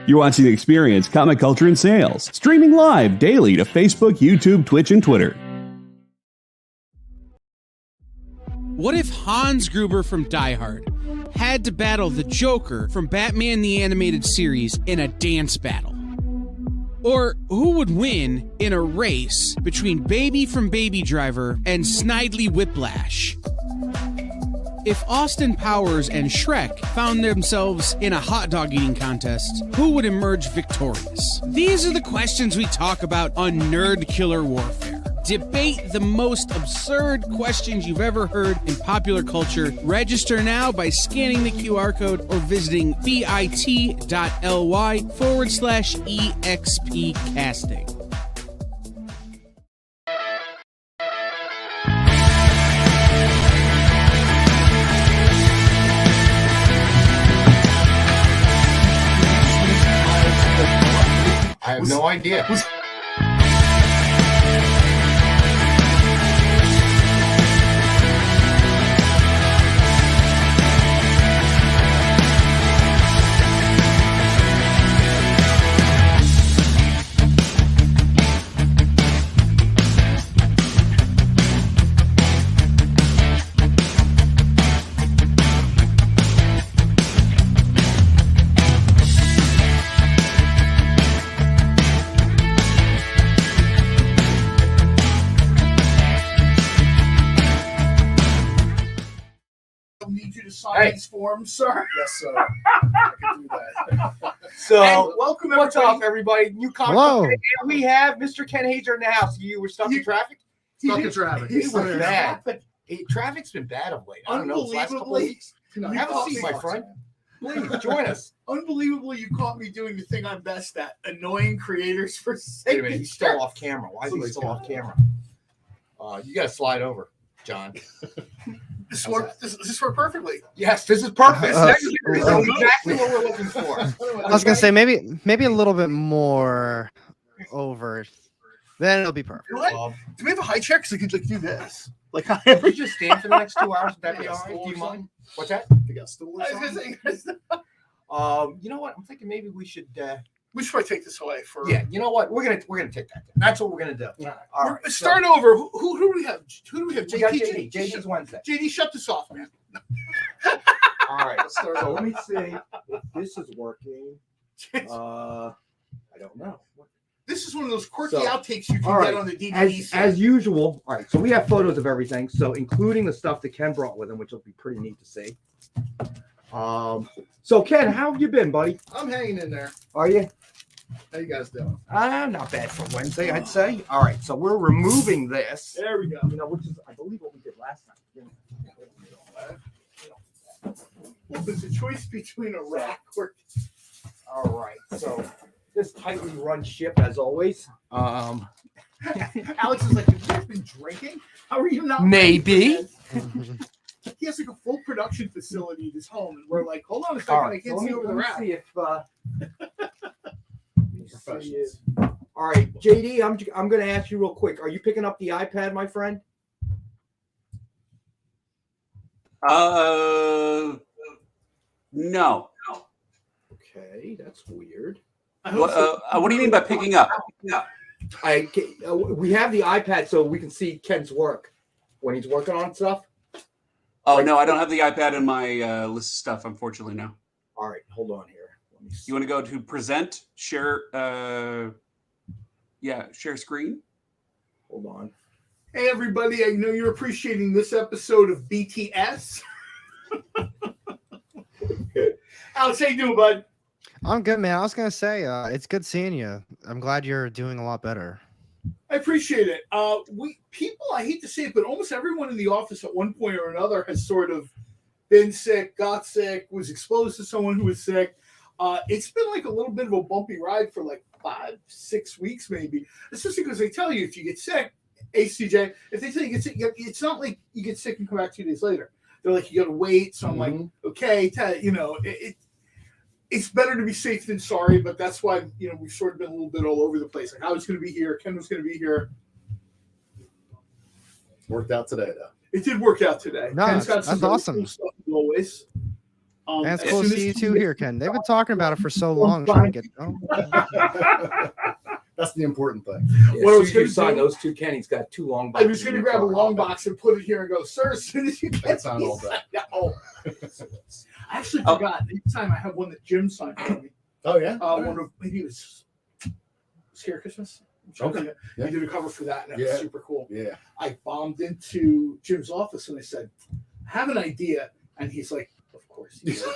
You're watching Experience Comic Culture and Sales, streaming live daily to Facebook, YouTube, Twitch, and Twitter. What if Hans Gruber from Die Hard had to battle the Joker from Batman the Animated Series in a dance battle? Or who would win in a race between Baby from Baby Driver and Snidely Whiplash? If Austin Powers and Shrek found themselves in a hot dog eating contest, who would emerge victorious? These are the questions we talk about on Nerd Killer Warfare. Debate the most absurd questions you've ever heard in popular culture. Register now by scanning the QR code or visiting bit.ly/EXP casting. I have no idea. Sign these forms, sir. Yes, sir. I can do that. So, and welcome what's up, everybody? New comic. Hello. And we have Mr. Ken Haeser in the house. You were stuck in traffic? Stuck in traffic. It was bad. But traffic's been bad of late. I don't know, the last couple of weeks. Have a seat, my friend. Please, join us. Unbelievably, you caught me doing the thing I'm best at, annoying creators for sake. Wait a minute, he's still off camera. Why is he still off camera? You got to slide over, John. This worked perfectly. Yes, this is perfect. This is exactly what we're looking for. I was gonna say maybe a little bit more over, then it'll be perfect. You know what? Do we have a high chair? Because I could do this. Like, if we just stand for the next 2 hours, would that be all right? Do you mind? What's that? You got stools. You know what? I'm thinking maybe we should. We should probably take this away for. Yeah, you know what? We're gonna take that. That's what we're gonna do. All right. Start over. Who do we have? Who do we have? JD. JD's Wednesday. JD, shut this off, man. All right. Let's start over. Let me see if this is working. I don't know. This is one of those quirky outtakes you can get on the DVD. As usual. All right. So we have photos of everything. So including the stuff that Ken brought with him, which will be pretty neat to see. So Ken, how have you been, buddy? I'm hanging in there. Are you? How you guys doing? Not bad for Wednesday, I'd say. All right, so we're removing this. There we go. You know, which is, I believe, what we did last time. Well, there's a choice between a rack or. All right, so this tightly run ship, as always. Alex is like, have you guys been drinking? How are you not? Maybe. He has like a full production facility in his home, and we're like, hold on a second, I can't see over the rack. See if. All right, JD, I'm going to ask you real quick. Are you picking up the iPad, my friend? No. Okay, that's weird. What do you mean by picking up? We have the iPad so we can see Ken's work when he's working on stuff. Oh, no, I don't have the iPad in my list of stuff, unfortunately, no. All right, hold on here. Let me see. You want to go to present, share, share screen? Hold on. Hey, everybody, I know you're appreciating this episode of BTS. Alex, how you doing, bud? I'm good, man. I was gonna say, it's good seeing you. I'm glad you're doing a lot better. I appreciate it. I hate to say it, but almost everyone in the office at one point or another has sort of been sick, got sick, was exposed to someone who was sick. It's been like a little bit of a bumpy ride for like 5-6 weeks, maybe. Especially because they tell you if you get sick, ACJ, if they tell you get sick, it's not like you get sick and come back 2 days later. They're like, you got to wait. So I'm like, okay, it's better to be safe than sorry, but that's why, we've sort of been a little bit all over the place. Like I was going to be here. Ken was going to be here. Worked out today, though. It did work out today. No, Ken's got that's awesome. Cool stuff as always. Man, it's as cool to soon see you as too here, Ken. They've been talking about it for so long. Trying to get. Oh. That's the important thing. Yeah, What I as was soon as you gonna sign do- those two, Kenny's got 2 long I boxes. was going to in grab a your car. long box and put it here and go, sir, as soon as you get That's on all these. day. No. I actually forgot. Next time I have one that Jim signed for me. Oh yeah. One of maybe it was Scare Christmas. Okay. Yeah. We did a cover for that, and it was super cool. Yeah. I bombed into Jim's office and I said, I have an idea. And he's like, of course you do.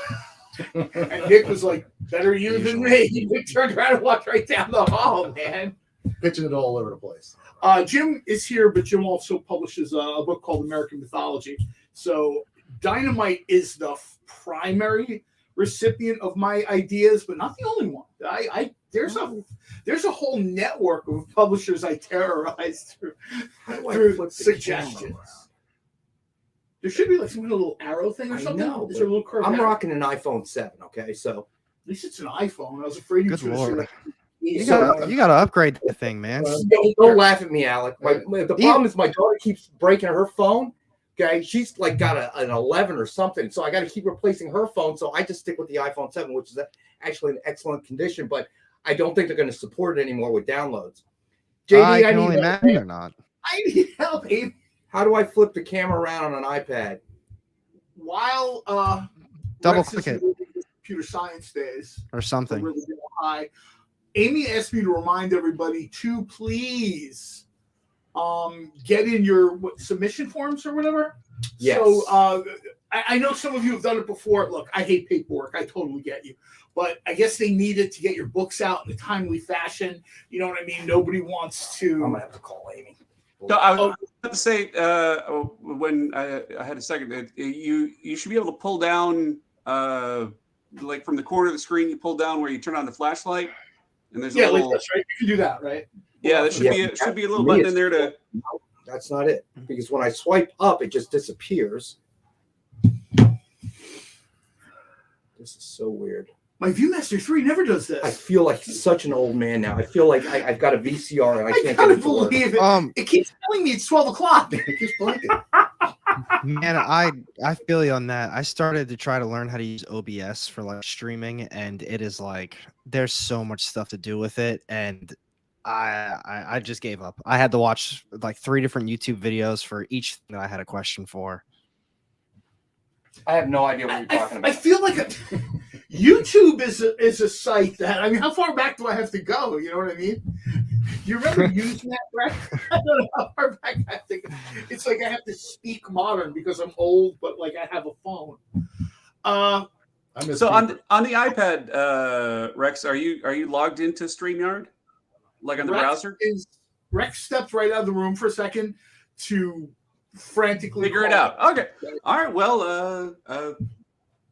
And Nick was like, better you than me. Nick turned around and walked right down the hall, man. Pitching it all over the place. Jim is here, but Jim also publishes a book called American Mythology. So Dynamite is the primary recipient of my ideas, but not the only one. There's a whole network of publishers I terrorize through suggestions. There should be like some little arrow thing or something. know, Is there a little curve? I'm rocking an iPhone 7, okay? So At least it's an iPhone. I was afraid you Good were lord. like, You gotta upgrade the thing, man. don't laugh at me, Alec. The problem is my daughter keeps breaking her phone. Okay, she's like got an 11 or something, so I got to keep replacing her phone. So I just stick with the iPhone 7, which is actually in excellent condition, but I don't think they're going to support it anymore with downloads. JD, I can need only help. imagine or not. I need help, Abe. How do I flip the camera around on an iPad? While Double Rex is click it. in his computer science days Or something. from Riverdale High, Amy asked me to remind everybody to please get in your submission forms or whatever. Yes. So I know some of you have done it before. Look, I hate paperwork. I totally get you. But I guess they needed to get your books out in a timely fashion. You know what I mean? Nobody wants to. I'm gonna have to call Amy. No, I was about to say when I had a second, you should be able to pull down like from the corner of the screen. You pull down where you turn on the flashlight, and there's a Yeah, little. like this, right? You can do that, right? Yeah, there should be a little button in there to. That's not it, because when I swipe up, it just disappears. This is so weird. My ViewMaster 3 never does this. I feel like such an old man now. I feel like I've got a VCR and I can't gotta get it to work. believe it. It keeps telling me it's 12 o'clock. It keeps blinking. Man, I feel you on that. I started to try to learn how to use OBS for like streaming, and it is like there's so much stuff to do with it, and I just gave up. I had to watch like 3 different YouTube videos for each thing that I had a question for. I have no idea what you're talking about. I feel like YouTube is a site that, I mean, how far back do I have to go? You know what I mean? You remember using that, Brett? I don't know how far back I have to go. It's like I have to speak modern because I'm old, but like I have a phone. So on the iPad, Rex, are you logged into StreamYard, like on the browser? Rex stepped right out of the room for a second to frantically Figure it out. Okay. All right. Well,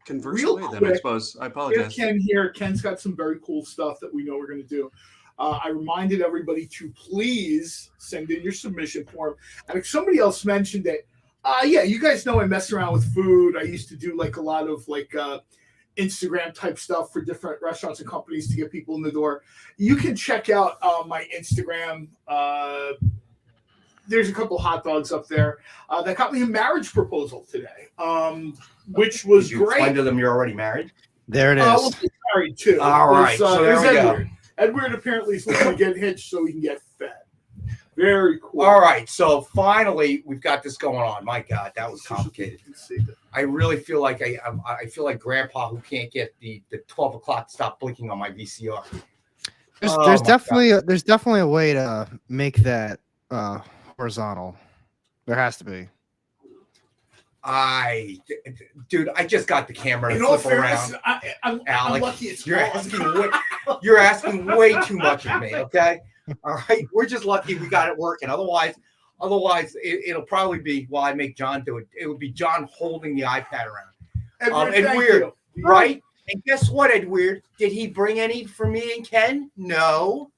converse Real away then, I quick, suppose. I apologize. Ken here. Ken's got some very cool stuff that we know we're going to do. I reminded everybody to please send in your submission form. And if somebody else mentioned it, yeah, you guys know I mess around with food. I used to do like a lot of like Instagram type stuff for different restaurants and companies to get people in the door. You can check out my Instagram. There's a couple hot dogs up there that got me a marriage proposal today, which was Did you great. explain to them you're already married? There it is. Well, he's married too. All right, so there we go. Edward apparently is looking to get hitched so he can get fed. Very cool. All right, so finally we've got this going on. My God, that was complicated. I really feel like I feel like Grandpa who can't get the 12 o'clock stop blinking on my VCR. There's definitely a way to make that horizontal. There has to be. Dude, I just got the camera to In all flip fairness, around. I'm Alex, lucky it's you're asking way too much of me. Okay, all right. We're just lucky we got it working. Otherwise, it'll probably be while I make John do it. It would be John holding the iPad around. And weird, right? And guess what, Ed Weird? Did he bring any for me and Ken? No.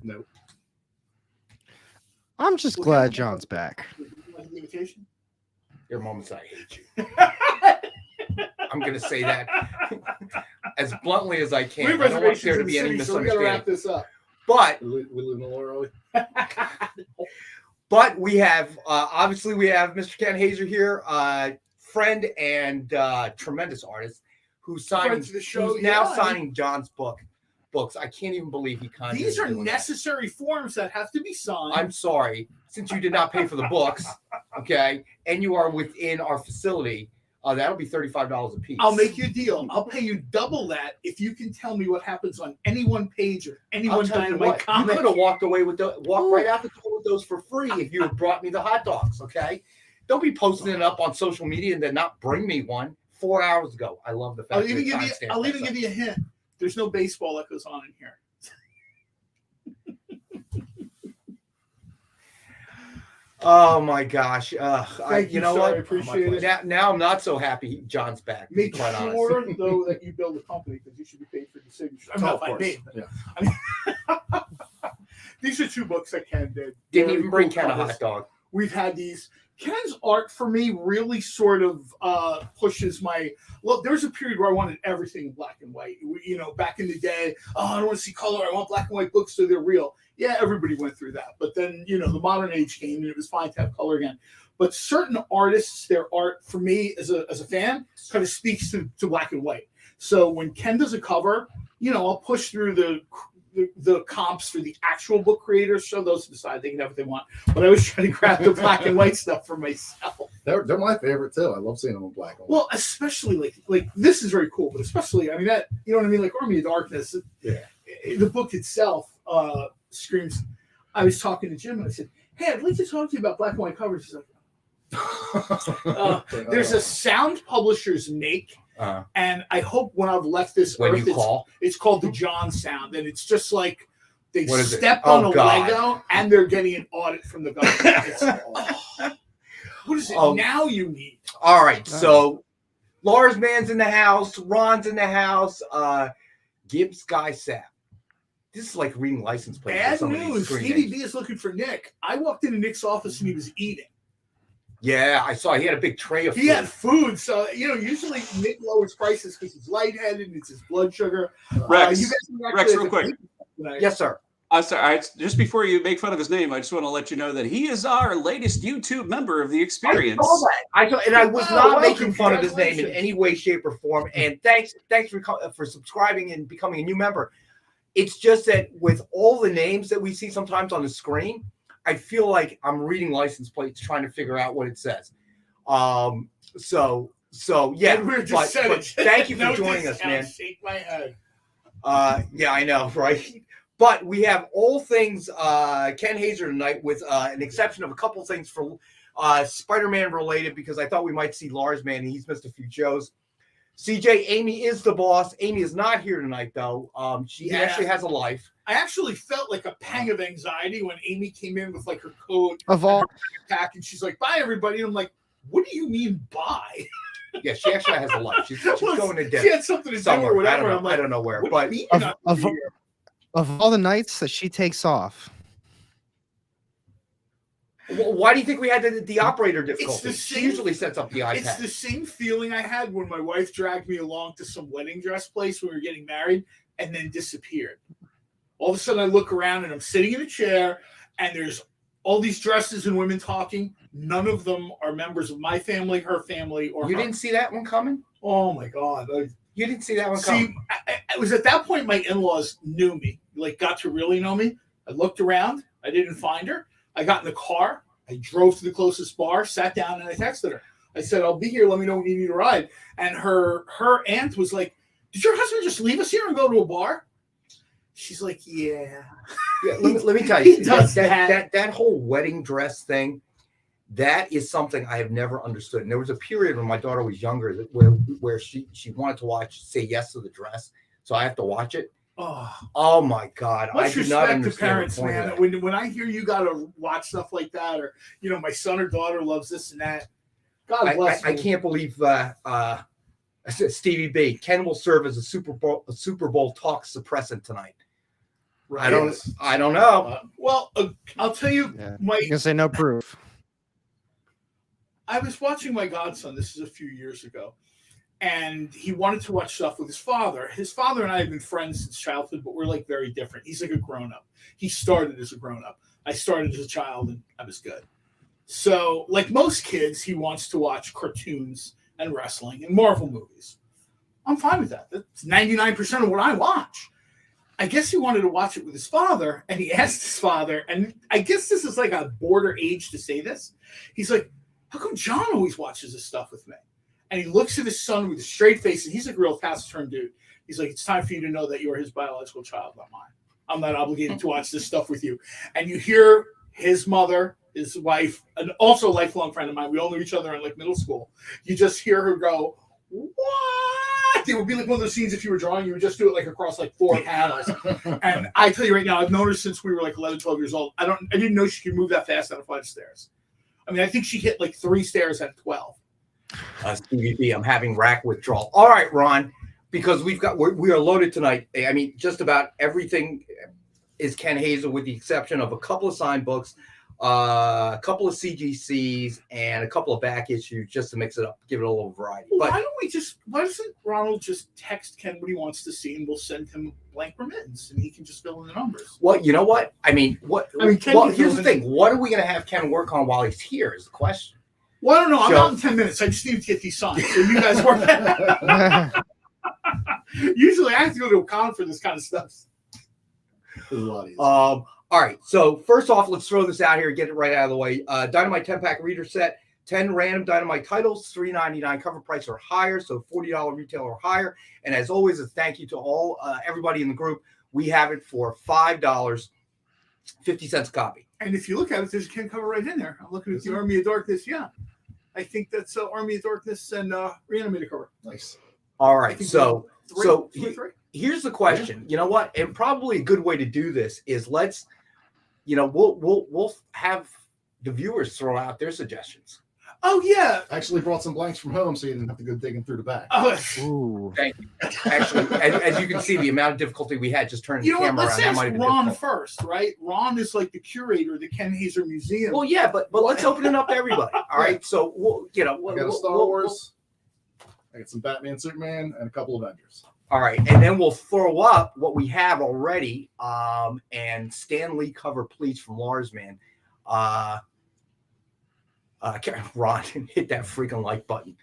Nope. I'm just glad John's back. There are moments I hate you. I'm going to say that as bluntly as I can. I don't want there to be any misunderstanding. So we gotta wrap this up. But we live in Laurel. But we have obviously we have Mr. Ken Haeser here. friend and tremendous artist who's Friend to the show, who's now yeah. signing John's books. I can't even believe he kind These are necessary forms that have to be signed. I'm sorry, since you did not pay for the books, okay, and you are within our facility, that'll be $35 a piece. I'll make you a deal. I'll pay you double that if you can tell me what happens on any one page of any one Dynamite You comic. could have walked right out the door with those for free if you had brought me the hot dogs, okay? Don't be posting it up on social media and then not bring me one 4 hours ago. I love the fact I'll even give you a hint. There's no baseball that goes on in here. Oh my gosh! Thank you, know sir. what? I appreciate it. Now I'm not so happy. John's back. To be Make quite sure, honest. though, that you build a company because you should be paid for the signature. I mean, Oh, not of by course. me. Yeah. I mean, these are two books that Ken did. Didn't Very even bring cool Ken a covers. hot dog. We've had these. Ken's art for me really sort of pushes my look. There was a period where I wanted everything in black and white. You know, back in the day, I don't want to see color. I want black and white books so they're real. Yeah, everybody went through that. But then, you know, the modern age came and it was fine to have color again. But certain artists, their art for me as a fan kind of speaks to black and white. So when Ken does a cover, you know, I'll push through the comps for the actual book creators, show those to the side. They can have what they want. But I always try to grab the black and white stuff for myself. They're my favorite too. I love seeing them in black and white. Well, especially like this is very cool, but especially, I mean, that, you know what I mean? Like Army of Darkness, the book itself screams. I was talking to Jim and I said, hey, I'd like to talk to you about black and white covers. He's like, there's a sound publisher's make. And I hope when I've left this When earth, you call, it's called the John sound. And it's just like they What is it? stepped Oh, on a God. Lego and they're getting an audit from the government. It's, what is it now you need? all right. So Lars Man's in the house. Ron's in the house. Gibbs Guy Sap. This is like reading license plates. for Bad some of these news. screen Stevie names. B is looking for Nick. I walked into Nick's office and he was eating. Yeah, I saw he had a big tray of food. He had food. So, you know, usually Nick lowers prices because he's lightheaded and it's his blood sugar. Rex, you guys are Rex, actually real quick. tonight. Yes, sir. Sorry, just before you make fun of his name, I just want to let you know that he is our latest YouTube member of the experience. I saw that. And I was Oh, not welcome. making fun of his name in Congratulations. any way, shape, or form. And thanks for subscribing and becoming a new member. It's just that with all the names that we see sometimes on the screen, I feel like I'm reading license plates trying to figure out what it says. So yeah. And we're just But thank you for no joining us, discount. man. Shake my head. Yeah, I know, right? But we have all things Ken Haeser tonight, with an exception of a couple things for Spider-Man related, because I thought we might see Lars Man, and he's missed a few shows. CJ, Amy is the boss. Amy is not here tonight, though. She actually has a life. I actually felt like a pang of anxiety when Amy came in with like her coat Of all, and her backpack, and she's like, "Bye, everybody." And I'm like, "What do you mean, bye?" Yeah, she actually has a life. She's going to She death had something to do somewhere. or whatever. I I'm like, don't know where. "What But do you mean you're not of, here?" of all the nights that she takes off, why do you think we had the operator difficulty? the She same- usually sets up the iPad. It's the same feeling I had when my wife dragged me along to some wedding dress place when we were getting married and then disappeared. All of a sudden I look around and I'm sitting in a chair and there's all these dresses and women talking. None of them are members of my family, her family, or You her. didn't see that one coming? Oh my God. You didn't see that one See, coming? it was at that point my in-laws knew me, like got to really know me. I looked around. I didn't find her. I got in the car. I drove to the closest bar, sat down, and I texted her. I said, "I'll be here. Let me know when you need a ride." And her aunt was like, "Did your husband just leave us here and go to a bar?" She's like, "Yeah." Yeah, let me tell you, He does that whole wedding dress thing, that is something I have never understood. And there was a period when my daughter was younger where she wanted to watch Say Yes to the Dress, so I have to watch it. Oh my God, I Much do not respect to understand parents, the point of man. that. When I hear you gotta watch stuff like that, or you know, my son or daughter loves this and that. God bless. I can't believe Stevie B. Ken will serve as a Super Bowl talk suppressant tonight. Right. I don't know. Well, I'll tell you, yeah, my you can say no proof. I was watching my godson. This is a few years ago, and he wanted to watch stuff with his father. His father and I have been friends since childhood, but we're like very different. He's like a grown-up. He started as a grown-up. I started as a child, and I was good. So, like most kids, he wants to watch cartoons and wrestling and Marvel movies. I'm fine with that. That's 99% of what I watch. I guess he wanted to watch it with his father, and he asked his father, and I guess this is like a border age to say this. He's like, how come John always watches this stuff with me? And he looks at his son with a straight face, and he's like a real taciturn dude. He's like, it's time for you to know that you're his biological child, not mine. I'm not obligated to watch this stuff with you. And you hear his mother, his wife, and also a lifelong friend of mine. We all knew each other in like middle school. You just hear her go, what? It would be like one of those scenes if you were drawing, you would just do it like across like 4 panels. And I tell you right now, I've known her since we were like 11, 12 years old. I didn't know she could move that fast down a flight of stairs. I mean, I think she hit like 3 stairs at 12. Stevie B, I'm having rack withdrawal. All right, Ron, because we are loaded tonight. I mean, just about everything is Ken Haeser, with the exception of a couple of signed books, a couple of CGCs, and a couple of back issues, just to mix it up, give it a little variety. Well, but why doesn't Ronald just text Ken what he wants to see, and we'll send him blank remittance, and he can just fill in the numbers? Well, you know what? Ken, here's the thing. What are we going to have Ken work on while he's here is the question. Well, I don't know. I'm out in 10 minutes. I just need to get these signed. So you guys work that. Usually I have to go to a con for this kind of stuff. All right. So first off, let's throw this out here and get it right out of the way. Dynamite 10-pack reader set, 10 random Dynamite titles, $3.99 cover price or higher, so $40 retail or higher. And as always, a thank you to all everybody in the group. We have it for $5, 50 cents a copy. And if you look at it, there's a Ken cover right in there. I'm looking at the Army of Darkness. Yeah, I think that's Army of Darkness and Reanimator cover. Nice. All right. So three. Here's the question. You know what? And probably a good way to do this is we'll have the viewers throw out their suggestions. Oh yeah. I actually brought some blanks from home, so you didn't have to go digging through the back. Oh, Ooh. Thank you. Actually, as you can see, the amount of difficulty we had just turning the camera let's around. ask That might have been Ron difficult. first, right? Ron is like the curator of the Ken Haeser Museum. Well, yeah, but let's open it up to everybody. All right. So I got a Star Wars. I got some Batman, Superman, and a couple Avengers. All right, and then we'll throw up what we have already, and Stan Lee cover, please, from Lars, man. Ron, hit that freaking like button.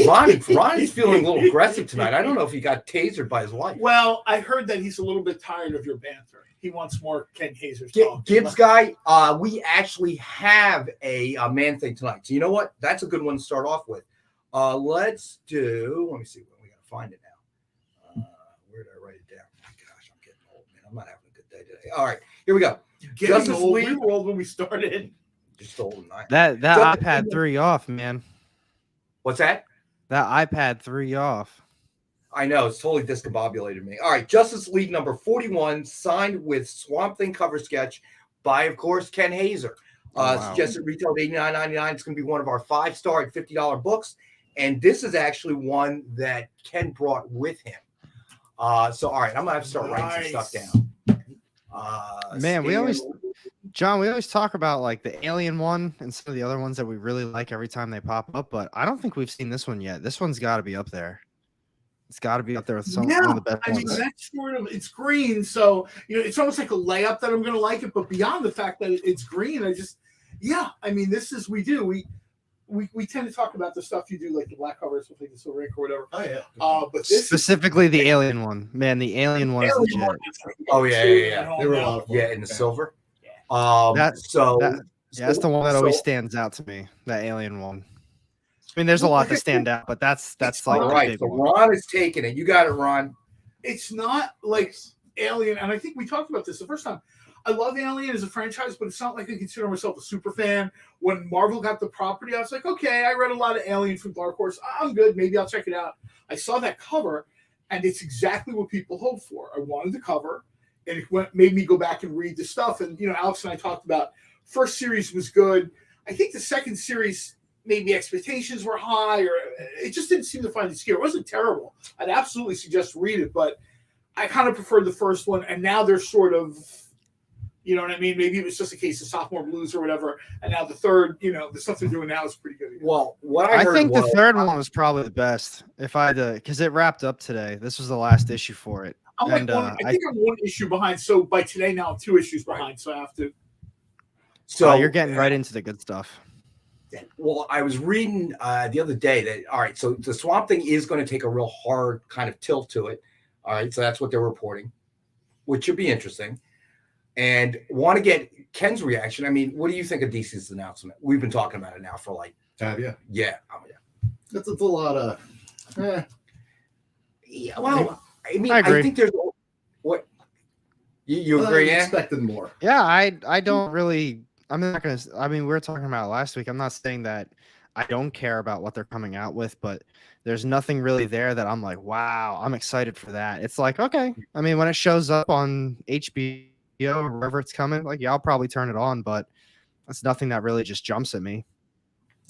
Ron is feeling a little aggressive tonight. I don't know if he got tasered by his wife. Well, I heard that he's a little bit tired of your banter. He wants more Ken Haeser talk. Gibbs guy, we actually have a man thing tonight. So you know what? That's a good one to start off with. Let's do. Let me see when we gotta find it now. Where did I write it down? Oh my gosh, I'm getting old, man. I'm not having a good day today. All right, here we go. Justice League. We were old when we started. Just old tonight. That iPad 3 off, man. What's that? That iPad 3 off. I know, it's totally discombobulated me. All right, Justice League number 41, signed with Swamp Thing cover sketch by, of course, Ken Haeser. Wow. Suggested retail at $89.99. It's going to be one of our 5-star at $50 books. And this is actually one that Ken brought with him. So, all right, I'm going to have to start writing some stuff down. Man, we always talk about like the Alien one and some of the other ones that we really like every time they pop up, but I don't think we've seen this one yet. This one's got to be up there. It's got to be up there with one of the best ones. Mean, that's sort of, it's green, so it's almost like a layup that I'm going to like it. But beyond the fact that it's green, this is we tend to talk about the stuff you do, like the black covers with like the silver ink or whatever. Oh yeah. But this specifically the Alien one, man. The Alien one is legit. Oh yeah. They were a lot of fun. Yeah, in the silver. That's the one that always stands out to me. That Alien one. I mean, there's a lot that stand out, but that's like all the right. big So one. Ron is taking it. You got it, Ron. It's not like Alien, and I think we talked about this the first time. I love Alien as a franchise, but it's not like I consider myself a super fan. When Marvel got the property, I was like, okay, I read a lot of Alien from Dark Horse. I'm good. Maybe I'll check it out. I saw that cover, and it's exactly what people hope for. I wanted the cover, and it made me go back and read the stuff. And, Alex and I talked about first series was good. I think the second series, maybe expectations were high, or it just didn't seem to find its gear. It wasn't terrible. I'd absolutely suggest read it, but I kind of preferred the first one, and now they're sort of, you know what I mean? Maybe it was just a case of sophomore blues or whatever, and now the third, the stuff they're doing now is pretty good. Well, what I heard think was, the third one was probably the best. If I had to, because it wrapped up today. This was the last issue for it. I think I'm one issue behind. So by today now, I'm 2 issues behind. So I have to. So you're getting right into the good stuff. then? Well, I was reading the other day that, all right, so the Swamp Thing is going to take a real hard kind of tilt to it. All right, so that's what they're reporting, which should be interesting. And want to get Ken's reaction. I mean, what do you think of DC's announcement? We've been talking about it now for like... Have you? Yeah. That's a lot of... Yeah, well, I mean, I agree. I think there's... What? You agree, I yeah? expected more. Yeah, I don't really. I'm not gonna. I mean, we were talking about it last week. I'm not saying that I don't care about what they're coming out with, but there's nothing really there that I'm like, wow, I'm excited for that. It's like, okay. I mean, when it shows up on HBO or wherever it's coming, like, yeah, I'll probably turn it on, but that's nothing that really just jumps at me.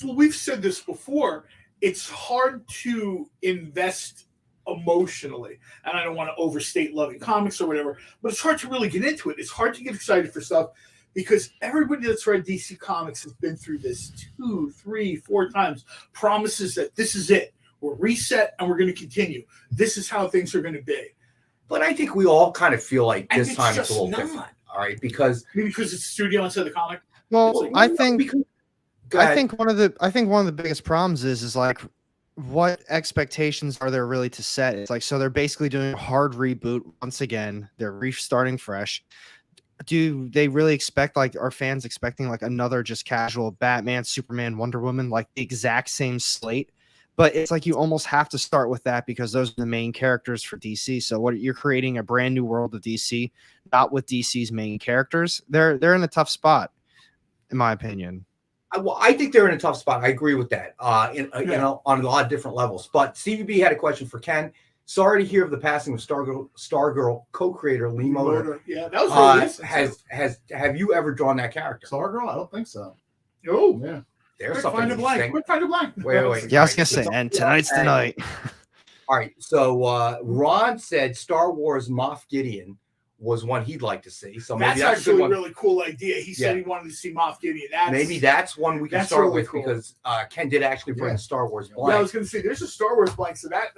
Well, we've said this before. It's hard to invest emotionally, and I don't want to overstate loving comics or whatever, but it's hard to really get into it. It's hard to get excited for stuff because everybody that's read DC Comics has been through this 2, 3, 4 times, promises that this is it. We're reset and we're going to continue. This is how things are going to be. But I think we all kind of feel like And this it's time it's a just little not. different. All right, because Maybe because it's studio instead of the comic. Well, I think Go ahead. one of the biggest problems is like, what expectations are there really to set? It's like, so they're basically doing a hard reboot once again. They're restarting fresh. Do they really expect, like, are fans expecting like another just casual Batman, Superman, Wonder Woman, like the exact same slate? But it's like you almost have to start with that because those are the main characters for DC. So what you're creating a brand new world of DC, not with DC's main characters. They're in a tough spot, in my opinion. Well, I think they're in a tough spot. I agree with that on a lot of different levels. But CVB had a question for Ken. Sorry to hear of the passing of Stargirl co-creator Lee Moder. Yeah, that was really recent. Have you ever drawn that character? Stargirl? I don't think so. Oh, Yeah. There's quick something find a blank. interesting. Quick find a blank. Wait. Yeah, I was gonna say, and tonight's the night. All right. So Ron said Star Wars Moff Gideon was one he'd like to see. So maybe That's that's a actually good a one. really cool idea. He said he wanted to see Moff Gideon. Maybe that's one we can that's start really with cool. because Ken did actually bring a Star Wars blank. Yeah, I was going to say there's a Star Wars blank, so that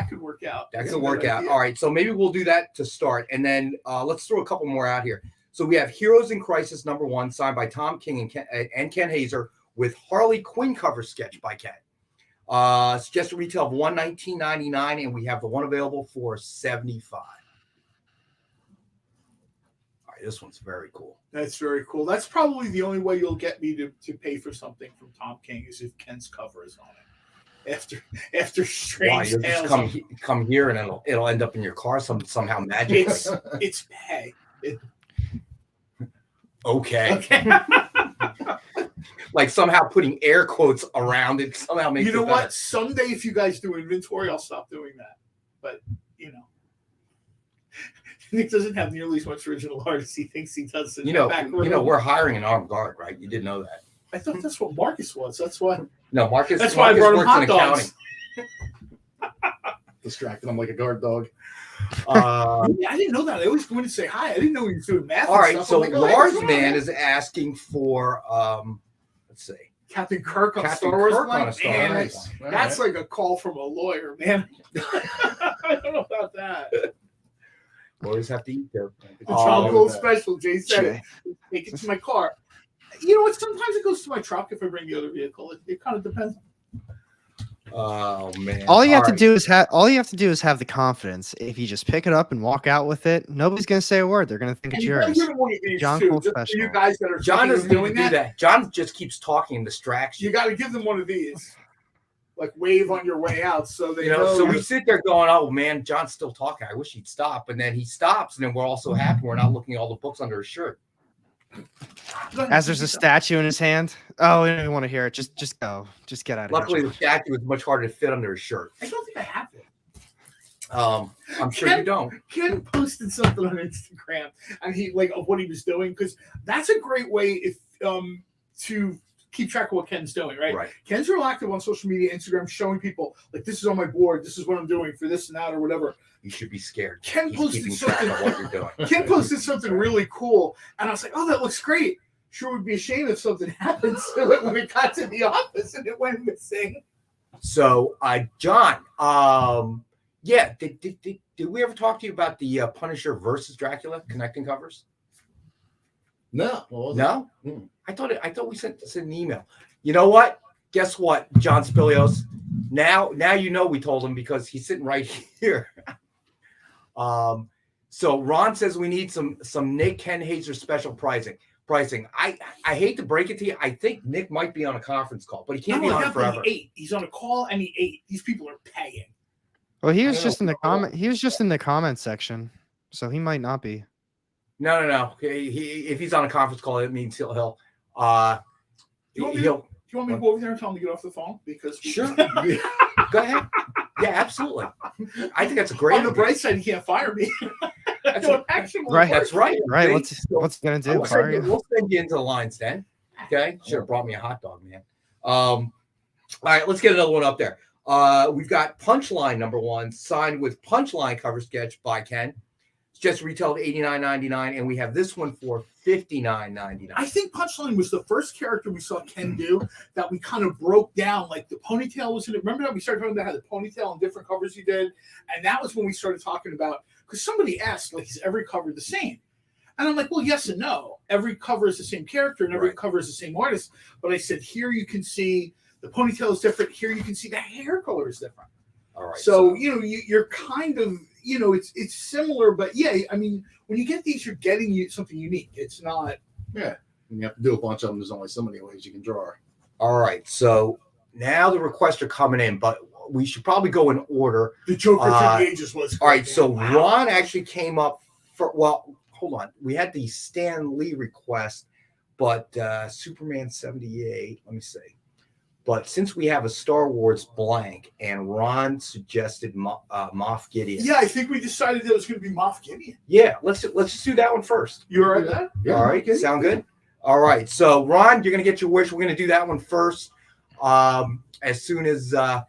could work out. That could work out. All right, so maybe we'll do that to start, and then let's throw a couple more out here. So we have Heroes in Crisis #1, signed by Tom King and Ken Haeser, with Harley Quinn cover sketch by Ken. Suggested retail of $119.99, and we have the one available for $75. All right, this one's very cool. That's very cool. That's probably the only way you'll get me to pay for something from Tom King is if Ken's cover is on it. After Strange You'll Tales. just come here and it'll end up in your car somehow magically. It's pay. Okay. Like somehow putting air quotes around it somehow makes You know it better. what? Someday if you guys do inventory, I'll stop doing that. But Nick doesn't have nearly as much original art as he thinks he does. We're hiring an armed guard, right? You did know that. I thought that's what Marcus was. That's why. No, Marcus. That's why I brought him works hot in dogs. accounting. Distracted him like a guard dog. I didn't know that. I always go in and say hi. I didn't know he was doing math. All right, stuff. so I'm like, Lars what's Man on? is asking for let's see, Captain Kirk on Captain Star Wars. Kirk on blank? a Star Man, Wars. that's like a call from a lawyer, man. I don't know about that. Lawyers have to eat their. The tropical special, Jay said it. Take it to my car. You know what? Sometimes it goes to my truck if I bring the other vehicle. It kind of depends. Oh man! All you have to do is have the confidence. If you just pick it up and walk out with it, nobody's gonna say a word. They're gonna think it's yours. John Cool Just for special. you guys that are John thinking of doesn't need to do that. John just keeps talking and distracts You got to give them one of these, like wave on your way out, so they know. So we sit there going, "Oh man, John's still talking. I wish he'd stop." And then he stops, and then we're all so happy we're not looking at all the books under his shirt. As there's a statue in his hand. Oh, we don't even want to hear it. Just go. Just get out of Luckily, here. the statue is much harder to fit under his shirt. I don't think I have it. I'm sure you don't. Ken posted something on Instagram, and he of what he was doing, because that's a great way if to keep track of what Ken's doing, right? Right. Ken's real active on social media, Instagram, showing people like this is on my board, this is what I'm doing for this and that or whatever. You should be scared. Ken He's posted keeping track something. of what you're doing. Ken posted something really cool, and I was like, "Oh, that looks great." Sure would be ashamed if something happens to it when we got to the office and it went missing. So, John, yeah, did we ever talk to you about the Punisher versus Dracula connecting covers? No. What was No, it? Mm. I thought we sent an email. You know what? Guess what, John Spilios? Now you know we told him because he's sitting right here. So Ron says we need some Nick Ken Haeser special pricing. I hate to break it to you. I think Nick might be on a conference call, but he can't be on forever. He ate. He's on a call and he ate. These people are paying. Well, he was just in the comment. He was just in the comment section, so he might not be. No. If he's on a conference call, it means he'll. Do you want me to go over there and tell him to get off the phone? Because sure. Go ahead. Yeah, absolutely. I think that's a great. On the bright side, he can't fire me. That's right. That's right. Right. What's gonna do? We'll send you into the lines then. Okay. Should have brought me a hot dog, man. All right, let's get another one up there. We've got Punchline #1 signed with Punchline cover sketch by Ken. It's just retailed $89.99, and we have this one for $59.99. I think Punchline was the first character we saw Ken do that we kind of broke down. Like the ponytail was in it. Remember that we started talking about how the ponytail and different covers he did, and that was when we started talking about, because somebody asked, like, is every cover the same? And I'm like, well, yes and no. Every cover is the same character, and every cover is the same artist. But I said, here you can see the ponytail is different. Here you can see the hair color is different. All right. So you're kind of, it's similar, but yeah, I mean, when you get these, you're getting something unique. It's not. Yeah. And you have to do a bunch of them. There's only so many ways you can draw. All right. So now the requests are coming in, but we should probably go in order. The Joker for the Ages was. All right. So Ron actually came up for, well, hold on. We had the Stan Lee request, but Superman 78, let me see. But since we have a Star Wars blank, and Ron suggested Moff Gideon. Yeah, I think we decided that it was going to be Moff Gideon. Yeah, let's just do that one first. You all right with that? Yeah, all right, sound good? All right, so Ron, you're going to get your wish. We're going to do that one first. As soon as Ken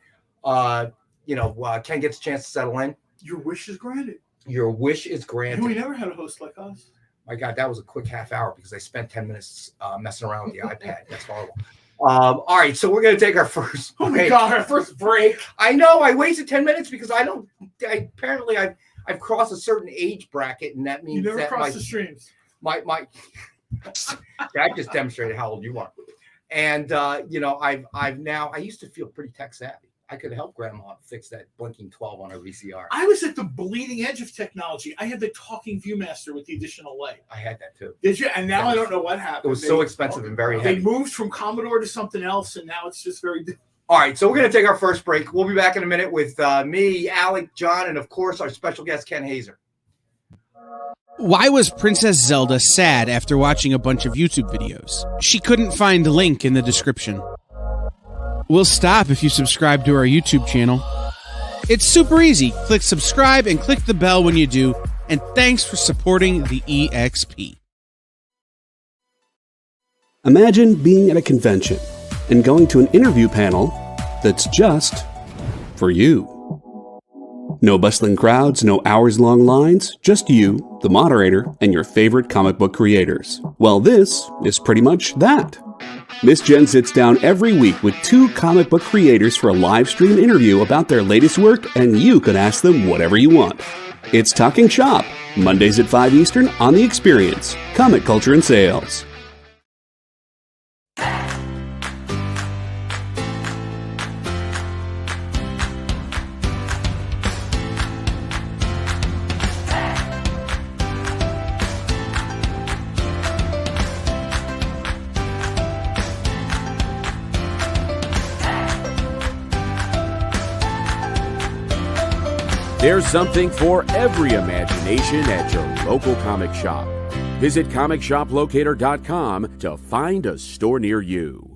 gets a chance to settle in. Your wish is granted. Your wish is granted. We never had a host like us. My God, that was a quick half hour because I spent 10 minutes messing around with the iPad. That's horrible. All right, so we're going to take our first break. Oh my God, our first break. I know I wasted 10 minutes because apparently I've crossed a certain age bracket, and that means you never that crossed the streams. That just demonstrated how old you are. And I used to feel pretty tech savvy. I could help Grandma fix that blinking 12 on her VCR. I was at the bleeding edge of technology. I had the talking Viewmaster with the additional light. I had that too. Did you? And now I don't know what happened. It was so expensive and very heavy. They moved from Commodore to something else, and now it's just very. All right, so we're going to take our first break. We'll be back in a minute with me, Alec, John, and of course our special guest Ken Haeser. Why was Princess Zelda sad after watching a bunch of YouTube videos? She couldn't find the link in the description. We'll stop if you subscribe to our YouTube channel. It's super easy. Click subscribe and click the bell when you do. And thanks for supporting the EXP. Imagine being at a convention and going to an interview panel that's just for you. No bustling crowds, no hours-long lines, just you, the moderator, and your favorite comic book creators. Well, this is pretty much that. Miss Jen sits down every week with 2 comic book creators for a live stream interview about their latest work, and you can ask them whatever you want. It's Talking Shop, Mondays at 5 Eastern on The Experience, Comic Culture and Sales. There's something for every imagination at your local comic shop. Visit comicshoplocator.com to find a store near you.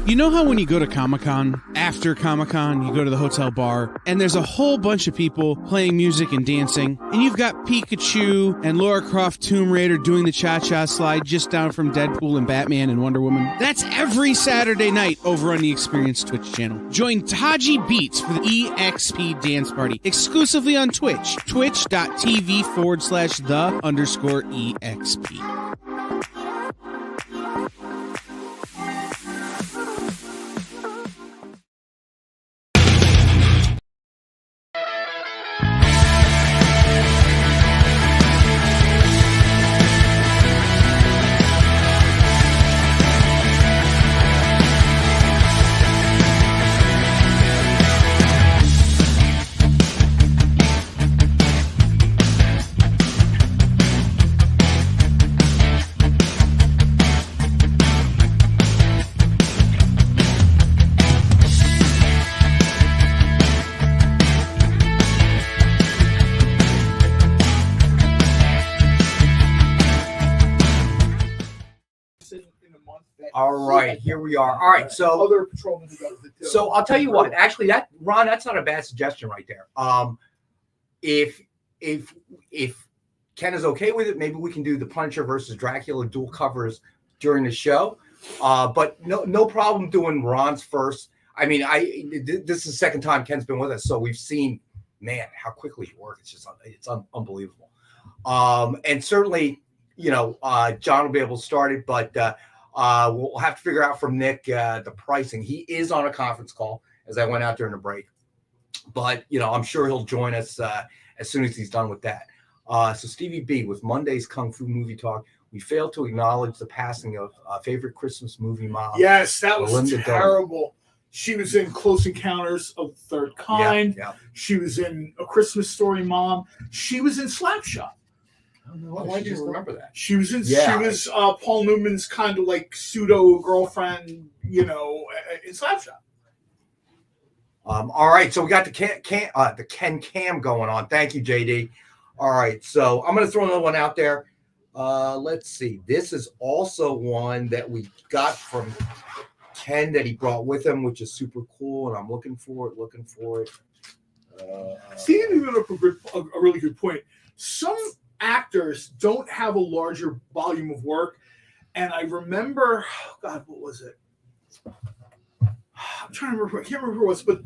You know how when you go to Comic-Con, after Comic-Con, you go to the hotel bar, and there's a whole bunch of people playing music and dancing, and you've got Pikachu and Lara Croft Tomb Raider doing the cha-cha slide just down from Deadpool and Batman and Wonder Woman? That's every Saturday night over on the Experience Twitch channel. Join Taji Beats for the EXP Dance Party, exclusively on Twitch, twitch.tv/the_EXP. All right, here we are. All right, so other patrolmen who does it too. So I'll tell you what. Actually, Ron, that's not a bad suggestion right there. If Ken is okay with it, maybe we can do the Punisher versus Dracula dual covers during the show. But no problem doing Ron's first. I mean, this is the second time Ken's been with us, so we've seen, man, how quickly he works. It's unbelievable. And certainly, John will be able to start it, but we'll have to figure out from Nick the pricing. He is on a conference call as I went out during the break, but I'm sure he'll join us as soon as he's done with that. So Stevie B with Monday's Kung Fu Movie Talk. We failed to acknowledge the passing of favorite Christmas movie mom. Yes, that was Belinda terrible. She was in Close Encounters of the Third Kind. Yeah. She was in A Christmas Story Mom. She was in Slapshot. Why do you remember that? She was in. Yeah. She was Paul Newman's kind of like pseudo girlfriend, in Slapshot. All right, so we got the Ken Cam going on. Thank you, JD. All right, so I'm going to throw another one out there. Let's see. This is also one that we got from Ken that he brought with him, which is super cool, and I'm looking for it. Steve even up a really good point. Some actors don't have a larger volume of work, and I remember, what was it? I'm trying to remember. I can't remember who it was, but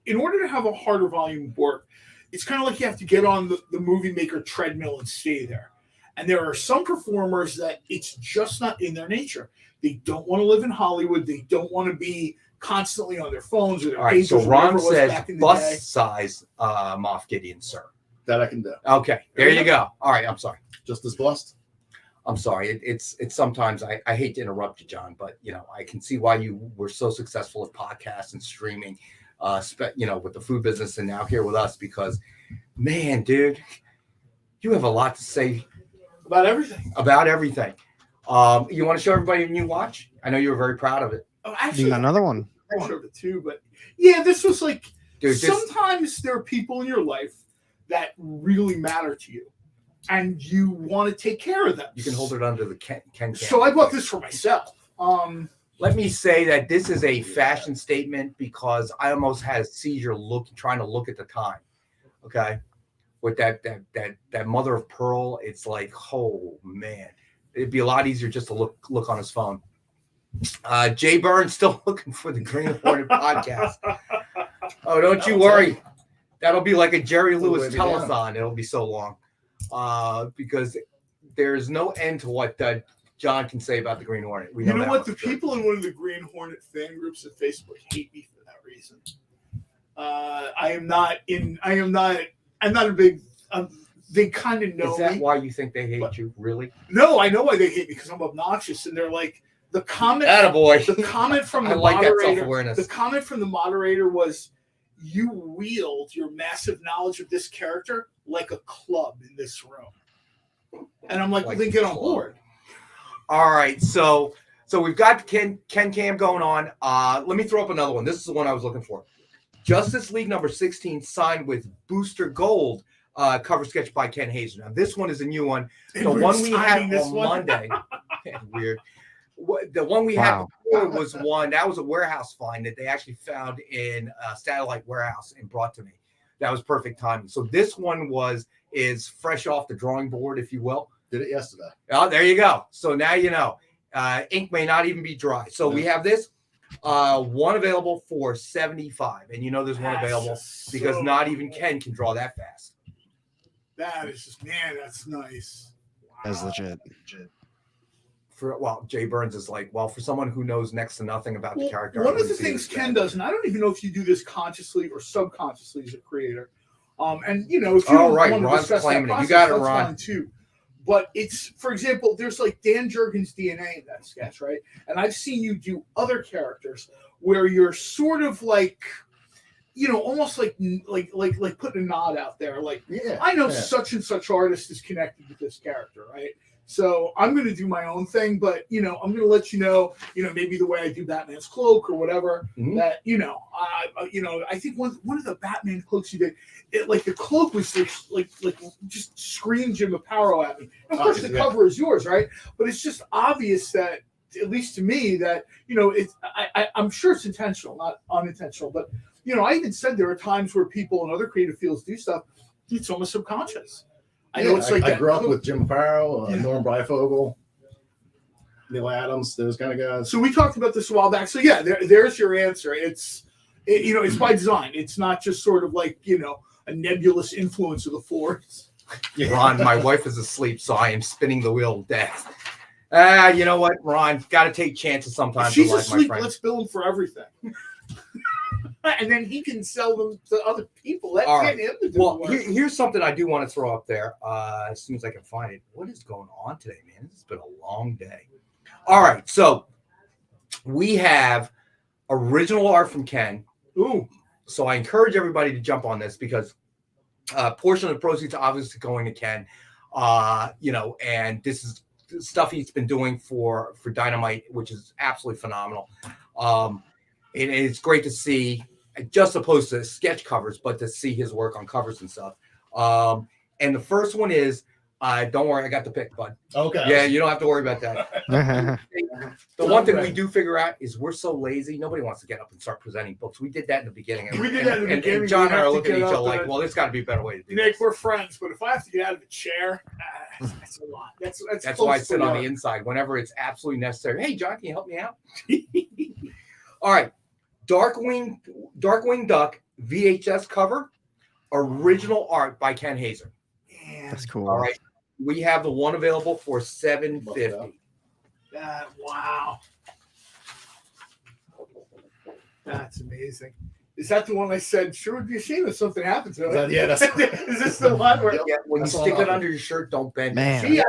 in order to have a harder volume of work, it's kind of like you have to get on the movie maker treadmill and stay there. And there are some performers that it's just not in their nature. They don't want to live in Hollywood. They don't want to be constantly on their phones or their pages. All right, so Ron says bust day. Size Moff Gideon, sir. That I can do. Okay, there you go. All right, I'm sorry. Just as bust. I'm sorry. It's sometimes I hate to interrupt you, John, but I can see why you were so successful at podcasts and streaming, with the food business and now here with us because, man, dude, you have a lot to say about everything. You want to show everybody a new watch? I know you were very proud of it. Oh, actually, you got another one. I showed it too, but yeah, this was like, dude, sometimes there are people in your life that really matter to you. And you want to take care of them. You can hold it under the Ken. So I bought this for myself. Let me say that this is a fashion statement because I almost had a seizure trying to look at the time. Okay, with that mother of pearl, it's like, oh man, it'd be a lot easier just to look on his phone. Jay Burns still looking for the Green Hornet podcast. Oh, don't you worry. That'll be like a Jerry Lewis telethon. It'll be so long. Because there's no end to what John can say about the Green Hornet. You know what? The people in one of the Green Hornet fan groups at Facebook hate me for that reason. I'm not a big. They kind of know. Is that me, why you think they hate you? Really? No, I know why they hate me because I'm obnoxious, and they're like the comment. Attaboy. The comment from the like moderator. that self-awareness. The comment from the moderator was, "You wield your massive knowledge of this character like a club in this room," and I'm like, well, then get on board. All right, so we've got Ken Cam going on. Let me throw up another one. This is the one I was looking for. Justice League number 16 signed with Booster Gold, cover sketch by Ken Haeser. Now this one is a new one. The one we had on Monday. Weird. The one we had before was one that was a warehouse find that they actually found in a satellite warehouse and brought to me. That was perfect timing. So this one is fresh off the drawing board, if you will. Did it yesterday. Oh, there you go. So now you know. Ink may not even be dry. So we have this. One available for $75. And there's one available because not even Ken can draw that fast. That is just, man, that's nice. That's legit. Jay Burns is like, for someone who knows next to nothing about the character. One of the things Ken does, and I don't even know if you do this consciously or subconsciously as a creator. And if you don't want to discuss that process, you got it, Ron. Fine too. But it's, for example, there's like Dan Jurgens' DNA in that sketch, right? And I've seen you do other characters where you're sort of like, almost like putting a nod out there, like, I know such and such artist is connected with this character, right? So I'm going to do my own thing, but I'm going to let you know, maybe the way I do Batman's cloak or whatever. That I think one of the Batman cloaks you did, the cloak was like just screamed Jim Aparo at me. And of course, the cover is yours, right? But it's just obvious that at least to me, that it's I'm sure it's intentional, not unintentional, but I even said there are times where people in other creative fields do stuff. It's almost subconscious. I know it's like I grew up with Jim Farrow, Norm Breyfogle, Neil Adams, those kind of guys. So we talked about this a while back. So yeah, there's your answer. It's by design. It's not just sort of like a nebulous influence of the Force. Ron, my wife is asleep, so I am spinning the wheel of death. You know what, Ron? Got to take chances sometimes. If she's in life, asleep, my friend. let's bill him for everything. And then he can sell them to other people. That's getting him to do well, the work. here's something I do want to throw up there as soon as I can find it. What is going on today, man? It's been a long day. All right, so we have original art from Ken. Ooh. So I encourage everybody to jump on this because a portion of the proceeds are obviously going to Ken. And this is stuff he's been doing for Dynamite, which is absolutely phenomenal. It's great to see, just opposed to sketch covers, but to see his work on covers and stuff. And the first one is, don't worry, I got the pick, bud. Okay. Yeah, you don't have to worry about that. The one thing we do figure out is we're so lazy. Nobody wants to get up and start presenting books. We did that in the beginning. We did that in the beginning. And John and I We are have to looking at get each other up like, and- well, there's got to be a better way to do Nick, this. we're friends, but if I have to get out of the chair, that's a lot. That's That's close why I to sit on the work. inside whenever it's absolutely necessary. Hey, John, can you help me out? All right. Darkwing Duck VHS cover, original art by Ken Haeser. That's cool. All right. We have the one available for $750. Wow. That's amazing. Is that the one I said sure would be a shame if something happened to it? Yeah, that's Is this the one where Yeah, when you That's stick all it I- under your shirt, don't bend Man. it. Gee,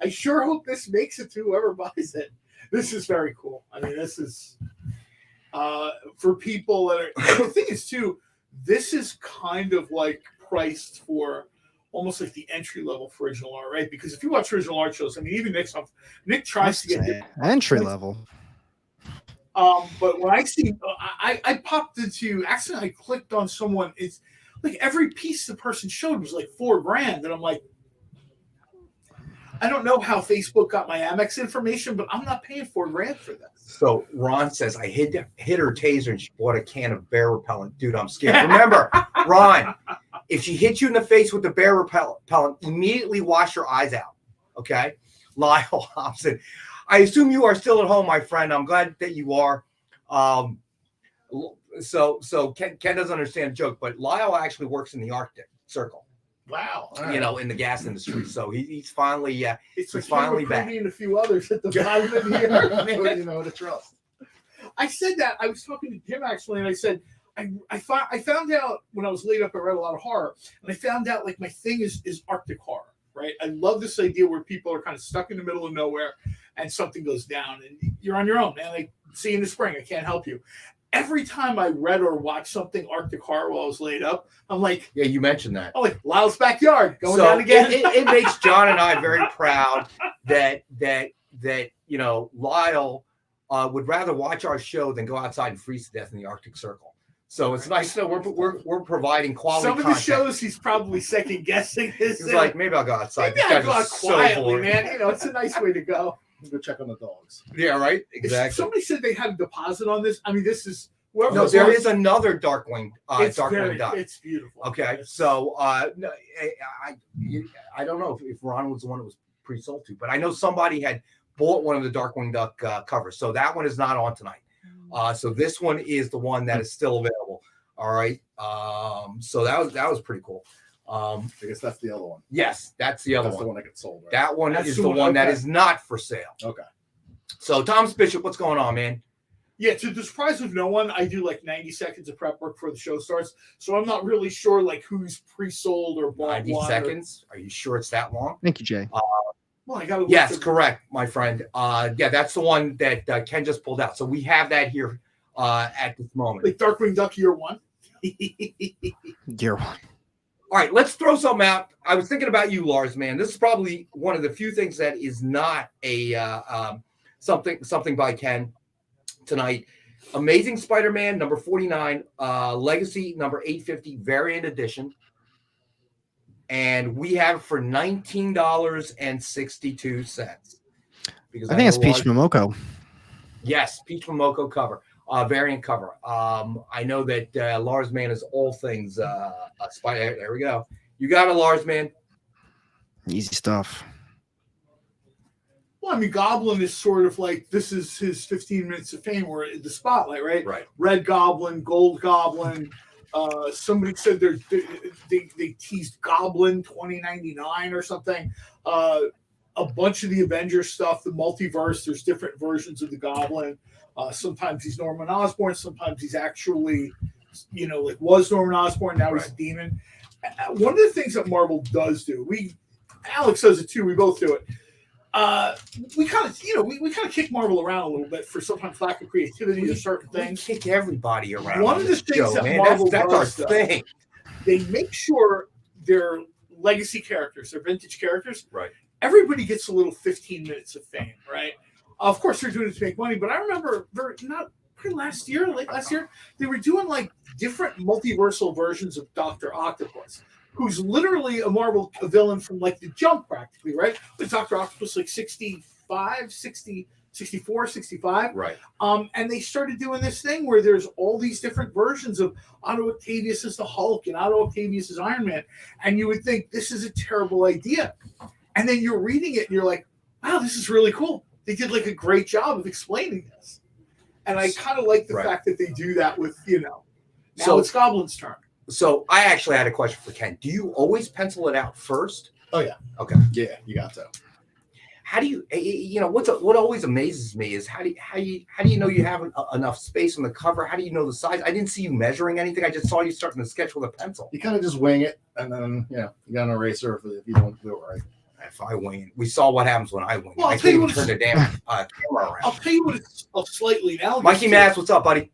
I sure hope this makes it to whoever buys it. This is very cool. I mean, this is for people that are. The thing is, too, this is kind of like priced for almost like the entry level for original art, right? Because if you watch original art shows, I mean, even Nick tries to get entry level. But when I see, I popped into accidentally clicked on someone. It's like every piece the person showed was like $4,000, and I'm like, I don't know how Facebook got my Amex information, but I'm not paying $4,000 for this. So Ron says, I hit her taser and she bought a can of bear repellent. Dude, I'm scared. Remember, Ron, if she hits you in the face with the bear repellent, immediately wash your eyes out. Okay? Lyle Hobson. I assume you are still at home, my friend. I'm glad that you are. So Ken doesn't understand the joke, but Lyle actually works in the Arctic Circle. Wow. In the gas industry. So he's finally It's he's like finally back. and a few others at the bottom of here. You know to trust. I said that I was talking to Jim actually, and I said I found out when I was laid up. I read a lot of horror, and I found out like my thing is Arctic horror, right? I love this idea where people are kind of stuck in the middle of nowhere, and something goes down, and you're on your own, man. Like, see you in the spring. I can't help you. Every time I read or watched something Arctic horror while I was laid up, I'm like, Yeah, you mentioned that. oh, like Lyle's backyard going So down again. it makes John and I very proud that Lyle would rather watch our show than go outside and freeze to death in the Arctic Circle. So it's nice that we're providing quality Some of content. the shows he's probably second guessing this. He's like, maybe I'll go outside. maybe These I guys go are out so quietly, bored. man. It's a nice way to go. Go check on the dogs. Yeah, right. Exactly. Somebody said they had a deposit on this. I mean, this is whoever. No, there is another Darkwing. It's Darkwing Duck. It's beautiful. Okay, so no, I don't know if Ron was the one that was pre-sold to, but I know somebody had bought one of the Darkwing Duck covers, so that one is not on tonight. So this one is the one that is still available. All right. So that was pretty cool. I guess that's the other one. Yes, that's the other That's one. the one that gets sold. Right? That one That's is the the one, one that okay. is not for sale. Okay. So Thomas Bishop, what's going on, man? Yeah, to the surprise of no one, I do like 90 seconds of prep work before the show starts, so I'm not really sure like who's pre-sold or bought 90 one. seconds? Are you sure it's that long? Thank you, Jay. Well, I got Yes, correct, my friend. Yeah, that's the one that Ken just pulled out. So we have that here at this moment. like Darkwing Duck Year One. Year one. All right, let's throw something out. I was thinking about you, Lars, man. This is probably one of the few things that is not a something by Ken tonight. Amazing Spider-Man number 49, Legacy number 850, variant edition. And we have it for $19.62. Because I think it's know Peach Momoko. Yes, Peach Momoko cover, variant cover. I know that Lars Man is all things Spider. There we go. You got it, Lars Man. Easy stuff. Well, I mean, Goblin is sort of like, this is his 15 minutes of fame, or the spotlight, right? Right. Red Goblin, Gold Goblin. Somebody said they teased Goblin 2099 or something. A bunch of the Avengers stuff, the multiverse. There's different versions of the Goblin. Sometimes he's Norman Osborn. Sometimes he's actually, like was Norman Osborn. Now he's a demon. One of the things that Marvel does do, Alex does it too. We both do it. We kind of, we kind of kick Marvel around a little bit for sometimes lack of creativity to certain things. We kick everybody around. One of the things that Marvel does, they make sure their legacy characters, their vintage characters, right? Everybody gets a little 15 minutes of fame, right? Of course, they're doing it to make money, but I remember late last year, they were doing like different multiversal versions of Dr. Octopus, who's literally a Marvel villain from like the Jump practically, right? But Dr. Octopus like 65, 60, 64, 65. Right. And they started doing this thing where there's all these different versions of Otto Octavius as the Hulk and Otto Octavius as Iron Man. And you would think this is a terrible idea. And then you're reading it and you're like, wow, this is really cool. They did like a great job of explaining this. And I kind of like the fact that they do that with, now it's Goblin's turn. So I actually had a question for Ken. Do you always pencil it out first? Oh, yeah. Okay. Yeah, you got to. How do you, what always amazes me is how do you know you have enough space on the cover? How do you know the size? I didn't see you measuring anything. I just saw you starting to sketch with a pencil. You kind of just wing it, and then, you got an eraser if you don't do it right. If I wing it, we saw what happens when I wing it. Well, I can't even turn the damn camera around. I'll tell you what it's slightly analogous Mikey Mass, what's up, buddy?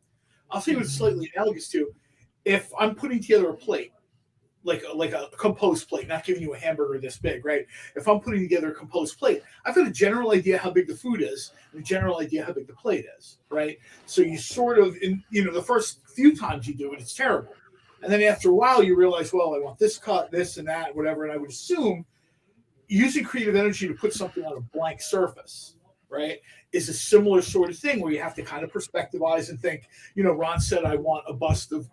I'll tell you what it's slightly analogous to. If I'm putting together a plate, like a composed plate, not giving you a hamburger this big, right? If I'm putting together a composed plate, I've got a general idea how big the food is and a general idea how big the plate is, right? So you sort of, the first few times you do it, it's terrible. And then after a while, you realize, well, I want this cut, this and that, whatever. And I would assume using creative energy to put something on a blank surface, right, is a similar sort of thing where you have to kind of perspectivize and think, Ron said, I want a bust of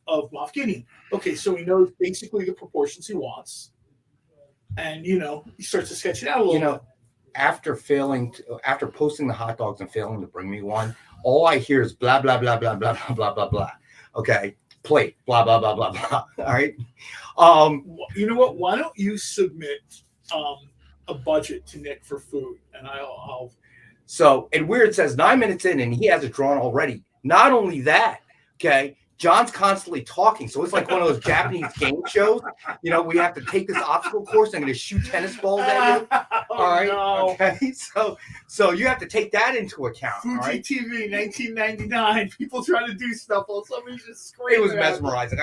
Moff Gideon. Okay, so he knows basically the proportions he wants. And, he starts to sketch it out a little bit. After posting the hot dogs and failing to bring me one, all I hear is blah, blah, blah, blah, blah, blah, blah, blah, blah. Okay, plate, blah, blah, blah, blah, blah. All right. You know what? Why don't you submit a budget to Nick for food, and I'll. So, and Weird says 9 minutes in, and he has it drawn already. Not only that, okay, John's constantly talking, so it's like one of those Japanese game shows. We have to take this obstacle course. I'm going to shoot tennis balls at you. All right, no. Okay. So you have to take that into account. Fuji right? TV, 1999. People trying to do stuff while somebody's just screaming. It was mesmerizing.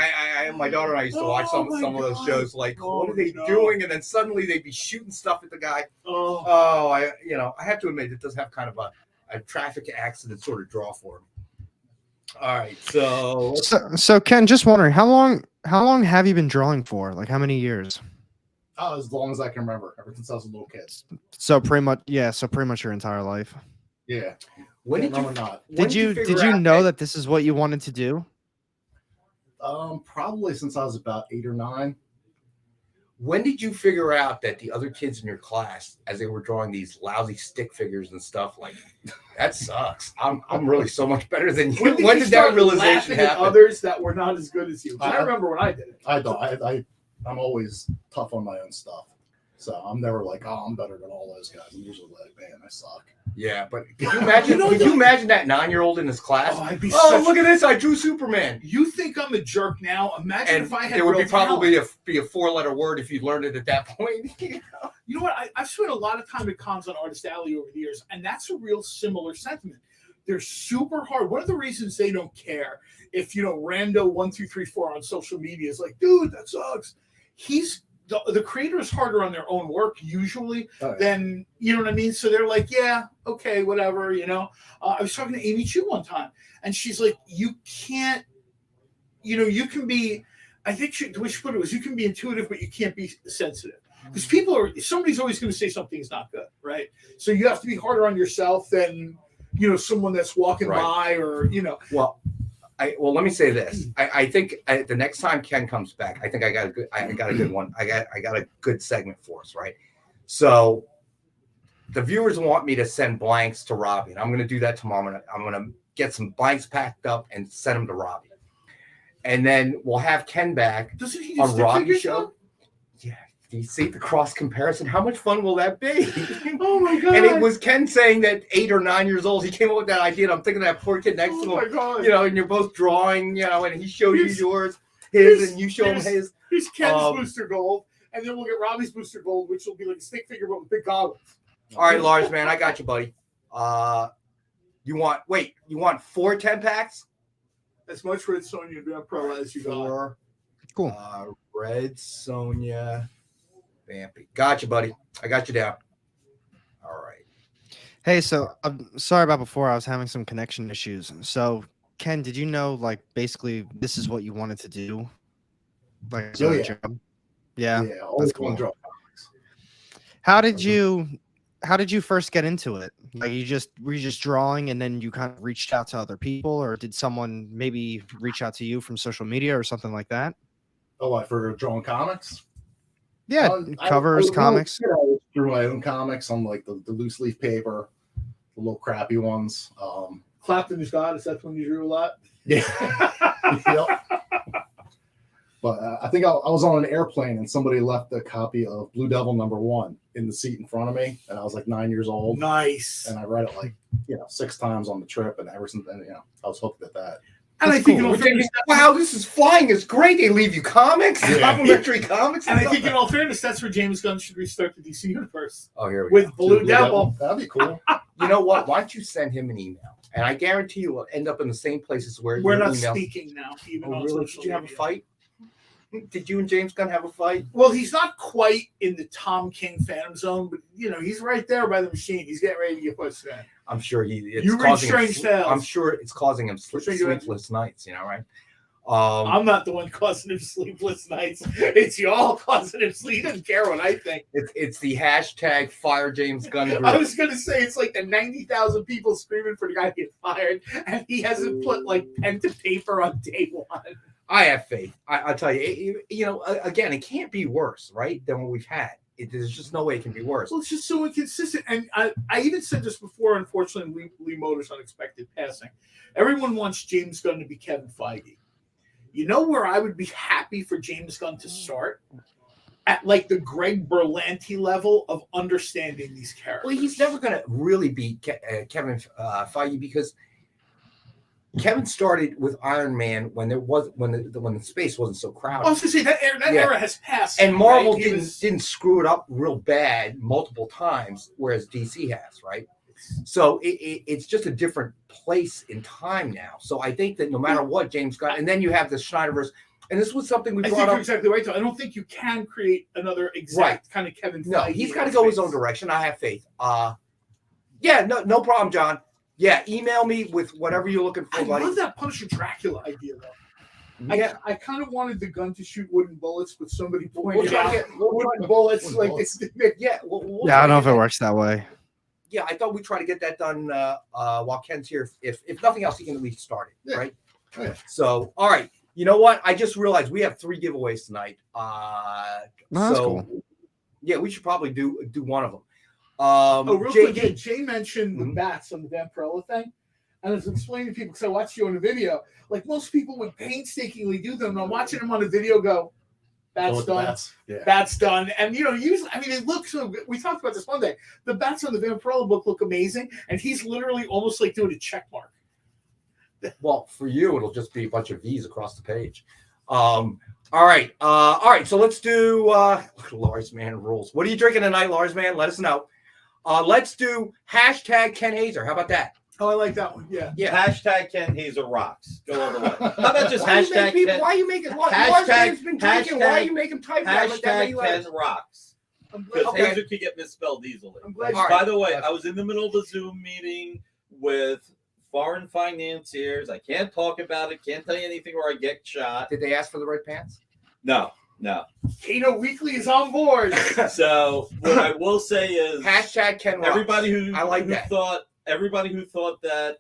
My daughter and I used to watch some of those shows. Like, what are they doing? And then suddenly they'd be shooting stuff at the guy. I have to admit, it does have kind of a traffic accident sort of draw for him. All right, so Ken, just wondering, how long have you been drawing for? Like, how many years? Oh, as long as I can remember, ever since I was a little kid. So pretty much your entire life. Yeah. Did you know that this is what you wanted to do? Probably since I was about 8 or 9. When did you figure out that the other kids in your class, as they were drawing these lousy stick figures and stuff, like, that sucks? I'm really so much better than you. When did that realization happen? Others that were not as good as you. I remember when I did it. I'm always tough on my own stuff, so I'm never like, oh, I'm better than all those guys. I'm usually like, man, I suck. Yeah, but could you imagine? Could you imagine that 9-year-old in his class? Oh, look at this! I drew Superman. You think I'm a jerk now? Imagine if I had. It would be probably be a 4-letter word if you learned it at that point. You know what? I've spent a lot of time at cons on Artist Alley over the years, and that's a real similar sentiment. They're super hard. One of the reasons they don't care if Rando1234 on social media is like, dude, that sucks. The creator is harder on their own work usually than, you know what I mean? So they're like, yeah, okay, whatever, I was talking to Amy Chu one time, and she's like, you can't, you can be, I think the way she put it was, you can be intuitive, but you can't be sensitive. because somebody's always going to say something's not good, right? So you have to be harder on yourself than someone that's walking by, or Well, let me say this. I think the next time Ken comes back, I think I got a good one. I got a good segment for us, right? So the viewers want me to send blanks to Robbie, and I'm going to do that tomorrow. I'm going to get some blanks packed up and send them to Robbie, and then we'll have Ken back on Robbie's show. Yeah. Do you see the cross comparison? How much fun will that be? Oh my god! And it was Ken saying that 8 or 9 years old, he came up with that idea. And I'm thinking of that poor kid next to him. Oh my god! And you're both drawing, and he showed you his, and you show him his. Here's Ken's booster gold, and then we'll get Robbie's booster gold, which will be like a stick figure but with big goggles. All right, Lars, man, I got you, buddy. You want 4 10-packs? As much Red Sonja and Pro as you got. Cool. Red Sonja. Vampy. Gotcha, buddy. I got you down. All right. Hey, so I'm sorry about before. I was having some connection issues. So, Ken, did you know, like, basically this is what you wanted to do? Like, job? Yeah. That's cool. How did you first get into it? Like, were you just drawing and then you kind of reached out to other people, or did someone maybe reach out to you from social media or something like that? Oh, like for drawing comics? Yeah, covers, comics. Through my own comics on like the loose leaf paper, the little crappy ones. Clapton is God. Is that when you drew a lot? Yeah. Yep. But I think I was on an airplane and somebody left a copy of Blue Devil #1 in the seat in front of me, and I was like 9 years old. Nice. And I read it like 6 times on the trip, and ever since then, I was hooked at that. And I think in all fairness, wow, this is flying. It's great. They leave you comics, complimentary comics. And I think in all fairness, that's where James Gunn should restart the DC universe. Oh, here we with go. Blue Devil. That'd be cool. You know what? Why don't you send him an email? And I guarantee you will end up in the same places where we're not speaking now. Even on really? Did you have a fight? Did you and James Gunn have a fight? Well, he's not quite in the Tom King Phantom Zone, but he's right there by the machine. He's getting ready to get pushed in. I'm sure I'm sure it's causing him sleepless nights. Right? I'm not the one causing him sleepless nights. It's y'all causing him sleep. He doesn't care what I think. It's the hashtag fire James Gunn group. I was gonna say it's like the 90,000 people screaming for the guy to get fired, and he hasn't put like pen to paper on day one. I have faith. I'll tell you. Again, it can't be worse, right, than what we've had. There's just no way it can be worse. Well, it's just so inconsistent. And I even said this before, unfortunately, Lee Motor's unexpected passing. Everyone wants James Gunn to be Kevin Feige. You know where I would be happy for James Gunn to start? At like the Greg Berlanti level of understanding these characters. Well, he's never going to really be Kevin Feige, because Kevin started with Iron Man when the space wasn't so crowded. I was going to say that era has passed, and Marvel didn't screw it up real bad multiple times, whereas DC has, right? So it's just a different place in time now. So I think that no matter what James Gunn, and then you have the Snyderverse, and this was something we brought up. You're exactly right, though. I don't think you can create another exact kind of Kevin Feige. No, he's got to go his own direction. I have faith. No problem, John. Yeah, email me with whatever you're looking for, buddy. I love that Punisher Dracula idea, though. Yeah. I kind of wanted the gun to shoot wooden bullets, with somebody pointing out wooden bullets. Like it's yeah. I don't know if it works that way. Yeah, I thought we'd try to get that done while Ken's here. If nothing else, he can at least start it, right? Yeah. So, all right. You know what? I just realized we have 3 giveaways tonight. That's cool. Yeah, we should probably do one of them. Real quick, Jay mentioned the bats on the Vampirella thing, and I was explaining to people, because I watched you on the video, like most people would painstakingly do them. I'm watching them on the video go, bats done, bats done, and usually, it looks so good. We talked about this one day. The bats on the Vampirella book look amazing, and he's literally almost like doing a check mark. Well, for you, it'll just be a bunch of V's across the page. All right. So let's do Lars Man rules. What are you drinking tonight, Lars Man? Let us know. Let's do hashtag Ken Haeser. How about that? Oh, I like that one. Yeah. Hashtag Ken Haeser rocks. Go all the way. How about just hashtag Ken? Why are you making Lars Man's been drinking? Why are you making type hashtag Ken rocks? Because Haeser can get misspelled easily. By the way, I was in the middle of a Zoom meeting with foreign financiers. I can't talk about it. Can't tell you anything or I get shot. Did they ask for the red pants? No. No. Kano Weekly is on board. So what I will say is Hashtag Ken Rocks. everybody who Everybody who thought that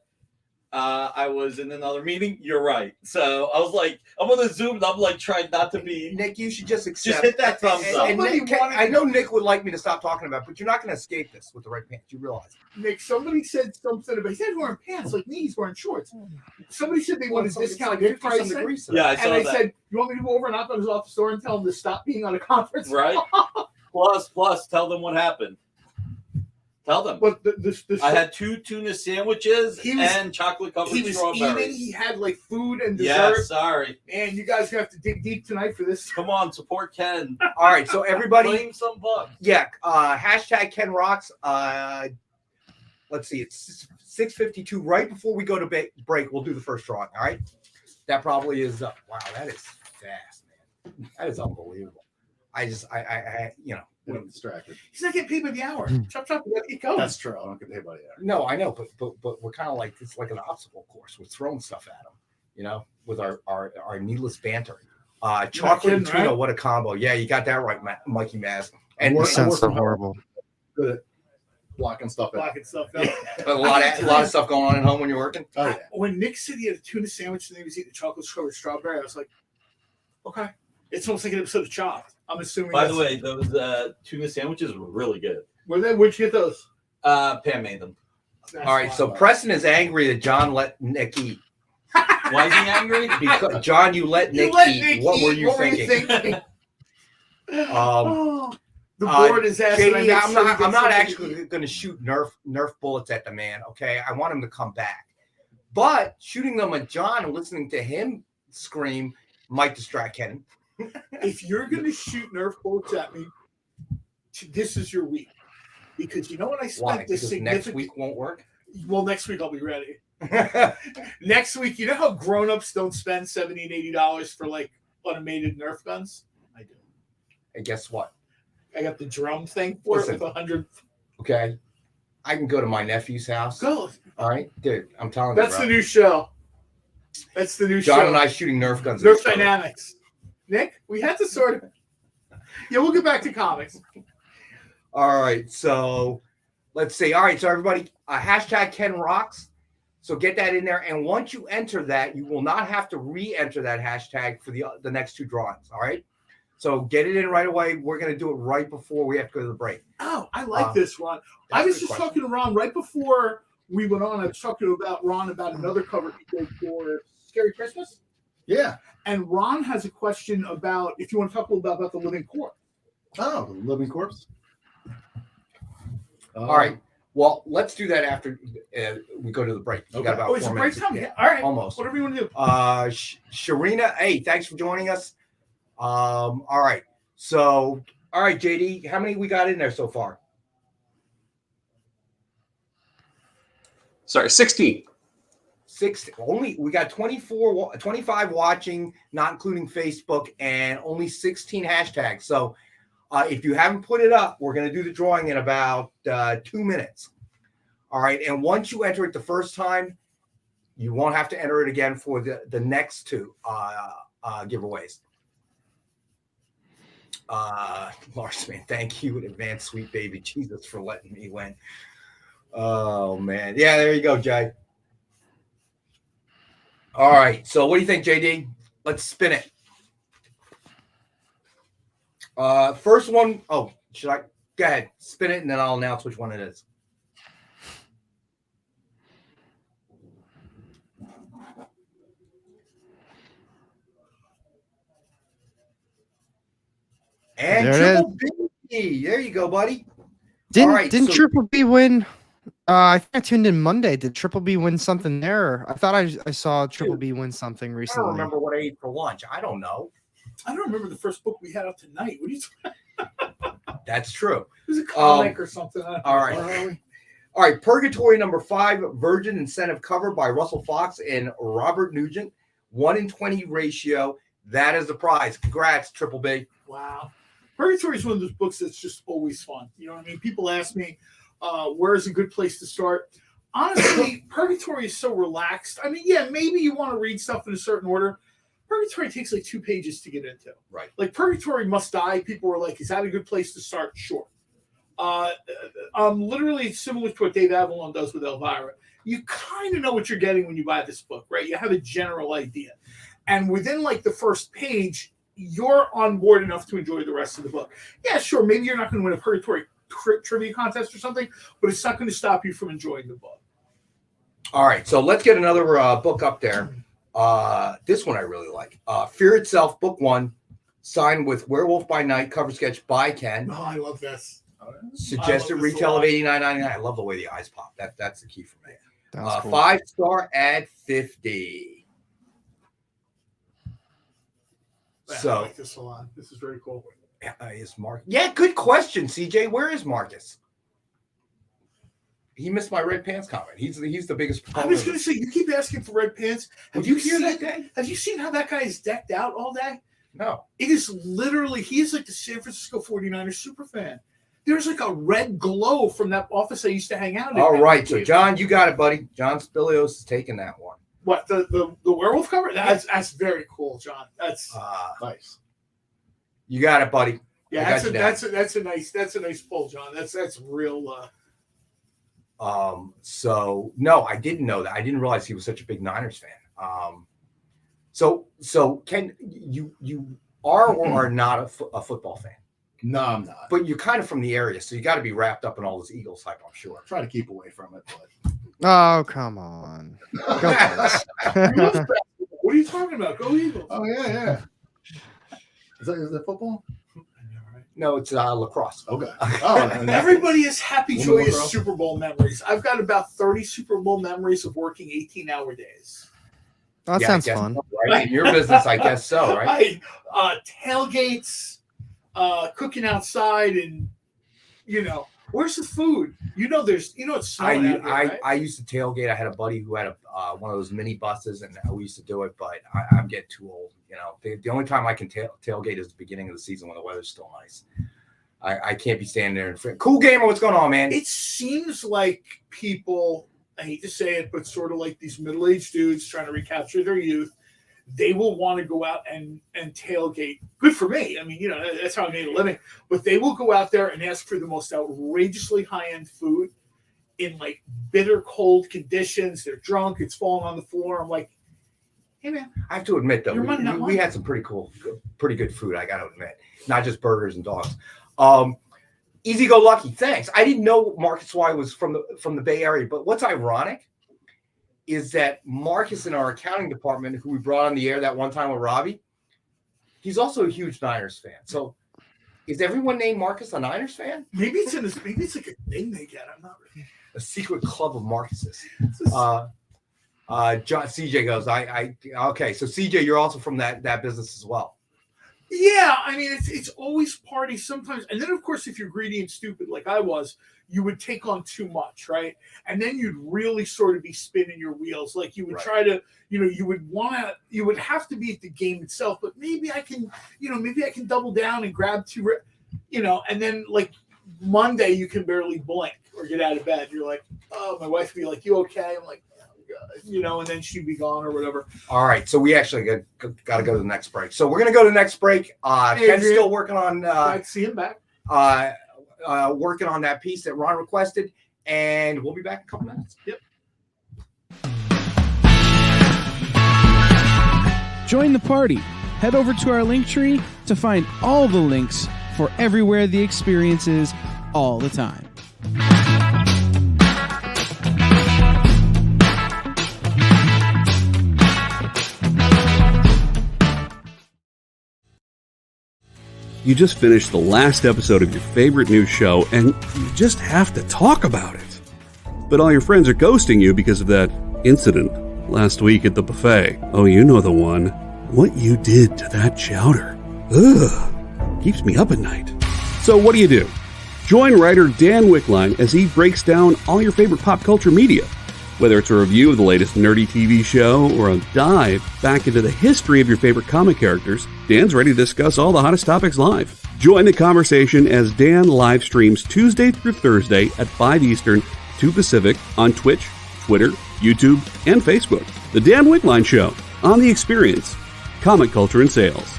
I was in another meeting, you're right. So I was like, I'm on the Zoom and I'm like trying not to be. Nick, you should just accept. Just hit that thumbs up. And Nick, I know Nick would like me to stop talking about it, but you're not going to escape this with the red pants. You realize it. Nick, somebody said something about, he said wearing pants like me, he's wearing shorts. Somebody said they wanted a discount gift price. Yeah, I saw and I that. said, you want me to go over and knock on his office door and tell him to stop being on a conference Right. Plus, tell them what happened. Tell them. But I had 2 tuna sandwiches and chocolate covered strawberries. Eating. He had like food and dessert. Yeah, sorry. Man, you guys have to dig deep tonight for this. Come on, support Ken. All right, so everybody, claim some bucks. Yeah, hashtag Ken Rocks. Let's see, it's 6:52. Right before we go to break, we'll do the first drawing. All right, that probably is. Wow, that is fast, man. That is unbelievable. I I'm distracted. He's not getting paid by the hour. Chop, chop, let it go. That's true. I don't get paid by the hour. No, I know, but we're kind of like, it's like an obstacle course. We're throwing stuff at them, with our needless banter. Chocolate and tuna, right? What a combo! Yeah, you got that right, Mikey Maz. And it sounds so horrible. Good. Blocking stuff out. A lot of stuff going on at home when you're working. Oh, yeah. When Nick said he had a tuna sandwich and he was eating chocolate covered strawberry, I was like, okay. It's almost like an episode of Chopped. I'm assuming. By the way, those tuna sandwiches were really good. Were they? Where'd you get those? Pam made them. All right, so Preston is angry that John let Nick eat. Why is he angry? Because John, you let Nick eat. What were you thinking? The board is asking. JD, I'm not actually going to shoot Nerf bullets at the man. Okay, I want him to come back, but shooting them at John and listening to him scream might distract Ken. If you're going to shoot Nerf bullets at me, this is your week. Because you know what I spent this significant... next week won't work? Well, next week I'll be ready. Next week, you know how grown-ups don't spend $70 and $80 for, like, automated Nerf guns? I do. And guess what? I got the drum thing for it with 100... Okay. I can go to my nephew's house. Go. All right? Dude, I'm telling you, That's the new show. That's the new show. John and I shooting Nerf guns. Nerf Dynamics. Nick, we had to sort of... Yeah, we'll get back to comics. All right, so let's see. All right, so everybody, hashtag Ken Rocks. So get that in there. And once you enter that, you will not have to re-enter that hashtag for the next 2 drawings, all right? So get it in right away. We're going to do it right before we have to go to the break. Oh, I like this, Ron. I was just talking to Ron right before we went on. I was talking about Ron about another cover he did for Scary Christmas. Yeah. And Ron has a question about, if you want to talk a little bit about the living corpse. Oh, the living corpse. All right. Well, let's do that after we go to the break. We got about 4 it's a minutes. break time? Yeah. All right. Almost. Whatever you want to do. Sharina, hey, thanks for joining us. All right. So, all right, JD, how many we got in there so far? Sorry, 16. 6 only. We got 25 watching, not including Facebook, and only 16 hashtags. So if you haven't put it up, we're going to do the drawing in about 2 minutes. All right. And once you enter it the first time, you won't have to enter it again for the next 2 giveaways. Lars, man, thank you in advance, sweet baby Jesus, for letting me win. Oh, man. Yeah, there you go, Jay. All right. So what do you think, JD? Let's spin it. First one. Oh, should I? Go ahead. Spin it, and then I'll announce which one it is. And There Triple B. There you go, buddy. Didn't Triple B win? I think I tuned in Monday. Did Triple B win something there? I thought I saw Triple B win something I recently. don't remember what I ate for lunch. I don't know. I don't remember the first book we had out tonight. What are you talking? That's true. It was a comic or something. All right. All right. Purgatory number 5, Virgin Incentive cover by Russell Fox and Robert Nugent. 1 in 20 ratio. That is the prize. Congrats, Triple B. Wow. Purgatory is one of those books that's just always fun. You know what I mean? People ask me, where's a good place to start? Honestly, Purgatory is so relaxed. I mean, yeah, maybe you want to read stuff in a certain order. Purgatory takes like 2 pages to get into. Right. Like Purgatory Must Die, people were like, is that a good place to start? Sure. Literally similar to what Dave Avalon does with Elvira. You kind of know what you're getting when you buy this book, right? You have a general idea. And within like the first page, you're on board enough to enjoy the rest of the book. Yeah, sure, maybe you're not going to win a Purgatory trivia contest or something, but it's not going to stop you from enjoying the book. All right, so let's get another book up there. This one I really like. Fear Itself, Book 1, signed with Werewolf by Night, cover sketch by Ken. Oh, I love this. Suggested retail of $89.99. I love the way the eyes pop. That's the key for me. Cool. 5-star at 50. I like this a lot. This is very cool. Is Mark? Yeah, good question, CJ. Where is Marcus? He missed my red pants comment. He's the biggest. I was going to say, you keep asking for red pants. Did you hear that day? Have you seen how that guy is decked out all day? No. It is literally, he is like the San Francisco 49ers super fan. There's like a red glow from that office I used to hang out in. All right, so John, you got it, buddy. John Spilios is taking that one. What, the werewolf cover? That's very cool, John. That's nice. You got it, buddy. Yeah, that's a nice pull, John. That's real. So no, I didn't know that. I didn't realize he was such a big Niners fan. So Ken, you are or are not a football fan? No, I'm not. But you're kind of from the area, so you got to be wrapped up in all this Eagles hype, I'm sure. Try to keep away from it, but Oh, come on. Go Bills. What are you talking about? Go Eagles. Oh yeah. Is that football? No, it's lacrosse. Okay. Everybody has happy, joyous lacrosse? Super Bowl memories. I've got about 30 Super Bowl memories of working 18-hour days. That Yeah, sounds I guess fun. so, right? In your business, I guess so, right? Tailgates, cooking outside, and where's the food? It's snowing out here, right? I used to tailgate. I had a buddy who had one of those mini buses, and we used to do it. But I'm getting too old. The only time I can tailgate is the beginning of the season when the weather's still nice. I can't be standing there and cool gamer. What's going on, man? It seems like people, I hate to say it, but sort of like these middle-aged dudes trying to recapture their youth. They will want to go out and tailgate. Good for me. I mean, that's how I made a living. But they will go out there and ask for the most outrageously high-end food in like bitter cold conditions. They're drunk. It's falling on the floor. I'm like, hey man. I have to admit though, Your money, not we mine. had some pretty good food. I got to admit, not just burgers and dogs. Easy Go Lucky. Thanks. I didn't know Marcus Y was from the Bay Area, but what's ironic is that Marcus in our accounting department, who we brought on the air that one time with Robbie, he's also a huge Niners fan. So is everyone named Marcus a Niners fan? Maybe it's like a thing they get. I'm not really. A secret club of Marcuses. John CJ goes, okay. So CJ, you're also from that business as well. Yeah, I mean it's always parties sometimes, and then of course if you're greedy and stupid like I was, you would take on too much, right? And then you'd really sort of be spinning your wheels. Like you would try to, you would have to be at the game itself, but maybe I can double down and grab two, and then like Monday you can barely blink or get out of bed. You're like, oh, my wife would be like, you okay? I'm like, and then she'd be gone or whatever. All right, so we actually got to go to the next break. So we're going to go to the next break. Ken's still working on. Glad to see him back. Working on that piece that Ron requested, and we'll be back in a couple minutes. Yep. Join the party. Head over to our link tree to find all the links for everywhere the experience is all the time. You just finished the last episode of your favorite new show, and you just have to talk about it. But all your friends are ghosting you because of that incident last week at the buffet. Oh, you know the one. What you did to that chowder. Ugh. Keeps me up at night. So what do? Join writer Dan Wickline as he breaks down all your favorite pop culture media. Whether it's a review of the latest nerdy TV show or a dive back into the history of your favorite comic characters, Dan's ready to discuss all the hottest topics live. Join the conversation as Dan live streams Tuesday through Thursday at 5 Eastern, 2 Pacific on Twitch, Twitter, YouTube, and Facebook. The Dan Wickline Show on The Experience. Comic Culture and Sales.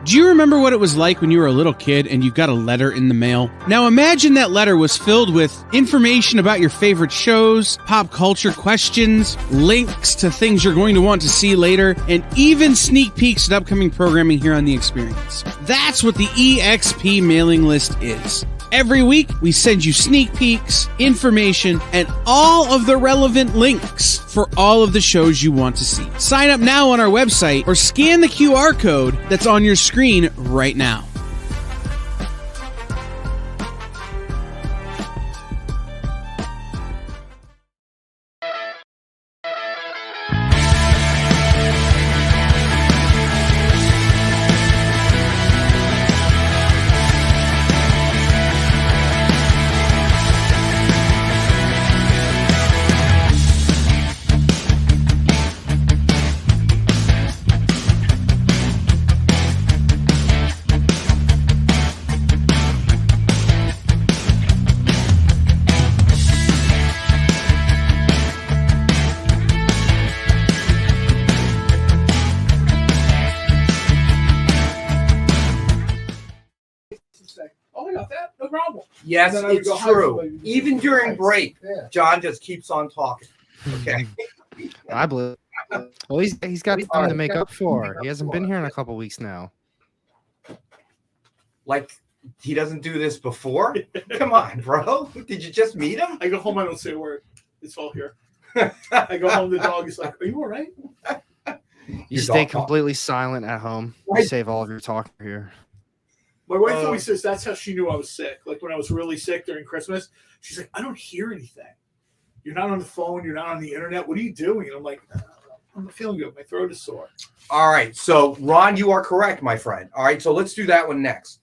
Do you remember what it was like when you were a little kid and you got a letter in the mail? Now imagine that letter was filled with information about your favorite shows, pop culture questions, links to things you're going to want to see later, and even sneak peeks at upcoming programming here on The Experience. That's what the EXP mailing list is. Every week, we send you sneak peeks, information, and all of the relevant links for all of the shows you want to see. Sign up now on our website or scan the QR code that's on your screen right now. Oh, I got that. No problem. Yes, And then I would it's go hide true. somebody. Even during break, Yeah. John just keeps on talking. Okay. I believe. Well, he's got All time right. to make up for. He hasn't been here in a couple weeks now. Like he doesn't do this before? Come on, bro. Did you just meet him? I go home, I don't say a word. It's all here. I go home, the dog is like, "Are you all right?" You Your stay dog talk. completely silent at home. You Right. save all of your talk here. My wife always says that's how she knew I was sick. Like when I was really sick during Christmas, she's like, "I don't hear anything. You're not on the phone. You're not on the internet. What are you doing?" And I'm like, "I'm not feeling good. My throat is sore." All right. So, Ron, you are correct, my friend. All right. So let's do that one next.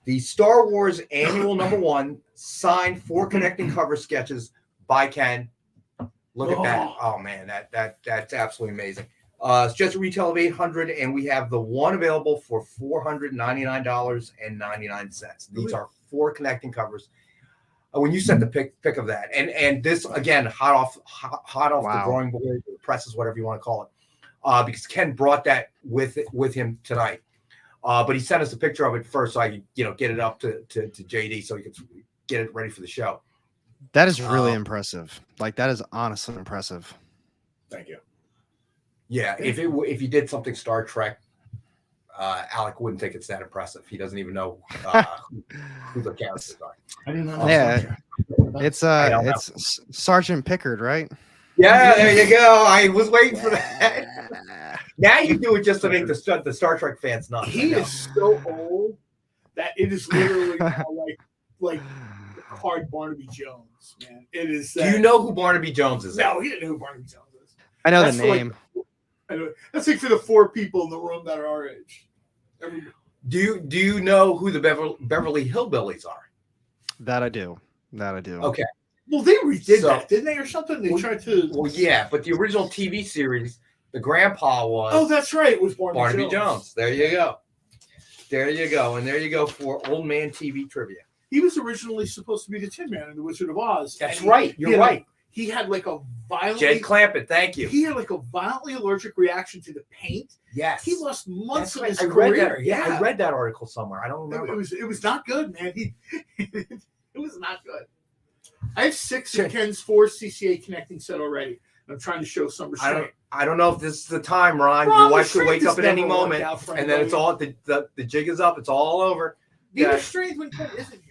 The Star Wars Annual #1 signed 4 connecting cover sketches by Ken. Look at that. Oh man, that's absolutely amazing. It's retail of $800, and we have the one available for $499.99. These are 4 connecting covers. When you sent the pic of that, and this again, hot off the drawing board, the presses, whatever you want to call it, because Ken brought that with him tonight. But he sent us a picture of it first, so I could get it up to JD so he could get it ready for the show. That is really impressive. Like that is honestly impressive. Thank you. Yeah, if you did something Star Trek, Alec wouldn't think it's that impressive. He doesn't even know who the characters are. I didn't know. Yeah, it's Sergeant Pickard, right? Yeah, there you go. I was waiting for that. Now you do it just to make the Star Trek fans nuts. He is so old that it is literally now like the card Barnaby Jones, man. It is. Do you know who Barnaby Jones is? No, he didn't know who Barnaby Jones is. I know That's the for, name. That's like for the 4 people in the room that are our age. Do you know who the Beverly Hillbillies are? That I do. Okay. Well, they redid that, didn't they, or something? They tried to. Well, yeah, but the original TV series, the grandpa was. Oh, that's right. It was Barnaby Jones. There you go. There you go. And there you go for old man TV trivia. He was originally supposed to be the Tin Man in The Wizard of Oz. That's right. You're right. He had like a violent. Jed Clampett, thank you. He had like a violently allergic reaction to the paint. Yes. He lost months of his I read career. that. Yeah, I read that article somewhere. I don't remember. It was not good, man. It was not good. I have 6 of Ken's 4 CCA connecting set already. I'm trying to show some restraint. I don't know if this is the time, Ron. Your wife could wake up at any moment, and then it's all the jig is up. It's all over. Be restrained when Ken isn't here.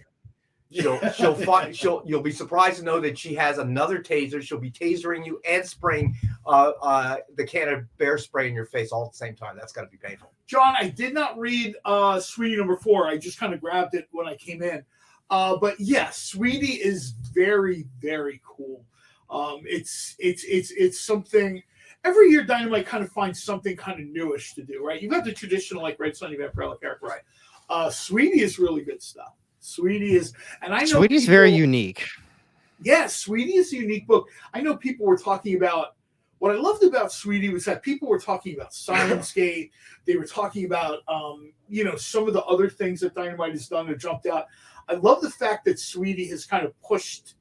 You'll be surprised to know that she has another taser. She'll be tasering you and spraying the can of bear spray in your face all at the same time. That's got to be painful. John, I did not read Sweetie #4. I just kind of grabbed it when I came in. But yes, Sweetie is very, very cool. It's something. Every year, Dynamite kind of finds something kind of newish to do, right? You've got the traditional like Red Sonny Vampirella characters, right? Sweetie is really good stuff. Sweetie is, and I know Sweetie's very unique. Yes, Sweetie is a unique book. I know people were talking about. What I loved about Sweetie was that people were talking about Science-Gate. They were talking about, some of the other things that Dynamite has done that jumped out. I love the fact that Sweetie has kind of pushed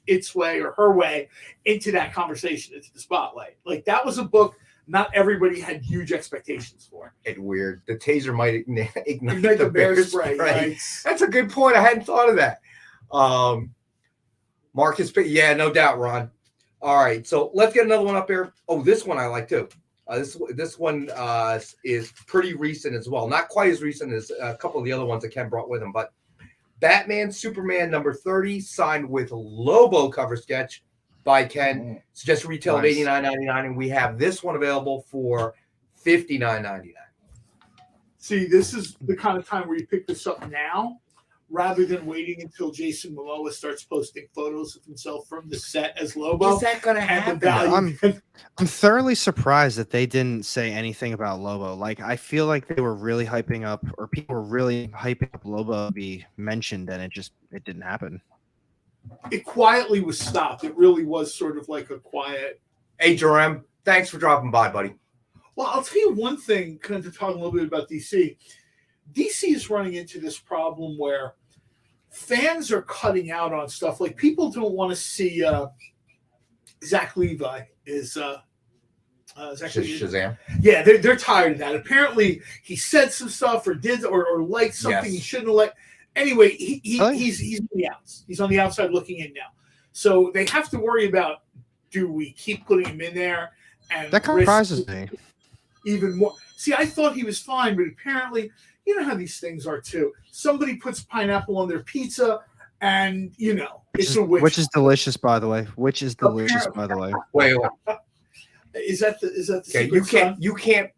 its way or her way into that conversation, into the spotlight. Like that was a book not everybody had huge expectations for. It's weird. The taser might ignite the bear spray. Right? That's a good point. I hadn't thought of that. Marcus, yeah, no doubt, Ron. All right, so let's get another one up here. Oh, this one I like too. This one is pretty recent as well. Not quite as recent as a couple of the other ones that Ken brought with him, but Batman Superman #30, signed with Lobo cover sketch by Ken. It's just retail of $89.99, and we have this one available for $59.99. See, this is the kind of time where you pick this up now, rather than waiting until Jason Momoa starts posting photos of himself from the set as Lobo. Is that going to happen? I'm thoroughly surprised that they didn't say anything about Lobo. Like, I feel like they were really hyping up, or people were really hyping up Lobo to be mentioned, and it didn't happen. It quietly was stopped. It really was sort of like a quiet. Hey, Jerem, thanks for dropping by, buddy. Well, I'll tell you one thing, kind of talking a little bit about DC. DC is running into this problem where fans are cutting out on stuff. Like people don't want to see Zach Levi is Shazam. Yeah, they're tired of that. Apparently, he said some stuff or did or liked something he shouldn't have liked. Anyway, he's on the outs. He's on the outside looking in now. So they have to worry about, do we keep putting him in there? And that surprises me even more. See, I thought he was fine, but apparently, you know how these things are too. Somebody puts pineapple on their pizza, and it's a witch. Which is delicious, by the way. Which is delicious, by the way. Wait. Is that the okay, you can't.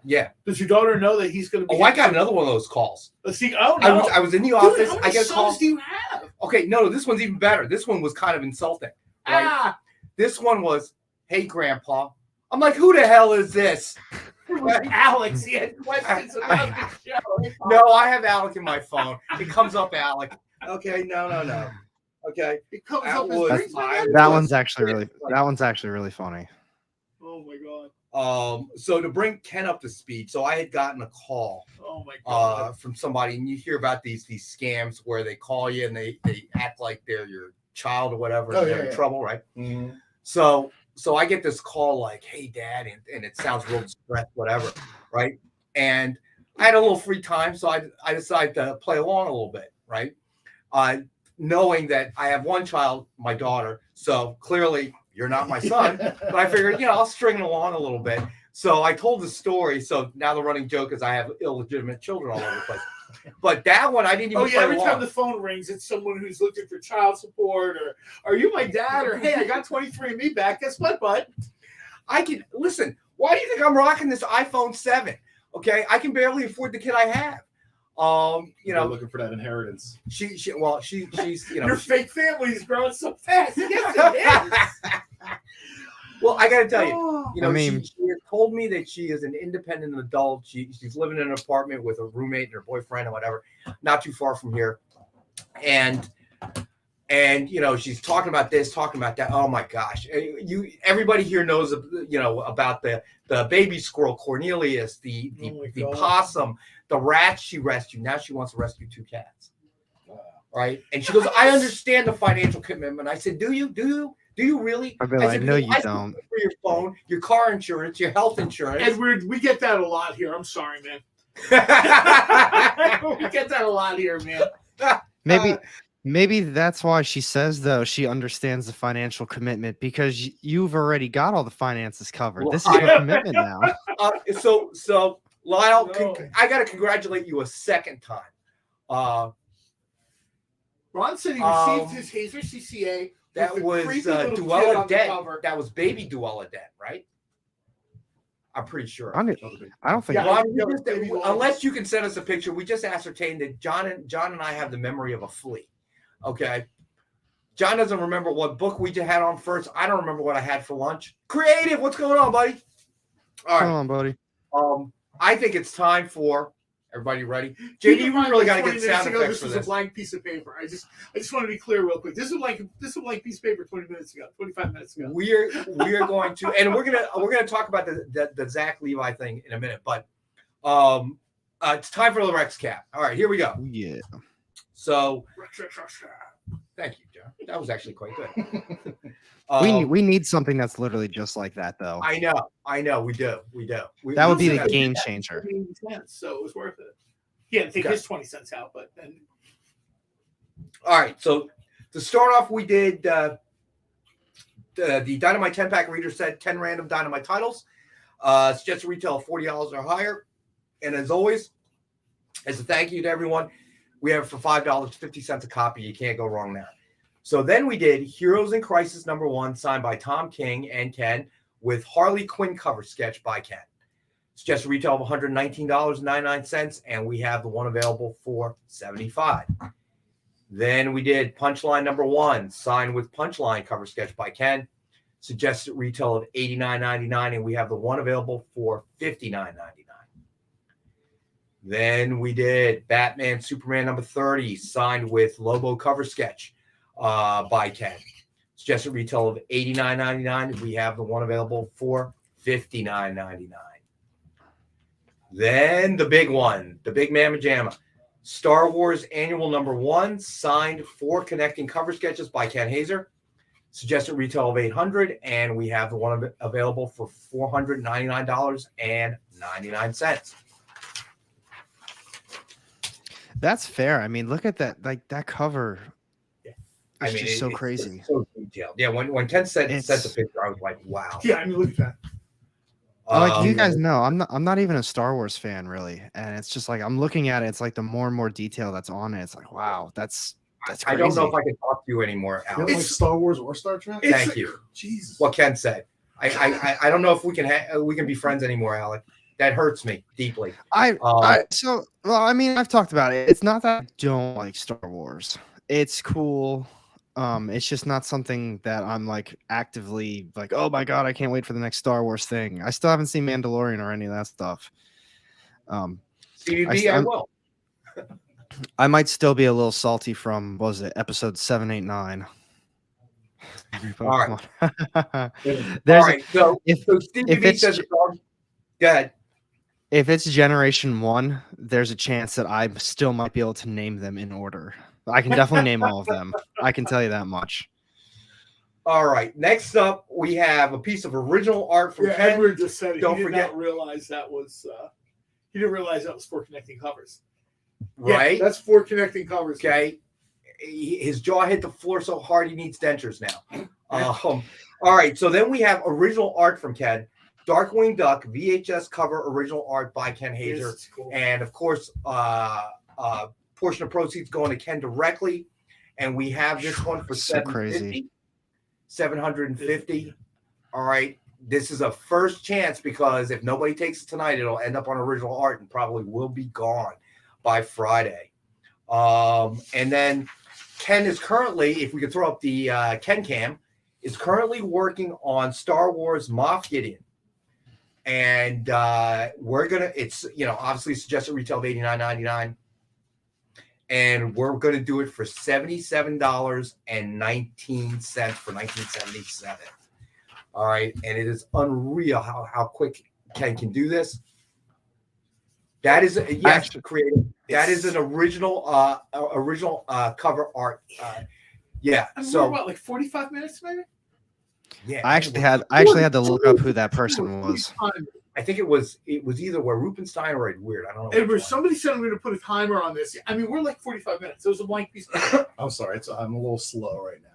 Yeah. Does your daughter know that he's going to be? Oh, I got another one of those calls. See, no. I was in the office. Dude, how I get a call. do you have? Okay, no, this one's even better. This one was kind of insulting. Right? This one was, "Hey, Grandpa." I'm like, "Who the hell is this?" It was Alex. He had questions about the show. No, I have Alec in my phone. It comes up Alec. Okay, no. Okay, it comes up. That one's actually really funny. Oh my god. So to bring Ken up to speed, so I had gotten a call. Oh my god. From somebody, and you hear about these scams where they call you and they act like they're your child or whatever, and they're in trouble, right? Mm-hmm. So I get this call like, "Hey, Dad," and it sounds real stressed, whatever, right? And I had a little free time, so I decided to play along a little bit, right? Knowing that I have one child, my daughter, so clearly you're not my son, but I figured, I'll string it along a little bit. So I told the story. So now the running joke is I have illegitimate children all over the place. But that one, I didn't even. Every time the phone rings, it's someone who's looking for child support, or "Are you my dad?" or "Hey, I got 23andMe back. Guess what, bud?" I can listen. Why do you think I'm rocking this iPhone 7? Okay, I can barely afford the kid I have. Looking for that inheritance. She's your fake family is growing so fast. Yes, it is. Well, I got to tell you, she has told me that she is an independent adult. She's living in an apartment with a roommate and her boyfriend or whatever, not too far from here. And she's talking about this, talking about that. Oh my gosh. Everybody here knows, about the baby squirrel, Cornelius, the possum, the rats she rescued. Now she wants to rescue 2 cats. Right. And she goes, "I understand the financial commitment." I said, Do you really? I know you don't. For your phone, your car insurance, your health insurance. Edward, we get that a lot here. I'm sorry, man. We get that a lot here, man. Maybe that's why she says, though, she understands the financial commitment, because you've already got all the finances covered. This is your commitment now. So Lyle, I got to congratulate you a second time. Ron said he received his Haeser CCA. That was Duella Dent. That was baby Duella Dent, right? I'm pretty sure. I don't think. Yeah, Well, yeah, we just- maybe we'll- unless you can send us a picture, we just ascertained that John and I have the memory of a flea. Okay. John doesn't remember what book we had on first. I don't remember what I had for lunch. Creative, what's going on, buddy? All Come right. on, buddy. I think it's time for everybody ready. JD, you really got to get 20 sound minutes ago, effects this for was this. a blank piece of paper. I just want to be clear real quick. This is a blank piece of paper 20 minutes ago, 25 minutes ago. We're going to, and we're gonna talk about the Zach Levi thing in a minute, but it's time for the Rex Cap. All right, here we go. Yeah. So, thank you, John. That was actually quite good. We need something that's literally just like that, though. I know, we do. That would be the Also, game that changer. 20 cents, so it was worth it. He had to take Okay. his 20 cents out, but then All right, so to start off, we did the Dynamite 10-pack reader set 10 random Dynamite titles. Suggested retail of $40 or higher. And as always, as a thank you to everyone, we have it for $5, 50 cents a copy. You can't go wrong there. So then we did Heroes in Crisis #1, signed by Tom King and Ken, with Harley Quinn cover sketch by Ken. Suggested retail of $119.99, and we have the one available for $75. Then we did Punchline #1, signed with Punchline cover sketch by Ken. Suggested retail of $89.99, and we have the one available for $59.99. Then we did Batman Superman #30, signed with Lobo cover sketch by Ken. Suggested retail of $89.99. We have the one available for $59.99. Then the big one, the big mamma jamma. Star Wars Annual #1, signed 4 connecting cover sketches by Ken Haeser. Suggested retail of $800, and we have the one available for $499.99. That's fair. I mean, look at that. Like that cover. It's just so crazy. It's so detailed. Yeah, when Ken sent the It's- picture, I was like, wow. yeah, I mean, look at that. Like you guys know, I'm not even a Star Wars fan really, and it's just like I'm looking at it. It's like the more and more detail that's on it. It's like wow, that's crazy. I don't know if I can talk to you anymore, You don't Alex. like Star Wars or Star Trek? Thank you. Jesus. What Ken said. I don't know if we can be friends anymore, Alec. That hurts me deeply. So well, I mean, I've talked about it. It's not that I don't like Star Wars. It's cool. It's just not something that I'm like actively like, oh my god, I can't wait for the next Star Wars thing. I still haven't seen Mandalorian or any of that stuff. CBB, I will. I might still be a little salty from what was it, episode 7, 8, 9. All right. There's All right. So Stevie if B it's says, go ahead. if it's Generation 1, there's a chance that I still might be able to name them in order. I can definitely name all of them. I can tell you that much. All right. Next up, we have a piece of original art from Yeah, Ken. Edward just said it. Don't He did forget- not realize that was. He didn't realize that was 4 connecting covers. Right? Yeah, that's 4 connecting covers. Okay. His jaw hit the floor so hard he needs dentures now. All right. So then we have original art from Ken. Darkwing Duck VHS cover original art by Ken Haeser. It's cool. And of course, portion of proceeds going to Ken directly. And we have this one for So crazy. $750. All right. This is a first chance because if nobody takes it tonight, it'll end up on original art and probably will be gone by Friday. And then Ken is currently, if we could throw up the Ken Cam, is currently working on Star Wars Moff Gideon. And we're gonna, it's obviously suggested retail of $89.99. And we're gonna do it for $77.19 for 1977. All right, and it is unreal how quick Ken can do this. That is creative. That is an original cover art. Yeah. And So we're, what, like 45 minutes, maybe? yeah, I actually had to look up who that person was. I think it was either where Rupenstein or Ed Weird. I don't know. Edward, somebody said I'm going to put a timer on this. I mean, we're like 45 minutes. It was a blank piece. I'm sorry. I'm a little slow right now.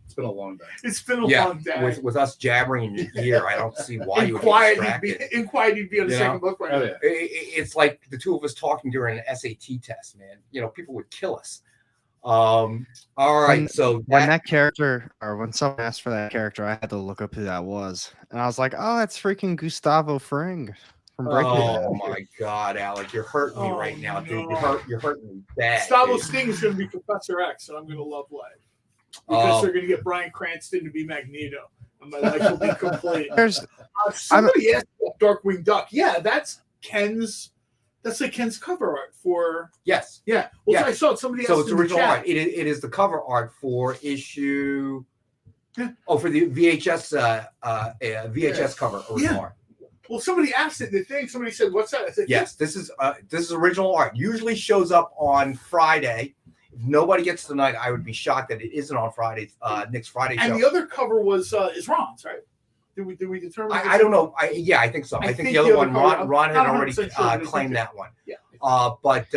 It's been a long day. It's been a long day. With us jabbering in your ear, I don't see why you would get In quiet, you'd be on the You second know? book right Oh, now. yeah. It's like the two of us talking during an SAT test, man. People would kill us. All right. So when that character, or when someone asked for that character, I had to look up who that was, and I was like, "Oh, that's freaking Gustavo Fring from Breaking Bad." Oh my God, Alec, you're hurting me right now, dude. no. You're hurting me bad. Gustavo dude. Sting is going to be Professor X, and I'm going to love life because they're going to get Bryan Cranston to be Magneto, and my life will be complete. Somebody asked about Darkwing Duck. Yeah, that's Ken's. That's like Ken's cover art for. Yes. Yeah. Well, yes. I saw it. Somebody. So asked it's original art. It is the cover art for issue. Yeah. Oh, for the VHS cover original art. Well, somebody asked it in the thing. Somebody said, "What's that?" I said, "Yes, this is original art. Usually shows up on Friday. If nobody gets it tonight, I would be shocked that it isn't on Friday. Next Friday show." And the other cover was is Ron's, right? Did we determine? I don't know. I think so. I think the other one, Ron had already claimed that one. Yeah. But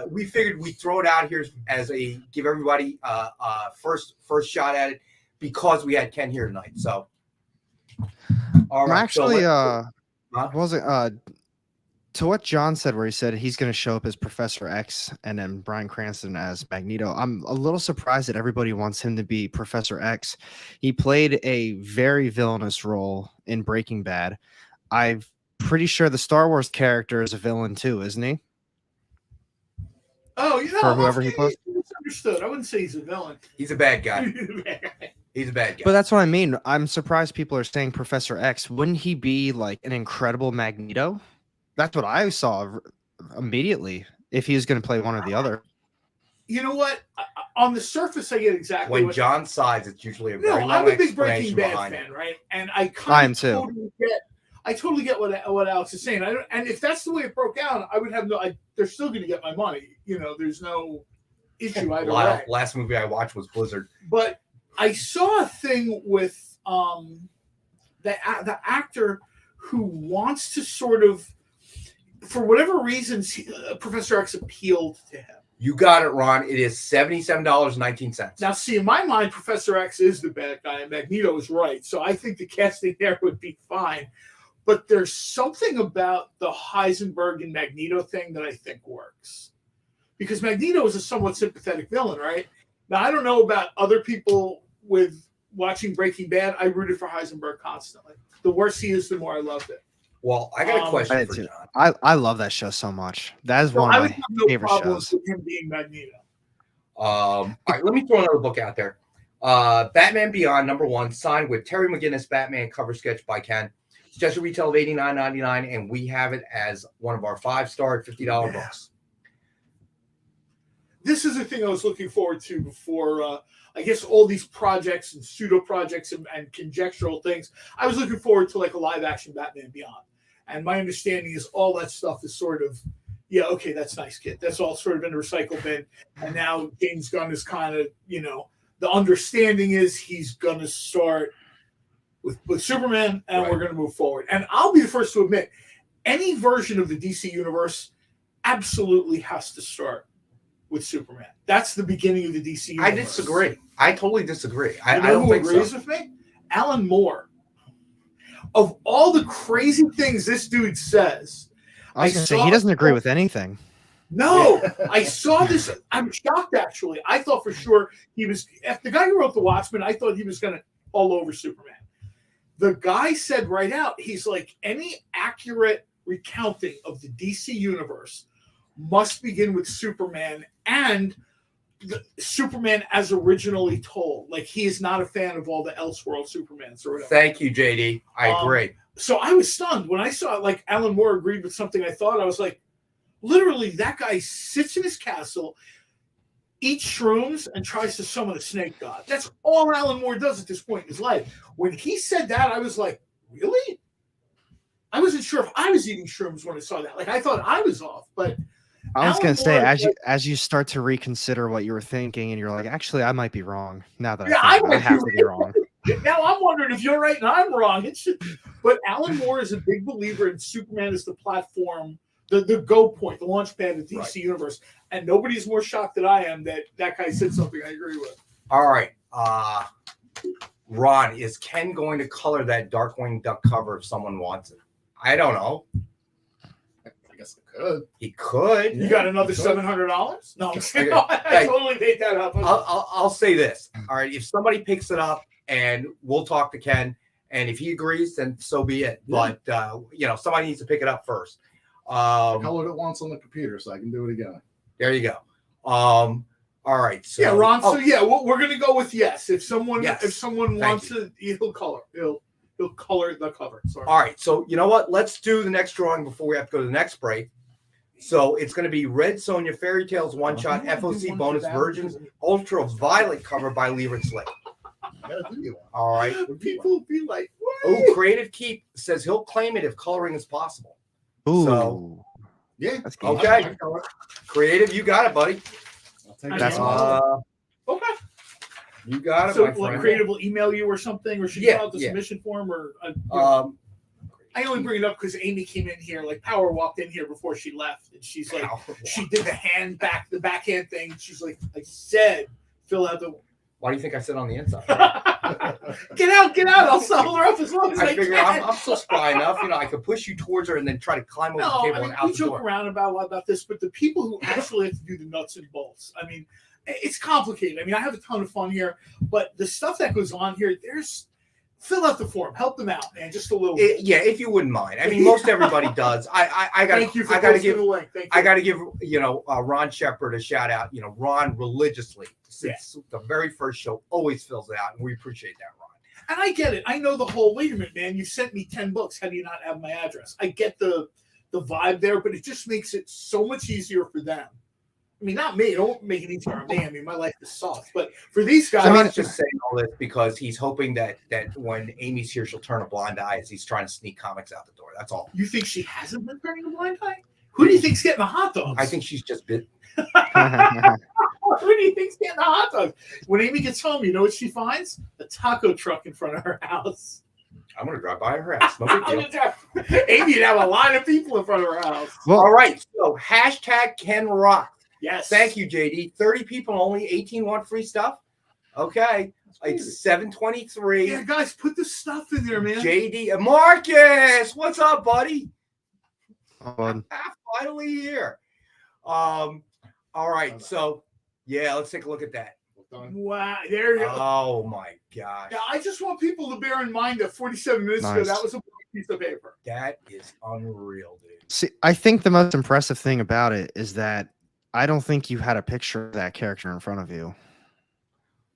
we figured we'd throw it out here as give everybody first shot at it because we had Ken here tonight. So, all right. Actually, was it to what John said, where he said he's going to show up as Professor X and then Bryan Cranston as Magneto? I'm a little surprised that everybody wants him to be Professor X. He played a very villainous role in Breaking Bad. I'm pretty sure the Star Wars character is a villain too, isn't he? Oh, for whoever he plays. Misunderstood. I wouldn't say he's a villain. He's a bad guy. He's a bad guy. But that's what I mean. I'm surprised people are saying Professor X. Wouldn't he be like an incredible Magneto? That's what I saw immediately. If he was going to play one or the other. You know what? On the surface, I get exactly when John sides. It's usually a very long I'm a big explanation Breaking Bad fan, right? And I totally get what Alex is saying. And if that's the way it broke out, I would have they're still going to get my money. You know, there's no issue either way. Last movie I watched was Blizzard. But I saw a thing with the actor who wants to sort of, for whatever reasons, Professor X appealed to him. You got it, Ron. It is $77.19. Now, see, in my mind, Professor X is the bad guy, and Magneto is right. So I think the casting there would be fine. But there's something about the Heisenberg and Magneto thing that I think works. Because Magneto is a somewhat sympathetic villain, right? Now, I don't know about other people with watching Breaking Bad. I rooted for Heisenberg constantly. The worse he is, the more I loved it. Well, I got a question for John. I love that show so much. That is one of my favorite shows. With him being Magneto. All right, let me throw another book out there. Batman Beyond #1, signed with Terry McGinnis, Batman cover sketch by Ken. Suggested retail of $89.99, and we have it as one of our 5-star $50 books. This is the thing I was looking forward to before, I guess, all these projects and pseudo projects and conjectural things. I was looking forward to like a live action Batman Beyond. And my understanding is all that stuff is sort of, yeah, okay, that's nice, kid. That's all sort of in the recycle bin. And now James Gunn is kind of, the understanding is he's going to start with Superman, and we're going to move forward. And I'll be the first to admit, any version of the DC universe absolutely has to start with Superman. That's the beginning of the DC universe. I disagree. I totally disagree. I don't think agrees with me? Alan Moore. Of all the crazy things this dude says, I was going to say, he doesn't agree with anything. No, I saw this. I'm shocked, actually. I thought for sure he was, the guy who wrote The Watchmen, I thought he was going to all over Superman. The guy said right out, he's like, any accurate recounting of the DC universe must begin with Superman and Superman as originally told. Like, he is not a fan of all the Elseworld Supermans or whatever. Thank you, JD. I agree. So I was stunned when I saw like Alan Moore agreed with something I thought. I was like, literally, that guy sits in his castle, eats shrooms, and tries to summon a snake god. That's all Alan Moore does at this point in his life. When he said that, I was like, really? I wasn't sure if I was eating shrooms when I saw that. Like, I thought I was off, but I was going to say, as you start to reconsider what you were thinking, and you're like, actually, I might be wrong. Now that I have to be wrong. Now I'm wondering if you're right and I'm wrong. But Alan Moore is a big believer in Superman as the platform, the go point, the launch pad of the DC universe. And nobody's more shocked than I am that guy said something I agree with. All right. Ron, is Ken going to color that Darkwing Duck cover if someone wants it? I don't know. guess I could. He could. You got another $700? No, I'm kidding. I totally made that up. I'll say this. All right, if somebody picks it up, and we'll talk to Ken, and if he agrees, then so be it. Yeah. But somebody needs to pick it up first. I colored it once on the computer, so I can do it again. There you go. All right. So, yeah, Ron. So we're gonna go with yes. If someone wants you. it, he'll color. He'll color the cover. Sorry. All right. So you know what? Let's do the next drawing before we have to go to the next break. So it's going to be Red Sonja Fairy Tales one shot FOC bonus Virgin Ultraviolet cover by Lyric Slate. All right. People be like, "Oh, Creative Keep says he'll claim it if coloring is possible." Ooh. So, yeah. Okay. Creative, you got it, buddy. I'll take That's okay. You got it, So, my friend. Creative will email you or something, or should you fill out the submission form, or I only bring it up because Amy came in here, like Power walked in here before she left, and she's like, she did the backhand thing. She's like, I said, fill out the. Why do you think I sit on the inside? Get out! I'll settle her up as long as I figure can. I'm so spry enough, I could push you towards her and then try to climb over the table and out we the joke door. around about this, but the people who actually have to do the nuts and bolts, I mean, it's complicated. I mean, I have a ton of fun here, but the stuff that goes on here, fill out the form, help them out, man, just a little bit. Yeah, if you wouldn't mind. I mean, most everybody does. I got to give Ron Shepard a shout out. Ron religiously since the very first show always fills it out, and we appreciate that, Ron. And I get it. I know the whole. Wait a minute, man. You sent me 10 books. How do you not have my address? I get the vibe there, but it just makes it so much easier for them. I mean, not me. Don't make it easier on me. I mean, my life is soft. But for these guys, I'm just saying all this because he's hoping that when Amy's here, she'll turn a blind eye as he's trying to sneak comics out the door. That's all. You think she hasn't been turning a blind eye? Who do you think's getting the hot dogs? I think she's just bit. Who do you think's getting the hot dogs? When Amy gets home, you know what she finds? A taco truck in front of her house. I'm going to drive by her house. No big deal. Amy'd have a line of people in front of her house. Well, all right. So #Ken Rock. Yes. Thank you, JD. 30 people only. 18 want free stuff. Okay. It's 7:23. Yeah, guys, put the stuff in there, man. JD. Marcus, what's up, buddy? Finally here. All right. So, yeah, let's take a look at that. Wow. There you go. Oh, my gosh. Yeah, I just want people to bear in mind that 47 minutes ago, that was a piece of paper. That is unreal, dude. See, I think the most impressive thing about it is that I don't think you had a picture of that character in front of you.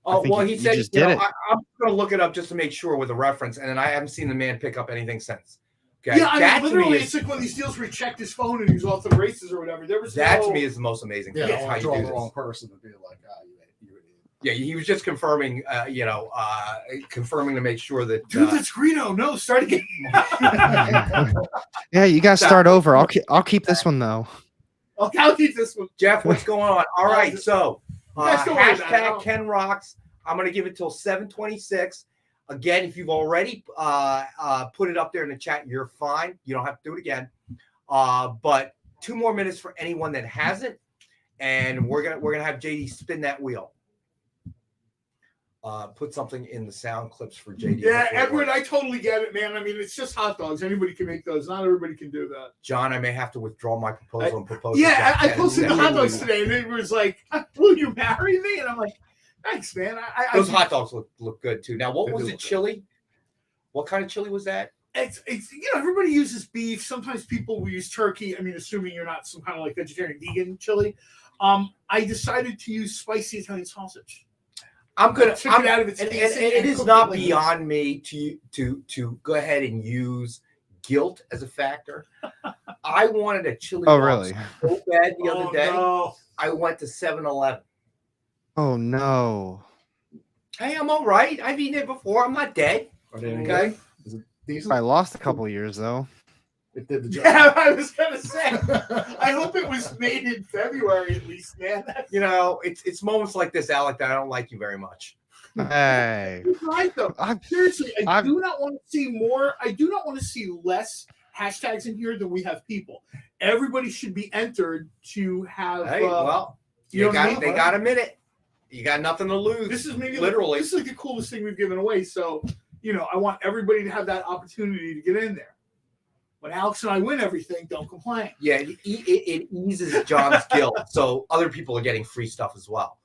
Oh, well, he said, just did it. I'm going to look it up just to make sure with a reference, and then I haven't seen the man pick up anything since. Okay? Yeah, I mean, literally, it's like one of these deals where he checked his phone and he was off to the races or whatever. There was that to me is the most amazing thing. Yeah, how you draw do the this. wrong person to be like, you idiot. Yeah, he was just confirming, confirming to make sure that. Dude, that's Greedo. No, start again. Yeah, you got to start over. I'll keep this one though. Okay, I'll keep this one. Jeff, what's going on? All right, so #Ken Ken Rocks. I'm going to give it till 7:26. Again, if you've already put it up there in the chat, you're fine. You don't have to do it again. But 2 more minutes for anyone that hasn't, and we're gonna have JD spin that wheel. Put something in the sound clips for JD. Yeah, Edward, I totally get it, man. I mean, it's just hot dogs. Anybody can make those. Not everybody can do that. John, I may have to withdraw my proposal and propose. Yeah, I posted the hot dogs today, and it was like, "Will you marry me?" And I'm like, "Thanks, man." Those hot dogs look good too. Now, what was it? Chili? What kind of chili was that? It's everybody uses beef. Sometimes people will use turkey. I mean, assuming you're not some kind of like vegetarian vegan chili. I decided to use spicy Italian sausage. I'm gonna. Took it out of its and taste it is cooked not like beyond me to go ahead and use guilt as a factor. I wanted a chili. Oh, box really? so bad the other day. No. I went to 7-Eleven. Oh no. Hey, I'm all right. I've eaten it before. I'm not dead. Okay. Is it decent? I lost a couple years though. It did the job. Yeah, I was gonna say. I hope it was made in February at least, man. It's moments like this, Alec, that I don't like you very much. Hey. You're right though. Seriously, I do not want to see more. I do not want to see less hashtags in here than we have people. Everybody should be entered to have. Hey, well, they got a minute. You got nothing to lose. This is maybe literally. This is like the coolest thing we've given away. So I want everybody to have that opportunity to get in there. when Alex and I win everything, don't complain. Yeah, it eases John's guilt, so other people are getting free stuff as well.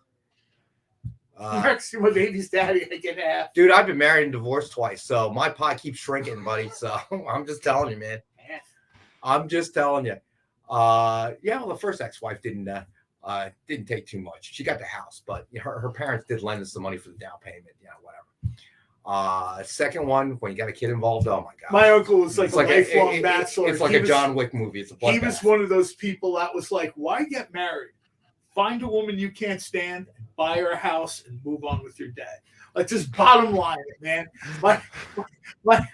Mark's my baby's daddy. I get half. Dude, I've been married and divorced twice, so my pie keeps shrinking, buddy. So I'm just telling you, man. I'm just telling you. Yeah, well, the first ex-wife didn't take too much. She got the house, but her parents did lend us the money for the down payment. Whatever. Second one, when you got a kid involved, oh my god. My uncle was like it's a lifelong bachelor. It's like a John Wick movie. It's a he was one of those people that was like, why get married? Find a woman you can't stand, and buy her a house, and move on with your day. Like, just bottom line, man. My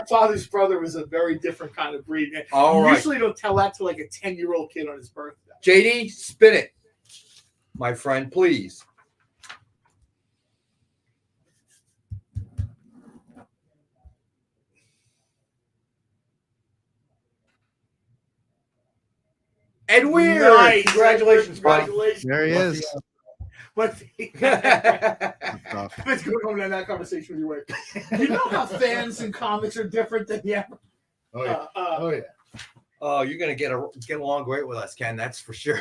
father's brother was a very different kind of breed. Man. You usually don't tell that to like a 10-year-old kid on his birthday. JD, spin it, my friend, please. Ed Weir, nice. Congratulations, buddy. Congratulations. There he is. But let's go home and have that conversation with your wife. You know how fans and comics are different than the average. Oh yeah. Oh yeah. Oh, you're gonna get along great with us, Ken. That's for sure.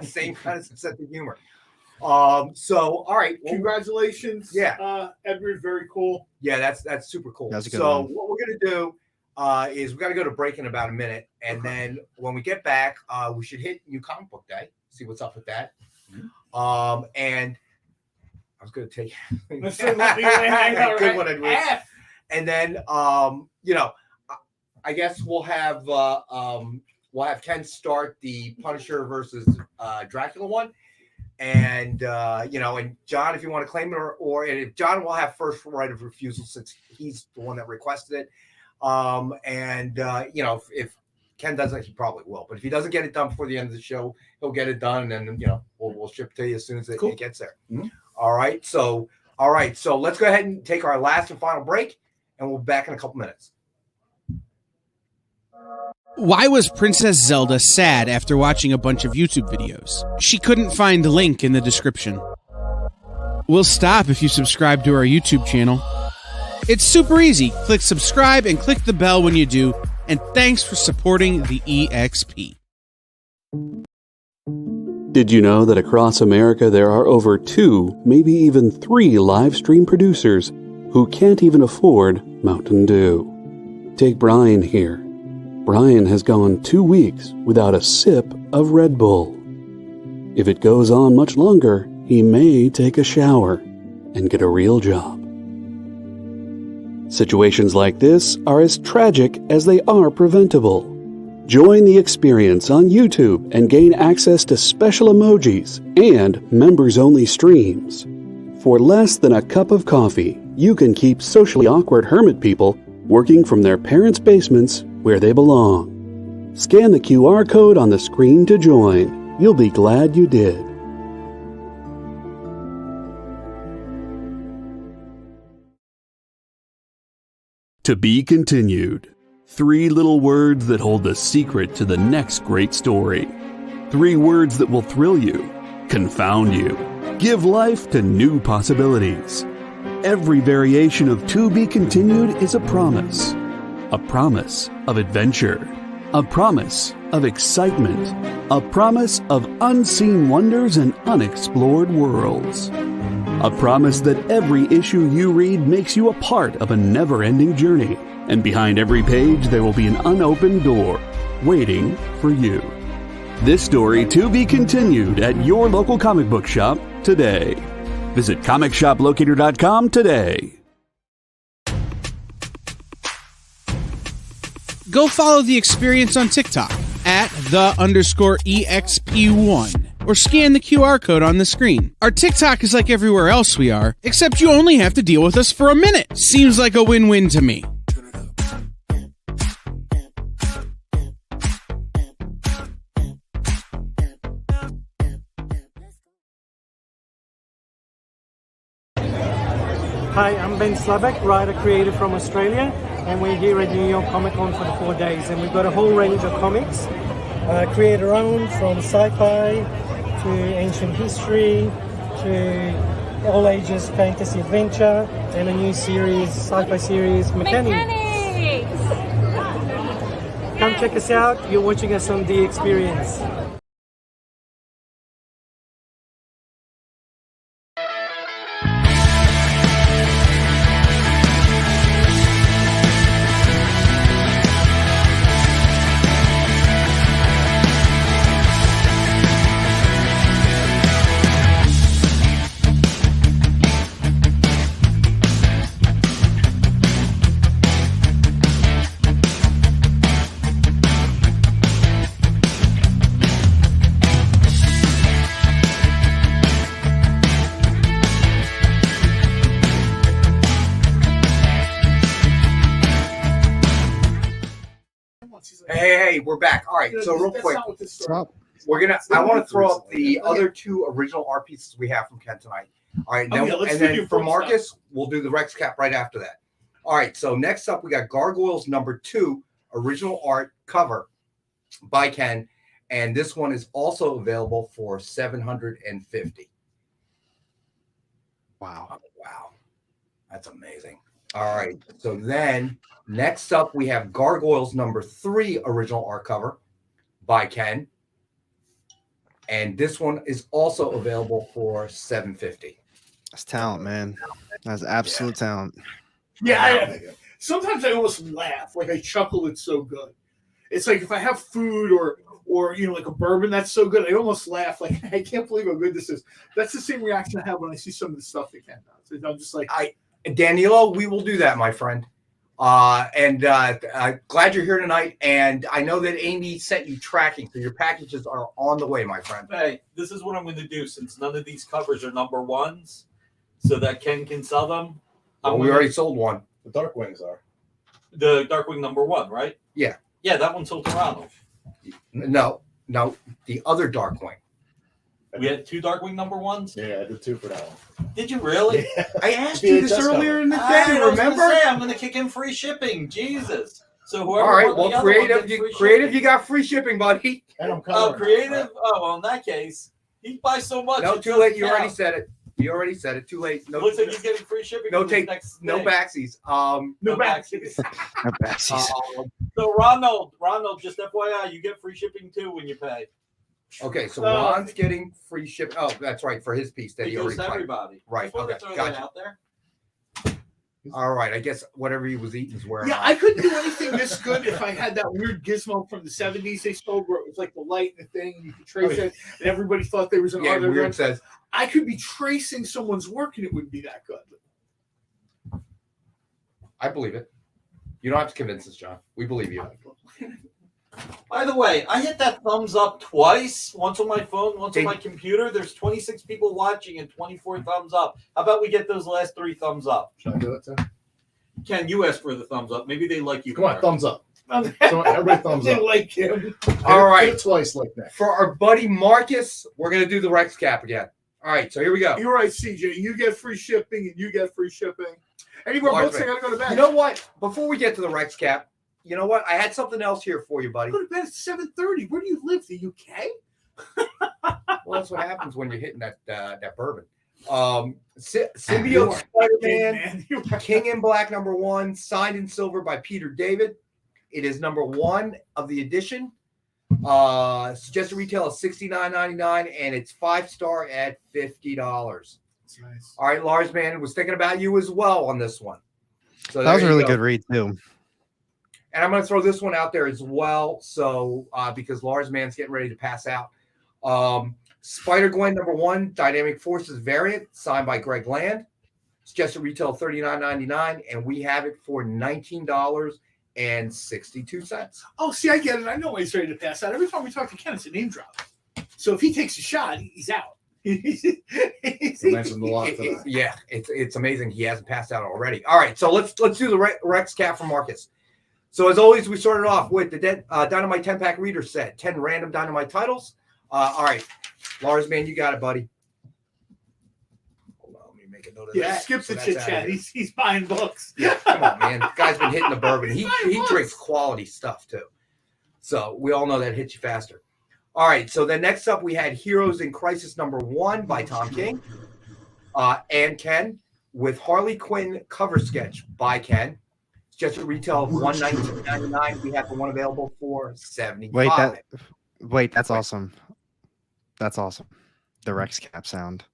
Same kind of sense of humor. So all right. Well, congratulations. Yeah. Edward, very cool. Yeah, that's super cool. That's a good so one. what we're gonna do is we got to go to break in about a minute, and then when we get back, we should hit New Comic Book Day. See what's up with that. And I was going to take good one, Edward. And then I guess we'll have Ken start the Punisher versus Dracula one, and and John, if you want to claim it, or if John will have first right of refusal since he's the one that requested it. If Ken does it, he probably will. But if he doesn't get it done before the end of the show, he'll get it done, and then we'll ship it to you as soon as it gets there. Mm-hmm. All right. So let's go ahead and take our last and final break, and we'll be back in a couple minutes. Why was Princess Zelda sad after watching a bunch of YouTube videos? She couldn't find the link in the description. We'll stop if you subscribe to our YouTube channel. It's super easy. Click subscribe and click the bell when you do. And thanks for supporting the EXP. Did you know that across America there are over 2, maybe even 3 live stream producers who can't even afford Mountain Dew? Take Brian here. Brian has gone 2 weeks without a sip of Red Bull. If it goes on much longer, he may take a shower and get a real job. Situations like this are as tragic as they are preventable. Join the experience on YouTube and gain access to special emojis and members-only streams. For less than a cup of coffee, you can keep socially awkward hermit people working from their parents' basements where they belong. Scan the QR code on the screen to join. You'll be glad you did. To be continued. 3 little words that hold the secret to the next great story. 3 words that will thrill you, confound you, give life to new possibilities. Every variation of To Be Continued is a promise of adventure, a promise of excitement, a promise of unseen wonders and unexplored worlds. A promise that every issue you read makes you a part of a never-ending journey, and behind every page there will be an unopened door waiting for you. This story to be continued at your local comic book shop today. Visit comicshoplocator.com today. Go follow the experience on TikTok at @the_EXP1 or scan the QR code on the screen. Our TikTok is like everywhere else we are, except you only have to deal with us for a minute. Seems like a win-win to me. Hi, I'm Ben Slabek, writer creator from Australia, and we're here at New York Comic Con for the 4 days, and we've got a whole range of comics, creator owned, from sci-fi to ancient history to all ages fantasy adventure, and a new series, sci-fi series, Mechanics. Come check us out. You're watching us on The Experience. Hey, we're back. All right, so real quick, I want to throw up the other two original art pieces we have from Ken tonight. All right, then for Marcus, we'll do the Rex Cap right after that. All right, so next up we got Gargoyles #2 original art cover by Ken, and this one is also available for $750. Wow, that's amazing. All right, so then next up we have Gargoyles #3 original art cover by Ken, and this one is also available for $750. That's talent, man. That's absolute talent. Yeah, sometimes I almost laugh, like I chuckle. It's so good. It's like if I have food or like a bourbon that's so good, I almost laugh. Like I can't believe how good this is. That's the same reaction I have when I see some of the stuff that Ken does. I'm just like, Danilo, we will do that, my friend. And glad you're here tonight. And I know that Amy sent you tracking, so your packages are on the way, my friend. Hey, this is what I'm going to do since none of these covers are #1s, so that Ken can sell them. Well, we already sold one. The Dark Wings are. The Darkwing #1, right? Yeah. Yeah, that one sold to Ronald. No, the other Darkwing. We had 2 Darkwing #1s? Yeah, I did 2 for that one. Did you really? Yeah. I asked you this earlier in the day, remember? I'm going to kick in free shipping. Jesus. So whoever. All right, well, creative, you got free shipping, buddy. Oh, creative? Oh, well, in that case, he buys so much. No, too late. You already said it. You already said it. Too late. No, looks like he's getting free shipping. No backsies. No backsies. No backsies. So Ronald, just FYI, you get free shipping too when you pay. Okay, so Ron's getting free shipping. Oh, that's right, for his piece that he already goes to played. everybody. Right. Okay. Throw that Gotcha. out there. All right. I guess whatever he was eating is wearing. yeah, I couldn't do anything this good if I had that weird gizmo from the 70s they sold where it was like the light and the thing, and you could trace it, and everybody thought there was an other. Weird says. I could be tracing someone's work and it wouldn't be that good. I believe it. You don't have to convince us, John. We believe you. By the way, I hit that thumbs up twice. Once on my phone, once on my computer. There's 26 people watching and 24 thumbs up. How about we get those last 3 thumbs up? Should I do it too? Ken, you asked for the thumbs up. Maybe they like you. Come on, thumbs up. So everybody thumbs They up. like him. All right. Twice like that. For our buddy Marcus, we're going to do the Rex Cap again. All right, so here we go. You're right, CJ. You get free shipping and you get free shipping. Any more books? I gotta go to bed. You know what? Before we get to the Rex Cap, you know what? I had something else here for you, buddy. Go to bed at 7:30. Where do you live? The UK? Well, that's what happens when you're hitting that bourbon. Symbiote Spider-Man, King in Black #1, signed in silver by Peter David. It is #1 of the edition. Suggested retail is $69.99, and it's 5-star at $50. That's nice. All right, Lars, man, was thinking about you as well on this one. So That was a really good read too. And I'm going to throw this one out there as well. So because Lars man's getting ready to pass out. Spider-Gwen #1, Dynamic Forces variant, signed by Greg Land. Suggested retail $39.99, and we have it for $19.62. Oh, see, I get it. I know why he's ready to pass out. Every time we talk to Ken, it's a name drop. So if he takes a shot, he's out. You mentioned a lot today. Yeah, it's amazing he hasn't passed out already. All right, so let's do the Rex Cap for Marcus. So as always, we started off with the Dynamite 10-pack reader set, 10 random Dynamite titles. All right, Lars, man, you got it, buddy. Hold on, let me make a note of that. Skip So the that's chit out of chat. here. He's buying books. Yeah, come on, man. The guy's been hitting the bourbon. He drinks quality stuff too. So we all know that hits you faster. All right, so then next up we had Heroes in Crisis #1 by Tom King and Ken, with Harley Quinn cover sketch by Ken. Suggested retail of $119.99. We have the one available for $75. Wait, that's awesome. That's awesome. The Rex Cap sound.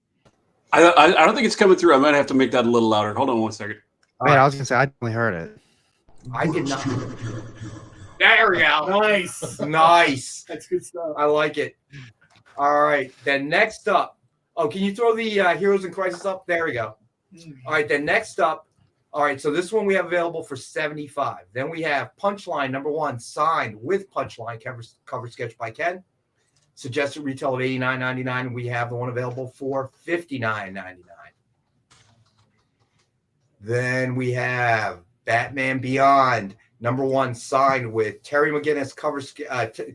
I don't think it's coming through. I might have to make that a little louder. Hold on one second. Wait, I was gonna say I definitely heard it. I did not. There we go. Nice. Nice. That's good stuff. I like it. All right. Then next up. Oh, can you throw the Heroes in Crisis up? There we go. All right. Then next up. All right. So this one we have available for $75. Then we have Punchline #1 signed with Punchline cover sketch by Ken. Suggested retail of $89.99. We have the one available for $59.99. Then we have Batman Beyond #1 signed with Terry McGinnis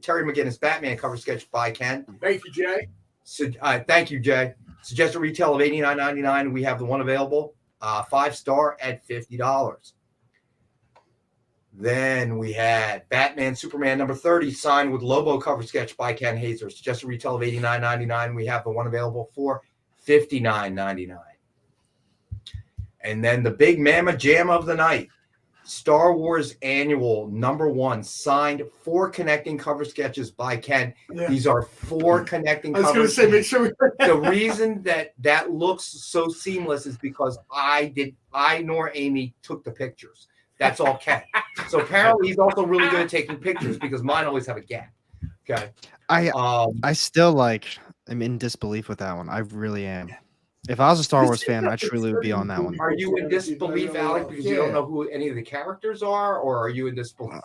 Terry McGinnis Batman cover sketch by Ken. Thank you, Jay. So, thank you, Jay. Suggested retail of $89.99. We have the one available, 5-star at $50. Then we had Batman Superman #30 signed with Lobo cover sketch by Ken Haeser. Suggested retail of $89.99. We have the one available for $59.99. And then the big mamma jam of the night, Star Wars Annual #1 signed 4 connecting cover sketches by Ken. Yeah. These are 4 connecting I was going covers. to say, make sure we. The reason that looks so seamless is because I nor Amy took the pictures. That's all Ken. So apparently he's also really good at taking pictures because mine always have a gap. Okay. I still I'm in disbelief with that one. I really am. If I was a Star Wars fan, I truly would be on that one. Are you in disbelief, Alec, because you don't know who any of the characters are, or are you in disbelief?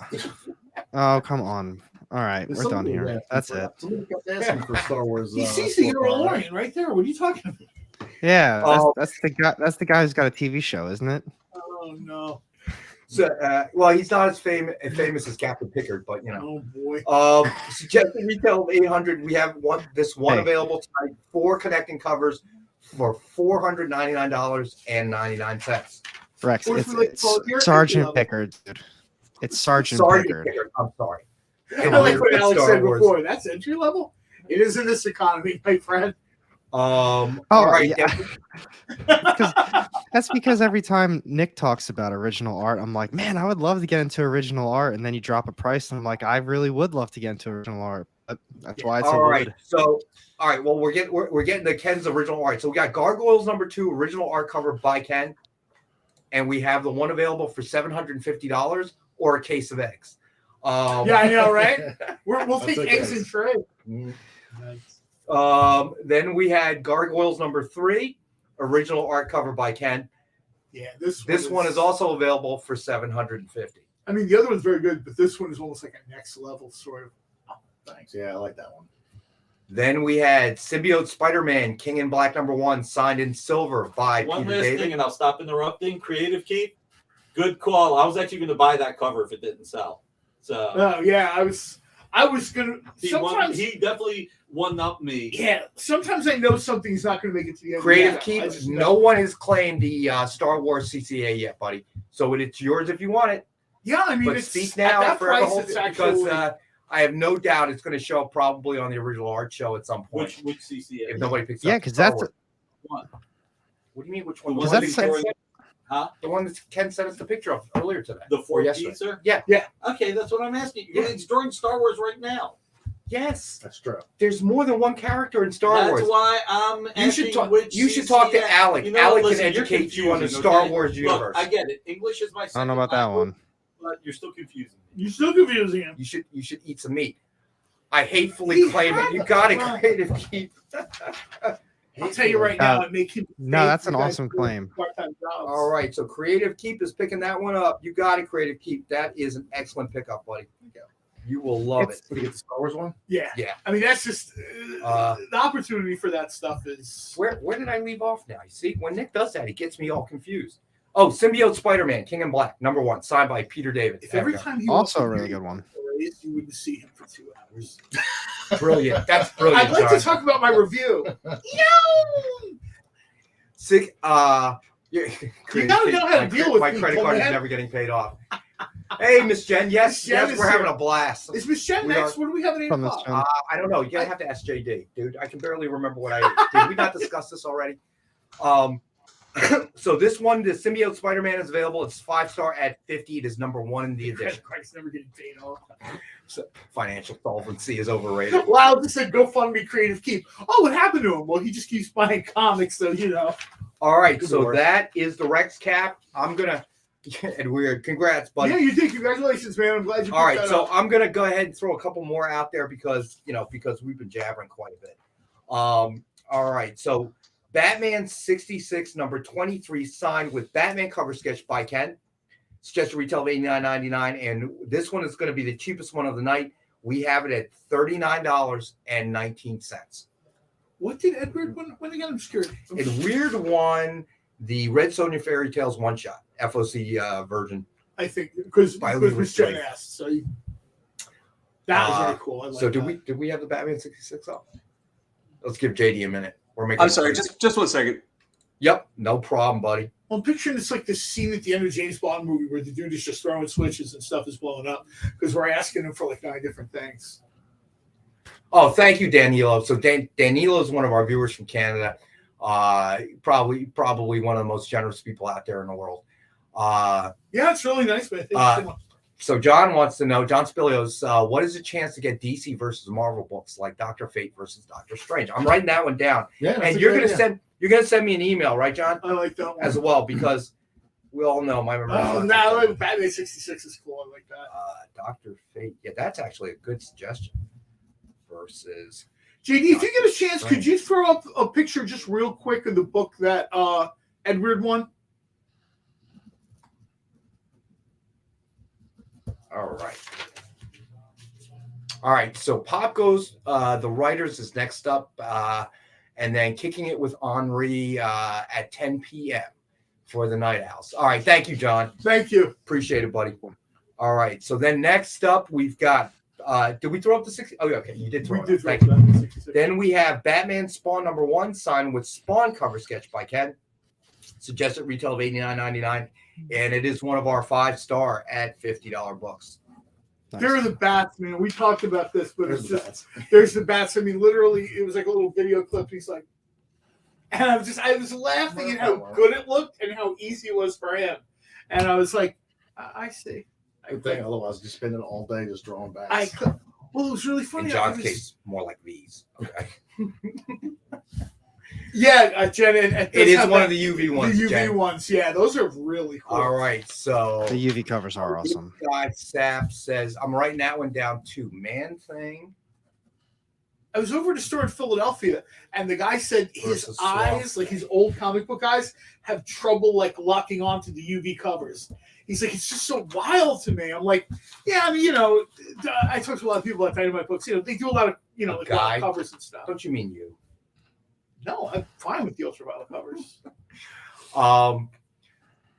Oh, come on. All right, we're done here. That's it. Somebody kept asking for Star Wars. He sees the Mandalorian right there. What are you talking about? Yeah, that's the guy. That's the guy who's got a TV show, isn't it? Oh no. So, well, he's not as famous as Captain Pickard, but you know. Oh boy. Suggested retail of $800. We have one available tonight. 4 connecting covers for $499.99. Rex, it's Sergeant Pickard, dude. It's Sergeant Pickard. I'm sorry. I like what Alex said before. That's entry level. It is in this economy, my friend. All right. Yeah. That's because every time Nick talks about original art, I'm like, man, I would love to get into original art. And then you drop a price, and I'm like, I really would love to get into original art. But that's why it's all right. So, all right. Well, we're getting to Ken's original art. So we got Gargoyles #2 original art cover by Ken, and we have the one available for $750 or a case of eggs. Yeah, I know, right? We'll take eggs and trade. Then we had Gargoyles #3 original art cover by Ken. Yeah, this one is also available for $750. I mean, the other one's very good, but this one is almost like a next level sort of. Oh, thanks. Yeah, I like that one. Then we had Symbiote Spider-Man King in Black #1 signed in silver by One Peter last David. thing, and I'll stop interrupting. Creative Keep, good call. I was actually going to buy that cover if it didn't sell. So. Oh yeah, I was gonna. Sometimes he definitely one up me. Yeah, sometimes I know something's not going to make it to the end. Creative Keep. No one has claimed the Star Wars CCA yet, buddy. So it's yours if you want it. Yeah, I mean, but it's, speak now at that for price, the whole it's because I have no doubt it's going to show up probably on the original art show at some point. Which CCA? If nobody picks Yeah, up. because that's one. What do you mean? Which one? Was The that one Huh? The one that Ken sent us the picture of earlier today. The Or 4 yesterday. teaser? Yeah. Okay, that's what I'm asking. Yeah. It's during Star Wars right now. Yes, that's true. There's more than one character in Star That's Wars. That's why I'm You should asking talk. which You should talk to CCA. Alec. You know, Alec listen, can you're educate you on the confusing, Star okay? Wars universe. Look, I get it. English is my I second don't know about that language, one. but you're still confusing me. You're still confusing him. You should eat some meat. I hatefully claim it. You got it. Creative Keep. I'll tell you right now, it make him. No, that's an awesome claim. All right, so Creative Keep is picking that one up. You got it, Creative Keep. That is an excellent pickup, buddy. You will love it. Did you get the Star Wars one? Yeah. Yeah. I mean, that's just the opportunity for that stuff is. Where did I leave off now? You see, when Nick does that, he gets me all confused. Oh, Symbiote Spider-Man, King in Black, #1, signed by Peter David. If every time he also a really good one. You wouldn't see him for 2 hours. Brilliant. That's brilliant. I'd like John. to talk about my review. Sick. You gotta know how to deal with my people, credit card man. is never getting paid off. Hey, Miss Jen. Yes, Miss Jen is we're having here. a blast. Is Miss Jen We next? are- What do we have at 8 From Miss o'clock? Jen. I don't know. You're gonna have to ask JD, dude. I can barely remember what I did. We not discuss this already? So this one, the Symbiote Spider-Man is available. It's 5-star at 50. It is number 1 in the edition. Christ, never getting paid off. So financial solvency is overrated. Wow, just said GoFundMe Creative Keep. Oh, what happened to him? Well, he just keeps buying comics, so you know. All right, Good so Lord. that is the Rex cap. I'm gonna and weird. Congrats, buddy. Yeah, you did. Congratulations, man. I'm glad you. All right, picked that so up. I'm gonna go ahead and throw a couple more out there because we've been jabbering quite a bit. All right, so Batman 66 number 23 signed with Batman cover sketch by Ken. Suggested retail of $89.99, and this one is going to be the cheapest one of the night. We have it at $39.19. What did Edward when again? I'm just curious. And Weird won the Red Sonja Fairy Tales one shot FOC version. I think because By Miss Lewis Jen Drake. asked. So that was very cool. I like So that. did we have the Batman 66 up? Let's give JD a minute. We're making. I'm sorry, just 1 second. Yep, no problem, buddy. Well, I'm picturing it's like this scene at the end of James Bond movie where the dude is just throwing switches and stuff is blowing up because we're asking him for like 9 different things. Oh, thank you, Danilo. So Danilo is one of our viewers from Canada. Probably one of the most generous people out there in the world. Yeah, it's really nice, man. Thank you so much. So John wants to know, John Spilios, what is the chance to get DC versus Marvel books like Dr. Fate versus Doctor Strange? I'm writing that one down. Yeah, that's and a you're good gonna idea. send me an email, right, John? I like that one As well, because we all know my memory. no, Batman 66 is cool. I like that. Dr. Fate. Yeah, that's actually a good suggestion. Versus JD, if you get a chance, could you throw up a picture just real quick of the book that Edward won? All right. So Pop Goes, the Writers is next up, and then Kicking It with Henri at 10 p.m. for the Night Owls. All right. Thank you, John. Thank you. Appreciate it, buddy. All right. So then next up, we've got, did we throw up the 60? Oh, yeah, okay. You did throw it up. Thank you. 66. Then we have Batman Spawn number 1 signed with Spawn cover sketch by Ken. Suggested retail of $89.99. And it is one of our 5-star at $50 books. Nice. There are the bats, man. We talked about this, but it's just there's the bats. I mean, literally, it was like a little video clip. He's like, and I was laughing at how good it looked and how easy it was for him. And I was like, I see. Good thing, otherwise, just spending all day just drawing bats. Well, it was really funny. In John's case, more like these. Okay. Yeah, Jen. It is one of the UV ones. The UV Jen. ones, yeah, those are really cool. All right, so the UV covers are awesome. Guy Sap says, I'm writing that one down too. Man Thing. I was over at a store in Philadelphia, and the guy said his eyes, like his old comic book eyes, have trouble like locking onto the UV covers. He's like, it's just so wild to me. I'm like, yeah, I mean, I talk to a lot of people at Dynamite Books. They do a lot of, like a lot of covers and stuff. Don't you mean you? No, I'm fine with the ultraviolet covers.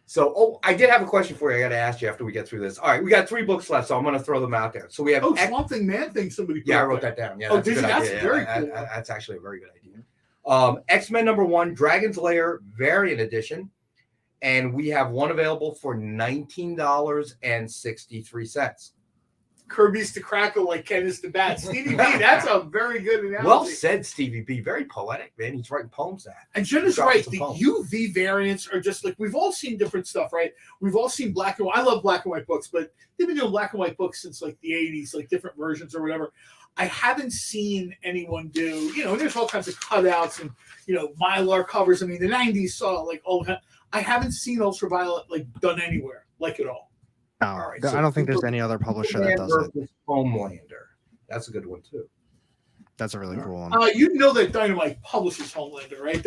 So, I did have a question for you. I got to ask you after we get through this. All right, we got 3 books left, so I'm going to throw them out there. So we have Swamp Thing, Man Thing. Somebody. Yeah, I wrote that down. Yeah, that's a good that's idea. very cool. That's actually a very good idea. X-Men number 1, Dragon's Lair variant edition, and we have one available for $19.63. Kirby's to Crackle like Ken is to Bat. Stevie B, that's a very good analogy. Well said, Stevie B. Very poetic, man. He's writing poems at. And Jen is right. The UV variants are just like, we've all seen different stuff, right? We've all seen black and white. I love black and white books, but they've been doing black and white books since like the 80s, like different versions or whatever. I haven't seen anyone do, there's all kinds of cutouts and, Mylar covers. I mean, the 90s saw like all that. I haven't seen Ultraviolet like done anywhere like it all. No, All right, I don't think there's any other publisher that does it. Homelander. That's a good one too. That's a really cool one. You know that Dynamite publishes Homelander, right?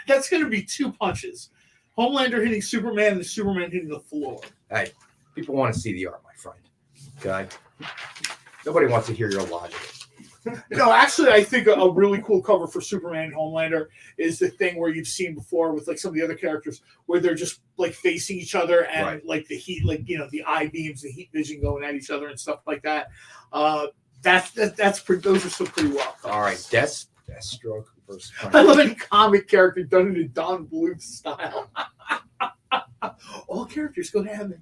That's going to be 2 punches. Homelander hitting Superman and Superman hitting the floor. Hey, people want to see the art, my friend. Okay. Nobody wants to hear your logic. No, actually, I think a really cool cover for Superman and Homelander is the thing where you've seen before with like some of the other characters where they're just like facing each other and like the heat, like the eye beams, the heat vision going at each other and stuff like that. Those are still pretty well. All right, Deathstroke versus. I love any comic character done in a Don Bluth style. All characters go to heaven.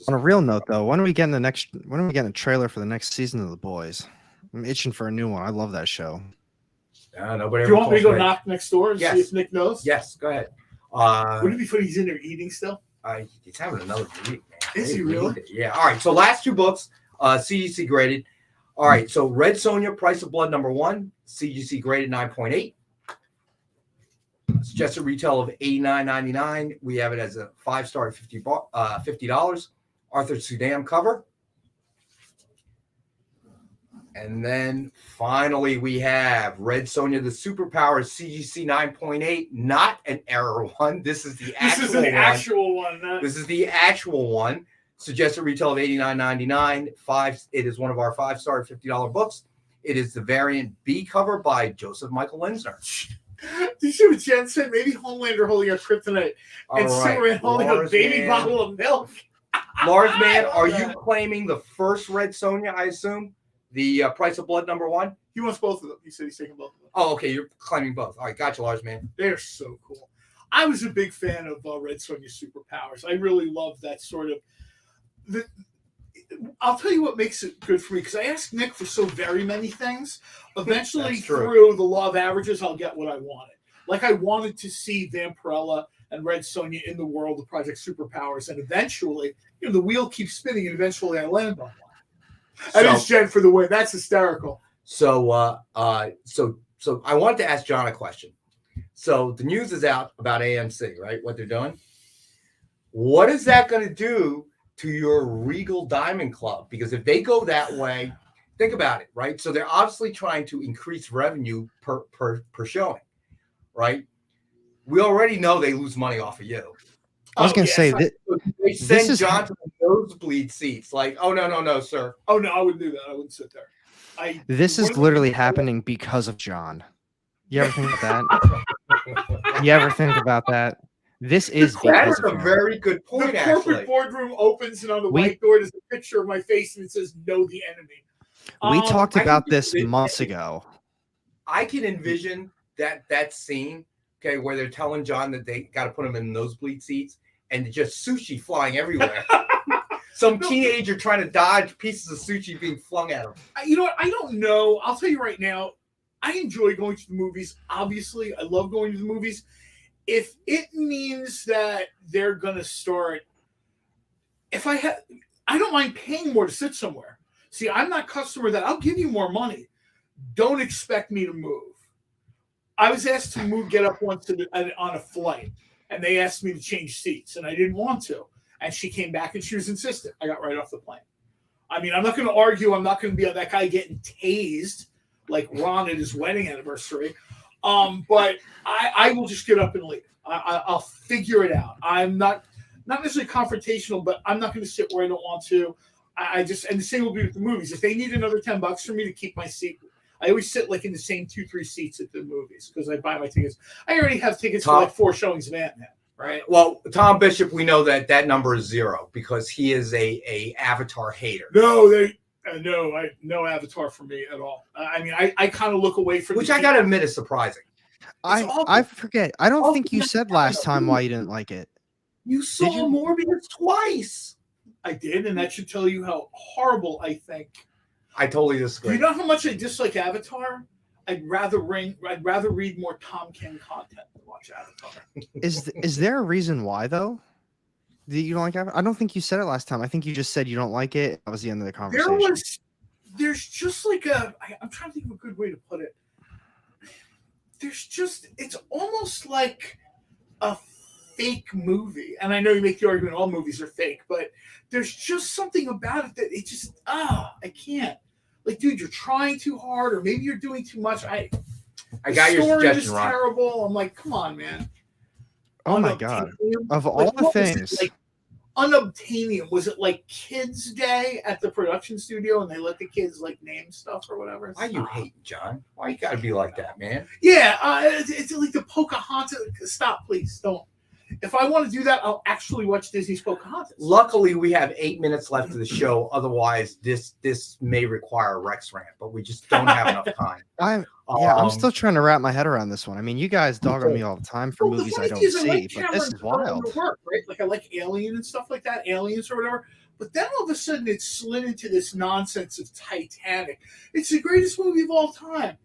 On a real note, though, when are we getting a trailer for the next season of The Boys? I'm itching for a new one. I love that show. Nobody Do you ever want me to calls go Reg. knock next door and Yes. see if Nick knows? Yes, go ahead. Would it be funny he's in there eating still? He's having another week, man. Is he really? Yeah. All right. So last two books, CGC graded. All right. So Red Sonja, Price of Blood #1, CGC graded 9.8. Suggested retail of $89.99. We have it as a 5-star at $50. Arthur Sudam cover. And then finally we have Red Sonja, the Superpowers, CGC 9.8, not an error one. This is the actual one. This is the actual one. Suggested retail of $89.99. It is one of our 5-star $50 books. It is the variant B cover by Joseph Michael Linsner. Do you see what Jen said? Maybe Homelander holding a kryptonite and Superman holding a baby bottle of milk. Lars, man, are you claiming the first Red Sonja, I assume? The Price of Blood #1? He wants both of them. He said he's taking both of them. Oh, okay. You're claiming both. All right. Gotcha, Lars, man. They're so cool. I was a big fan of Red Sonja Superpowers. I really love that sort of... I'll tell you what makes it good for me, because I asked Nick for so very many things. Eventually, through the law of averages, I'll get what I wanted. Like, I wanted to see Vampirella and Red Sonja in the world of Project Superpowers, and eventually, the wheel keeps spinning, and eventually I land on one. That is Jen for the win. That's hysterical. So I wanted to ask John a question. So the news is out about AMC, right? What they're doing. What is that going to do to your Regal Diamond Club? Because if they go that way, think about it, right? So they're obviously trying to increase revenue per showing, right? We already know they lose money off of you. I was going to say that they send John to the nosebleed seats. Like, oh no, sir. Oh no, I wouldn't do that. I wouldn't sit there. This is literally happening because of John. You ever think about that? You ever think about that? This is that is a very good point. The corporate boardroom opens, and on the white door there's a picture of my face, and it says "Know the enemy." We talked about this months ago. I can envision that scene, okay, where they're telling John that they got to put him in nosebleed seats, and just sushi flying everywhere. Some teenager trying to dodge pieces of sushi being flung at him. You know what? I don't know. I'll tell you right now. I enjoy going to the movies. Obviously, I love going to the movies. If it means that they're gonna start, I don't mind paying more to sit somewhere. See, I'm not customer that I'll give you more money. Don't expect me to move. I was asked to get up once on a flight, and they asked me to change seats, and I didn't want to. And she came back and she was insistent. I got right off the plane. I mean, I'm not going to argue. I'm not going to be that guy getting tased like Ron at his wedding anniversary. But I will just get up and leave. I'll figure it out. I'm not necessarily confrontational, but I'm not going to sit where I don't want to. And the same will be with the movies. If they need another $10 for me to keep my seat, I always sit like in the same 2-3 seats at the movies because I buy my tickets. I already have tickets for like 4 showings of Ant-Man. Right. Well, Tom Bishop, we know that number is 0 because he is a Avatar hater. No, no Avatar for me at all. I mean, I kind of look away from which I gotta admit is surprising. I forget. I don't think you said last time why you didn't like it. You saw Morbius twice. I did, and that should tell you how horrible I think. I totally disagree. Do you know how much I dislike Avatar? I'd rather read more Tom King content than watch Avatar. Is there a reason why though? That you don't like Avatar? I don't think you said it last time. I think you just said you don't like it. That was the end of the conversation. There's just like I'm trying to think of a good way to put it. It's almost like a fake movie. And I know you make the argument all movies are fake, but there's just something about it that it just, I can't. Like, dude, you're trying too hard, or maybe you're doing too much. I got your suggestion, is Ron. terrible. I'm like, come on, man. Oh my God. Of all the things. Unobtainium, was it like Kids Day at the production studio and they let the kids like name stuff or whatever? Why you hating, John? Why you gotta be like that, man? Yeah, it's like the Pocahontas. Stop, please, don't. If I want to do that, I'll actually watch Disney's Pocahontas. Luckily, we have 8 minutes left of the show. Otherwise, this may require a Rex rant, but we just don't have enough time. I'm still trying to wrap my head around this one. I mean, you guys dog on me all the time for movies I don't see, but this is wild. Work, right? Like I like Alien and stuff like that, Aliens or whatever. But then all of a sudden, it slid into this nonsense of Titanic. It's the greatest movie of all time.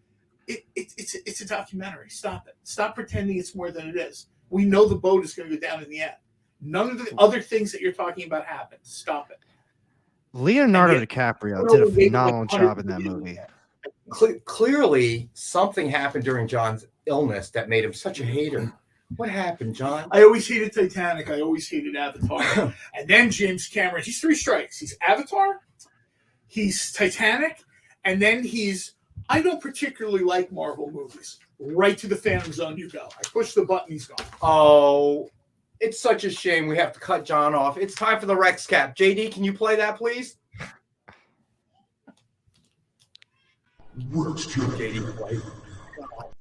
It's a documentary. Stop it. Stop pretending it's more than it is. We know the boat is going to go down in the end. None of the other things that you're talking about happened. Stop it. Leonardo DiCaprio did a phenomenal job in that movie. Clearly, something happened during John's illness that made him such a hater. What happened, John? I always hated Titanic. I always hated Avatar. And then James Cameron. He's 3 strikes. He's Avatar, he's Titanic, and then I don't particularly like Marvel movies. Right to the Phantom Zone you go. I push the button, he's gone. Oh, it's such a shame we have to cut John off. It's time for the Rex Cap. JD, can you play that, please? Rex Cap. JD, play.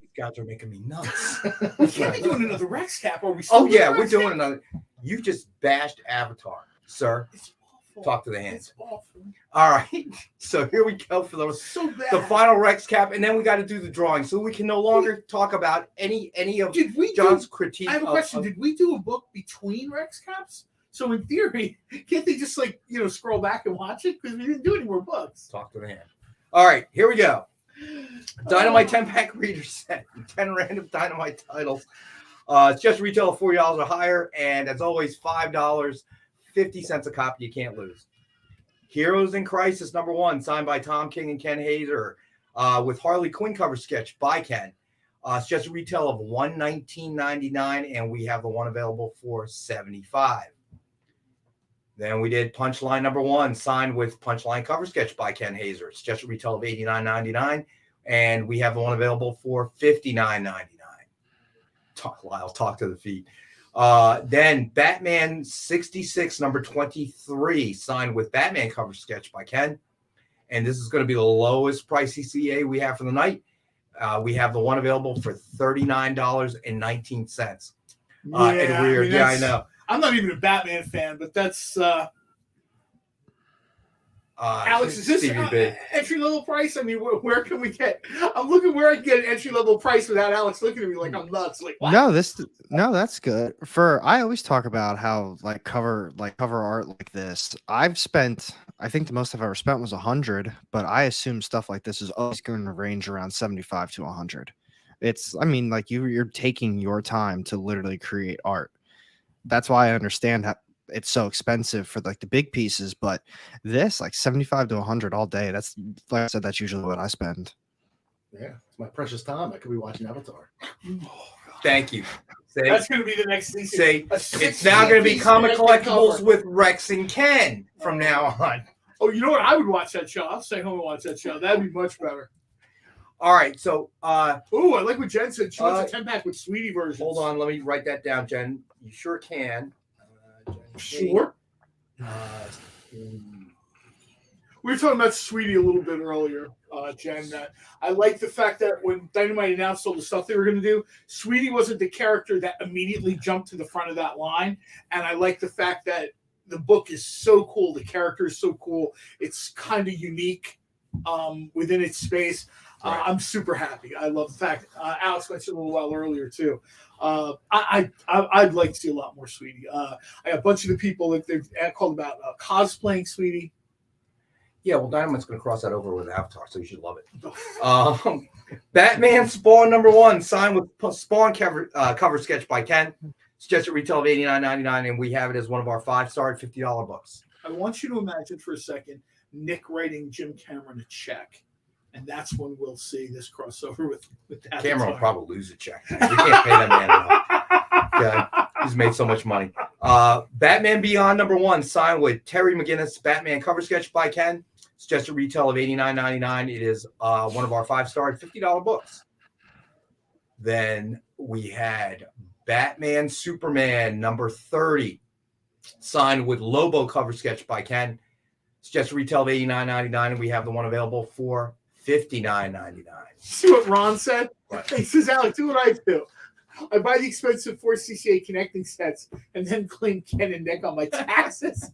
These guys are making me nuts. We can't be doing another Rex Cap. Are we Oh, yeah, we're doing another. You just bashed Avatar, sir. It's awful. Talk to the hands. It's awful. All right. So here we go for the final Rex Cap, and then we got to do the drawing. So we can no longer talk about any of John's critique. I have a question. Did we do a book between Rex Caps? So in theory, can't they just scroll back and watch it? Because we didn't do any more books. Talk to the hand. All right, here we go. Dynamite 10-pack reader set. 10 random Dynamite titles. It's just retail of $40 or higher, and as always, $5, 50 cents a copy. You can't lose. Heroes in Crisis #1, signed by Tom King and Ken Haeser, with Harley Quinn cover sketch by Ken. It's just a retail of $119.99, and we have the one available for $75. Then we did Punchline #1, signed with Punchline cover sketch by Ken Haeser. It's just a retail of $89.99, and we have the one available for $59.99. Talk to the feet. Then Batman 66 #23, signed with Batman cover sketch by Ken. And this is going to be the lowest price CCA we have for the night. We have the one available for $39.19. I know. I'm not even a Batman fan, but that's Alex, is this entry level price? I mean, where can we get? I'm looking where I can get an entry level price without Alex looking at me like I'm nuts. Like, what? No, that's good. I always talk about how cover art like this. I think the most I've ever spent was 100, but I assume stuff like this is always going to range around 75 to 100. You're taking your time to literally create art. That's why I understand how it's so expensive for the big pieces, but this 75 to 100 all day. That's, like I said, that's usually what I spend. Yeah, it's my precious time. I could be watching Avatar. Thank you. That's going to be the next thing. It's now going to be Comic Collectables with Rex and Ken from now on. Oh, you know what? I would watch that show. I'll stay home and watch that show. That'd be much better. All right, so I like what Jen said. She wants a 10-pack with Sweetie versions. Hold on, let me write that down, Jen. You sure can. Sure. We were talking about Sweetie a little bit earlier, Jen. I like the fact that when Dynamite announced all the stuff they were going to do, Sweetie wasn't the character that immediately jumped to the front of that line. And I like the fact that the book is so cool. The character is so cool. It's kind of unique within its space. I'm super happy. I love the fact Alex mentioned a little while earlier too. I'd like to see a lot more Sweetie. I got a bunch of the people that they've called about cosplaying Sweetie. Yeah, well, Dynamite's going to cross that over with Avatar, so you should love it. Batman Spawn #1, signed with Spawn cover sketch by Ken. It's just a retail of $89.99, and we have it as one of our 5-star $50 books. I want you to imagine for a second Nick writing Jim Cameron a check. And that's when we'll see this crossover with Avatar. Cameron will probably lose a check. We can't pay that man enough. Okay. He's made so much money. Batman Beyond #1, signed with Terry McGinnis, Batman cover sketch by Ken. It's just a retail of $89.99. It is one of our 5-star $50 books. Then we had Batman Superman #30, signed with Lobo cover sketch by Ken. It's just a retail of $89.99, and we have the one available for $59.99. See what Ron said? What? He says, Alex, do what I do. I buy the expensive 4 CCA connecting sets and then claim Ken and Nick on my taxes.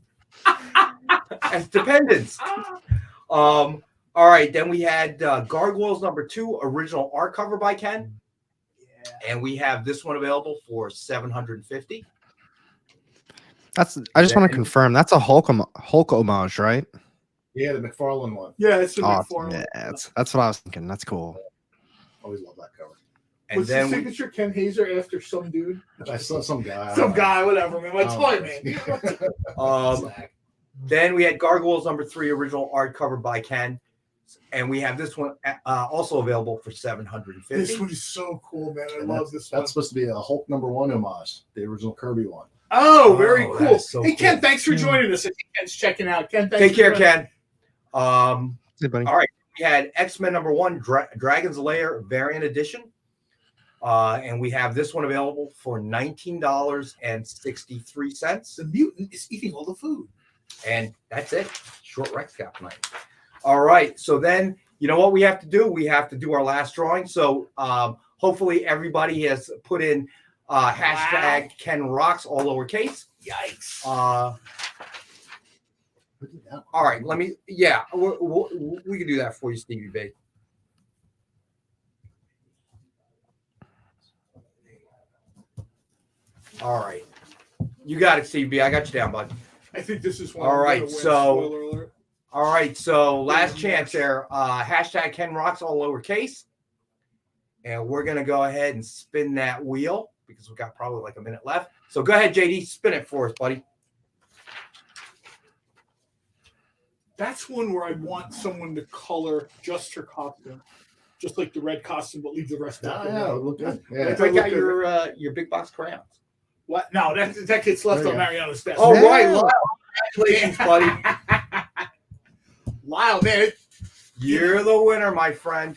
As dependents. All right, then we had Gargoyles #2, original art cover by Ken. Yeah. And we have this one available for $750. I just want to confirm that's a Hulk homage, right? Yeah, the McFarlane one. Yeah, it's the McFarlane. Yeah, that's what I was thinking. That's cool. Always love that cover. And What's then the signature Ken Haeser after some dude? I saw some guy. Some guy, whatever, man. My Oh. toy, man. Then we had Gargoyles #3 original art covered by Ken, and we have this one also available for $750. This one is so cool, man. I love this one. That's supposed to be a Hulk #1 homage, the original Kirby one. Oh, very Oh, cool. that's so Hey, Ken, cool. thanks for joining us. I think Ken's checking out. Ken, thanks Take for care, joining Ken. Hey, buddy. All right, we had X-Men #1 Dragon's Lair variant edition, and we have this one available for $19.63. The mutant is eating all the food. And that's it. Short Rex Cap tonight. All right. So then, you know what we have to do? We have to do our last drawing. So hopefully everybody has put in hashtag Ken Rocks, all lowercase. Yikes. All right. Let me, yeah, we can do that for you, Stevie B. All right. You got it, Stevie B. I got you down, bud. I think this is one. All I'm right, gonna win. so- Spoiler alert. All right, so last chance there. Hashtag Ken Rocks, all lowercase. And we're going to go ahead and spin that wheel because we've got probably like a minute left. So go ahead, JD, spin it for us, buddy. That's one where I want someone to color just her costume, just like the red costume, but leave the rest out. Yeah, it looked good. Yeah. Break out your big box crayons. What? No, that gets left There on you go. Mariano's desk. Oh, Yeah. right. Lyle. Congratulations, buddy. Wow, man. You're the winner, my friend.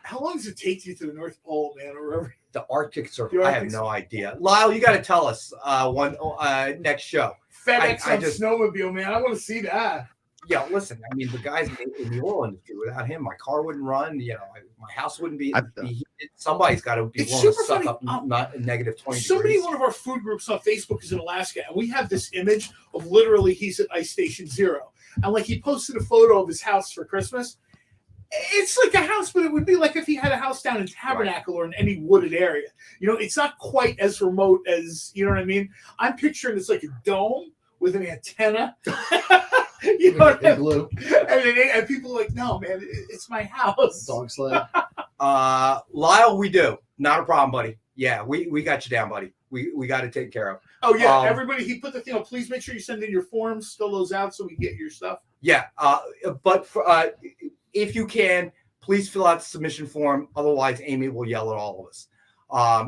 How long does it take you to the North Pole, man, or wherever? The Arctic The Circle. I have Arctic no idea. Lyle, you got to tell us next show. FedEx I on snowmobile, man. I want to see that. Yeah, listen. I mean, the guys in the oil industry. Without him, my car wouldn't run. You know, my house wouldn't be heated. Somebody's got to be It's willing to super suck funny. up not negative 20 Somebody degrees. in one of our food groups on Facebook is in Alaska, and we have this image of literally he's at Ice Station Zero. And like he posted a photo of his house for Christmas. It's like a house, but it would be like if he had a house down in Tabernacle or in any wooded area. You know, it's not quite as remote as, you know what I mean? I'm picturing it's like a dome with an antenna. You know what I mean? And people are like, no, man, it's my house. Dog sled. Lyle, we do. Not a problem, buddy. Yeah, we got you down, buddy. We got to take care of. Oh, yeah. Everybody, he put the thing on. Please make sure you send in your forms, fill those out so we get your stuff. Yeah. But if you can, please fill out the submission form. Otherwise, Amy will yell at all of us.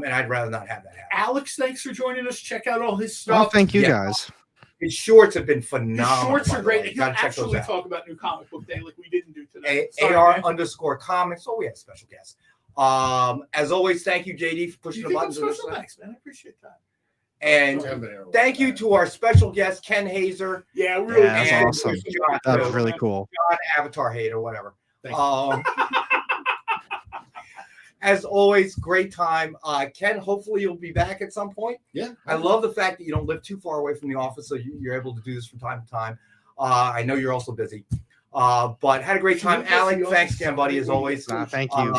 And I'd rather not have that happen. Alex, thanks for joining us. Check out all his Oh, stuff. thank you Yeah. guys. His shorts have been His phenomenal. shorts by are the great. way. You Gotta can check those actually out. talk about New Comic Book Day like we didn't do today. Sorry, man. AR_comics. Oh, we had a special guest. As always, thank you, JD, for pushing You the think I'm buttons. of this special? thing. Thanks, man. I appreciate that. And thank you to our special guest, Ken Haeser. Yeah, really. Yeah, that's and awesome. John, That was really cool. John Avatar Hate or whatever. Thank As always, great time. Ken, hopefully you'll be back at some point. Yeah. I love the fact that you don't live too far away from the office, so you're able to do this from time to time. I know you're also busy. But had a great time. Alec, thanks again, buddy, as always. Thank you.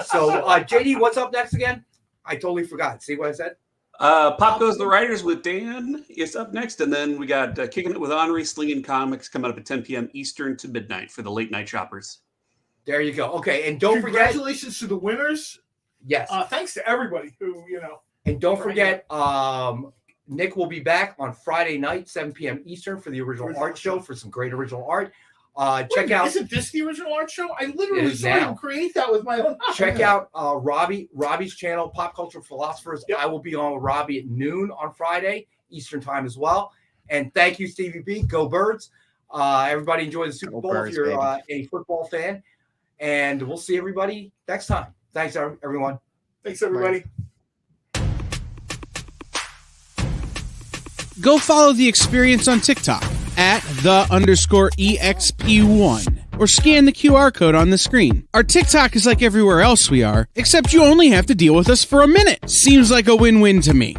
So, JD, what's up next again? I totally forgot. See what I said? Pop Goes the Writers with Dan is up next. And then we got Kicking It with Henri, Slinging Comics coming up at 10 p.m. Eastern to midnight for the late night shoppers. There you go. Okay, and don't forget. Congratulations to the winners. Yes. Thanks to everybody who, And don't forget, Nick will be back on Friday night, 7 p.m. Eastern for the original art show for some great original art. Check out. Isn't this the original art show? I It literally is saw now. him create that with my own eyes. Check out Robbie's channel, Pop Culture Philosophers. Yep. I will be on with Robbie at noon on Friday, Eastern time as well. And thank you, Stevie B. Go Birds. Everybody enjoy the Super Go Bowl Birds, if you're baby. a football fan. And we'll see everybody next time. Thanks, everyone. Thanks, everybody. Go follow the experience on TikTok at @the_EXP1 or scan the QR code on the screen. Our TikTok is like everywhere else we are, except you only have to deal with us for a minute. Seems like a win-win to me.